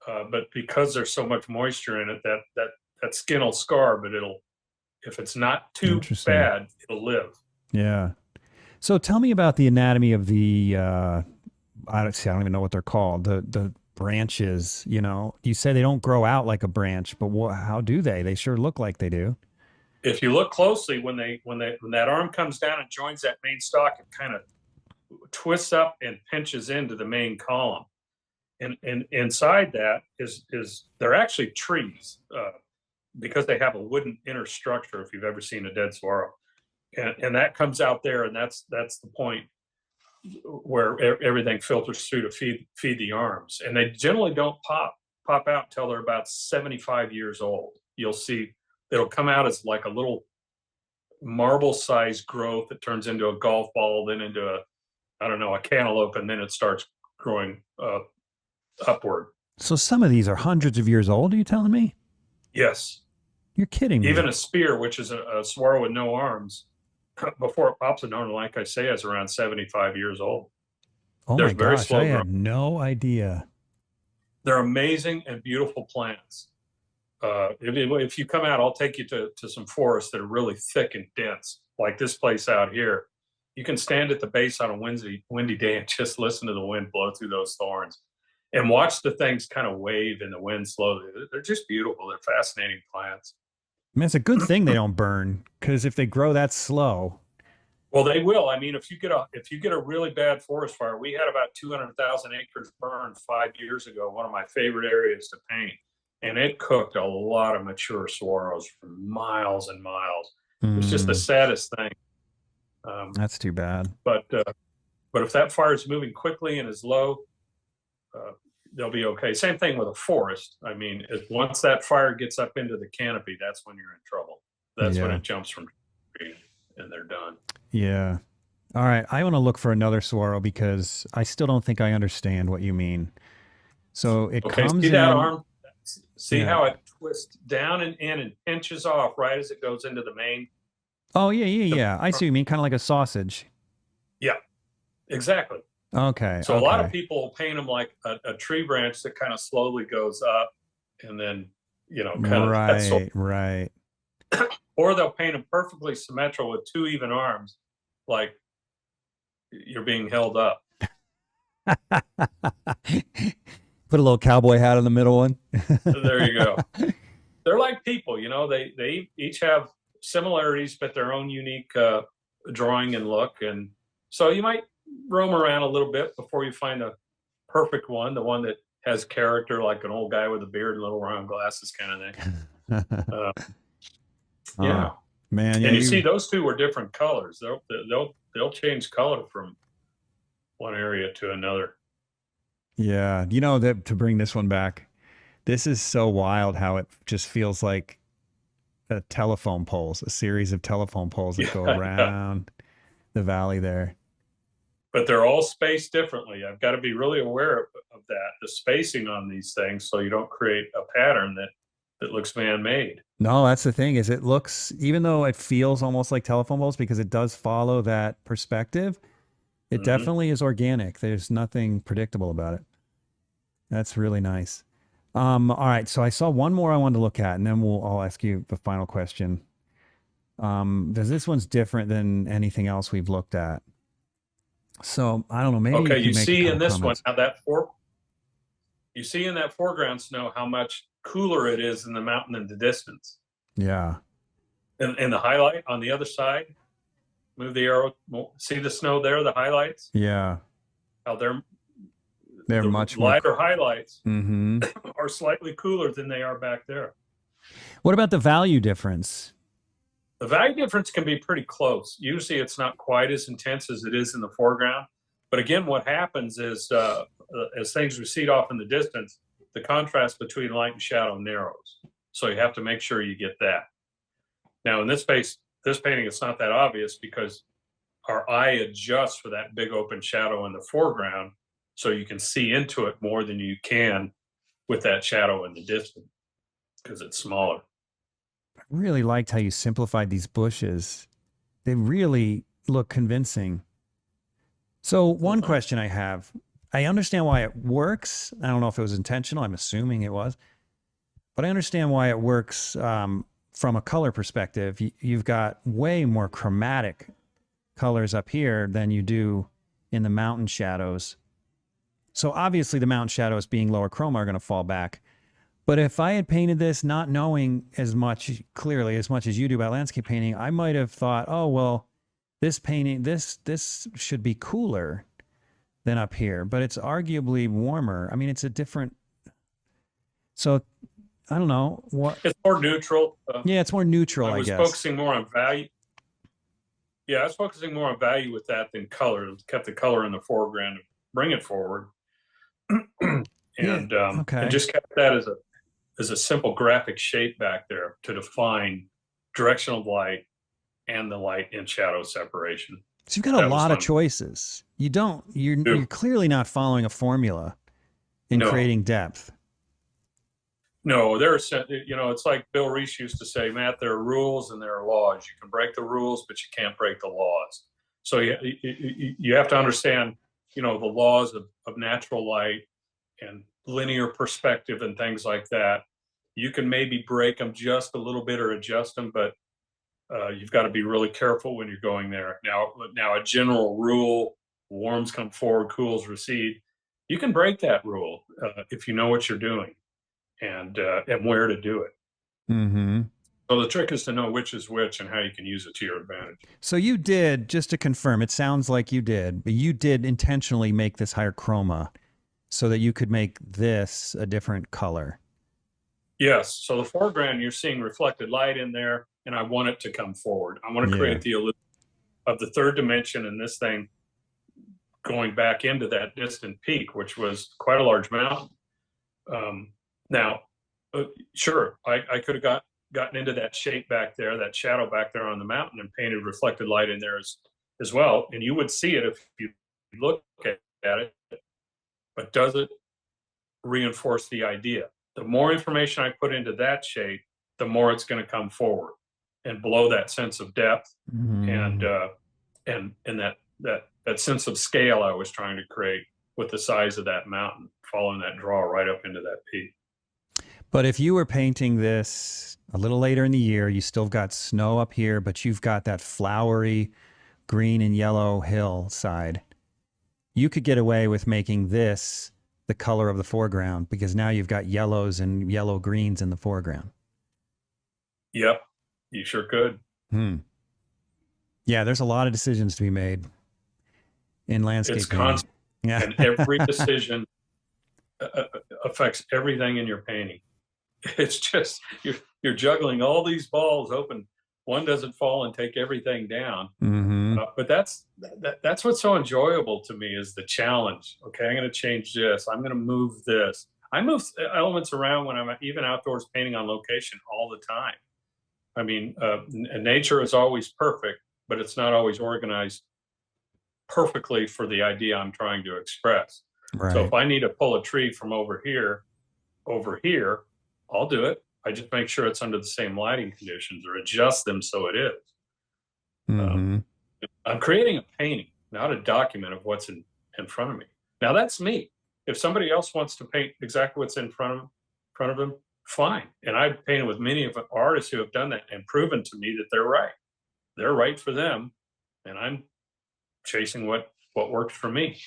but because there's so much moisture in it, that skin will scar, but if it's not too Interesting. bad, it'll live. Yeah. So tell me about the anatomy of the I don't even know what they're called. The branches, You say they don't grow out like a branch, but how do they? They sure look like they do. If you look closely, when that arm comes down and joins that main stalk, it kind of twists up and pinches into the main column. And inside that is they're actually trees, because they have a wooden inner structure. If you've ever seen a dead saguaro, and that comes out there, and that's the point where everything filters through to feed the arms. And they generally don't pop out till they're about 75 years old. You'll see it'll come out as like a little marble-sized growth that turns into a golf ball, then into a cantaloupe, and then it starts growing upward. So some of these are hundreds of years old. Are you telling me? Yes. You're kidding Even me. a spear, which is a saguaro with no arms, before it pops an arm, like I say, is around 75 years old. Oh They're my very gosh, I slow growing. had no idea. They're amazing and beautiful plants. If you come out, I'll take you to some forests that are really thick and dense, like this place out here. You can stand at the base on a windy day and just listen to the wind blow through those thorns, and watch the things kind of wave in the wind slowly. They're just beautiful. They're fascinating plants. I mean, it's a good thing they don't burn because if they grow that slow, Well, they will. I mean, if you get a really bad forest fire, we had about 200,000 acres burned 5 years ago. One of my favorite areas to paint, and it cooked a lot of mature saguaros for miles and miles. It was just the saddest thing. that's too bad. But if that fire is moving quickly and is low, they'll be okay. Same thing with a forest. I mean, once that fire gets up into the canopy, that's when you're in trouble. That's when Yeah. it jumps from tree and they're done. Yeah. All right. I want to look for another saguaro because I still don't think I understand what you mean. So it Okay, comes see that in. arm? See Yeah. how it twists down and in and pinches off right as it goes into the main? Oh, yeah. I see what you mean. Kind of like a sausage. Yeah, exactly. Okay. So a lot of Okay. people paint them like a tree branch that kind of slowly goes up, and then, kind of that's so, Right. or they'll paint them perfectly symmetrical with two even arms, like you're being held up. Put a little cowboy hat on the middle one. There you go. They're like people, they each have similarities, but their own unique drawing and look. And so you might roam around a little bit before you find the perfect one, the one that has character, like an old guy with a beard and little round glasses kind of thing. Yeah. Oh, man, yeah, And you see those two were different colors. They'll change color from one area to another. Yeah. You know that to bring this one back, this is so wild how it just feels like a telephone poles, a series of telephone poles that go Yeah. around the valley there. But they're all spaced differently. I've got to be really aware of that, the spacing on these things, so you don't create a pattern that looks man-made. No, that's the thing is it looks, even though it feels almost like telephone poles because it does follow that perspective, it Hmm. definitely is organic. There's nothing predictable about it. That's really nice. All right. So I saw one more I wanted to look at, and then I'll ask you the final question. Does this one's different than anything else we've looked at? So I don't know. Maybe you Okay, could you make a see in couple this one comments. how you see in that foreground snow how much cooler it is in the mountain in the distance. Yeah. And the highlight on the other side, move the arrow, see the snow there, the highlights, Yeah. how they're They're the much more. lighter highlights Mm-hmm. are slightly cooler than they are back there. What about the value difference? The value difference can be pretty close. Usually it's not quite as intense as it is in the foreground. But again, what happens is as things recede off in the distance, the contrast between light and shadow narrows. So you have to make sure you get that. Now in this painting, it's not that obvious because our eye adjusts for that big open shadow in the foreground. So you can see into it more than you can with that shadow in the distance because it's smaller. I really liked how you simplified these bushes. They really look convincing. So one Mhm. question I have, I understand why it works. I don't know if it was intentional. I'm assuming it was, but I understand why it works from a color perspective. You've got way more chromatic colors up here than you do in the mountain shadows. So obviously the mountain shadows being lower chroma are going to fall back. But if I had painted this not knowing as much clearly as much as you do about landscape painting, I might have thought, oh well, this painting this should be cooler than up here, but it's arguably warmer. I mean, it's a different. So I don't know what. It's more neutral. Yeah, it's more neutral, I I was guess. focusing more on value. Yeah, I was focusing more on value with that than color. Kept the color in the foreground and bring it forward, Yeah. and Okay. just kept that as a simple graphic shape back there to define directional light and the light and shadow separation. So you've got a That was lot of fun choices. You don't. to You're do. clearly not following a formula in No, creating depth. no, there's it's like Bill Reese used to say, Matt, there are rules and there are laws. You can break the rules, but you can't break the laws. So you have to understand, the laws of natural light and linear perspective and things like that. You can maybe break them just a little bit or adjust them, but you've got to be really careful when you're going there. Now a general rule: warms come forward, cools recede. You can break that rule if you know what you're doing and where to do it. Mm-hmm. So the trick is to know which is which and how you can use it to your advantage. So you did, just to confirm, it sounds like you did, but you did intentionally make this higher chroma so that you could make this a different color. Yes. So the foreground, you're seeing reflected light in there, and I want it to come forward. I want to Yeah. create the illusion of the third dimension in this thing going back into that distant peak, which was quite a large mountain. Now, sure, I could have gotten into that shape back there, that shadow back there on the mountain, and painted reflected light in there as well, and you would see it if you look at it. But does it reinforce the idea? The more information I put into that shape, the more it's going to come forward and blow that sense of depth and Mm. that sense of scale I was trying to create with the size of that mountain, following that draw right up into that peak. But if you were painting this a little later in the year, you still got snow up here, but you've got that flowery green and yellow hillside. You could get away with making this the color of the foreground because now you've got yellows and yellow greens in the foreground. Yep, you sure could. Hmm. Yeah, there's a lot of decisions to be made in It's landscape painting. constant, Yeah. and every decision affects everything in your painting. It's just you're juggling all these balls open one doesn't fall and take everything down. Mm-hmm. But that's what's so enjoyable to me is the challenge. Okay, I'm going to change this. I'm going to move this. I move elements around when I'm even outdoors painting on location all the time. I mean, nature is always perfect, but it's not always organized perfectly for the idea I'm trying to express. Right. So if I need to pull a tree from over here, I'll do it. I just make sure it's under the same lighting conditions or adjust them so it is. Mm-hmm. I'm creating a painting, not a document of what's in front of me. Now that's me. If somebody else wants to paint exactly what's in front of them, fine. And I've painted with many of the artists who have done that and proven to me that they're right. They're right for them, and I'm chasing what works for me.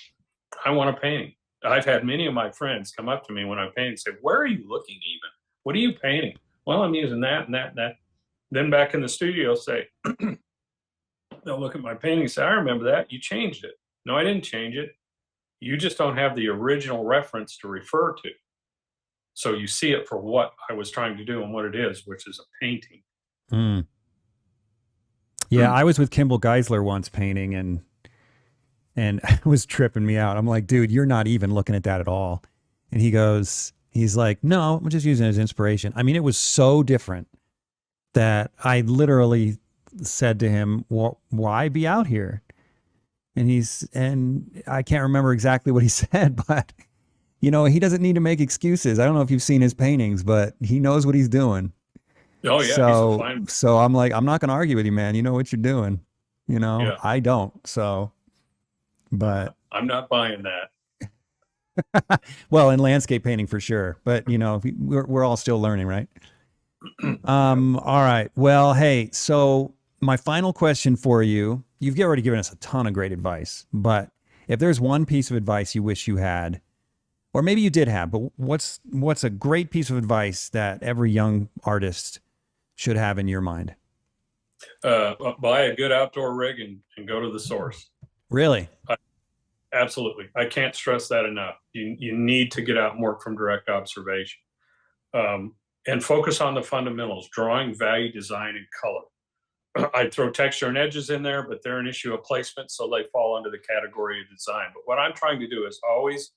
I want a painting. I've had many of my friends come up to me when I'm painting and say, "Where are you looking even? What are you painting?" "Well, I'm using that and that and that." Then back in the studio say, they'll look at my painting and say, "I remember that. You changed it." "No, I didn't change it. You just don't have the original reference to refer to. So you see it for what I was trying to do and what it is, which is a painting." Mm. Yeah, I was with Kimball Geisler once painting, and it was tripping me out. I'm like, "Dude, you're not even looking at that at all." And he's like, "No, I'm just using it as inspiration." I mean, it was so different that I literally said to him, "Why be out here?" And I can't remember exactly what he said, but he doesn't need to make excuses. I don't know if you've seen his paintings, but he knows what he's doing. Oh yeah. So I'm like, I'm not going to argue with you, man. You know what you're doing. Yeah. I don't. So, but I'm not buying that. Well, in landscape painting for sure, but we're all still learning, right? All right. Well, hey, so my final question for you, you've already given us a ton of great advice, but if there's one piece of advice you wish you had, or maybe you did have, but what's a great piece of advice that every young artist should have in your mind? Buy a good outdoor rig and go to the source. Really? Absolutely. I can't stress that enough. You need to get out and work from direct observation. And focus on the fundamentals: drawing, value, design, and color. I'd throw texture and edges in there, but they're an issue of placement, so they fall under the category of design. But what I'm trying to do is always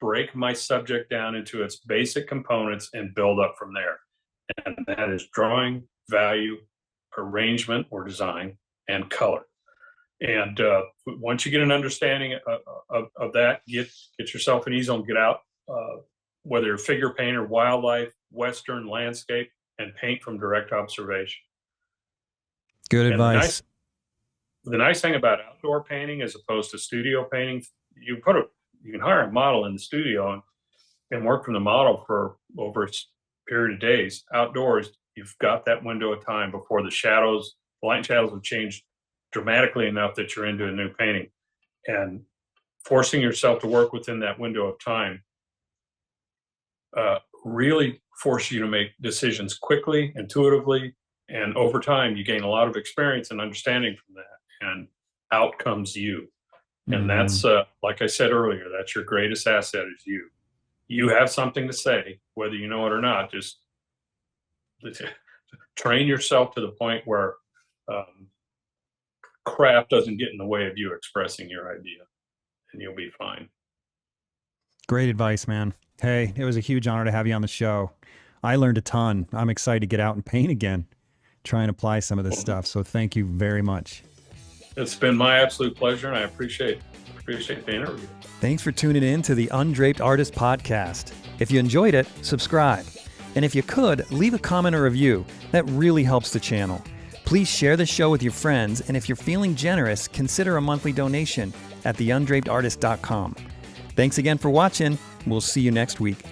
break my subject down into its basic components and build up from there. And that is drawing, value, arrangement or design, and color. And once you get an understanding of that, get yourself an easel and get out, whether you're figure painter, wildlife, Western, landscape, and paint from direct observation. Good advice. The nice thing about outdoor painting as opposed to studio painting, you can hire a model in the studio and work from the model for over a period of days. Outdoors, you've got that window of time before the light and shadows have changed dramatically enough that you're into a new painting. And forcing yourself to work within that window of time really force you to make decisions quickly, intuitively, and over time you gain a lot of experience and understanding from that, and out comes you. And that's like I said earlier, that's your greatest asset is you have something to say, whether you know it or not. Just train yourself to the point where craft doesn't get in the way of you expressing your idea, and you'll be fine. Great advice, man. Hey, it was a huge honor to have you on the show. I learned a ton. I'm excited to get out and paint again, try and apply some of this stuff. So thank you very much. It's been my absolute pleasure, and I appreciate the interview. Thanks for tuning in to the Undraped Artist Podcast. If you enjoyed it, subscribe. And if you could, leave a comment or review. That really helps the channel. Please share the show with your friends, and if you're feeling generous, consider a monthly donation at theundrapedartist.com. Thanks again for watching. We'll see you next week.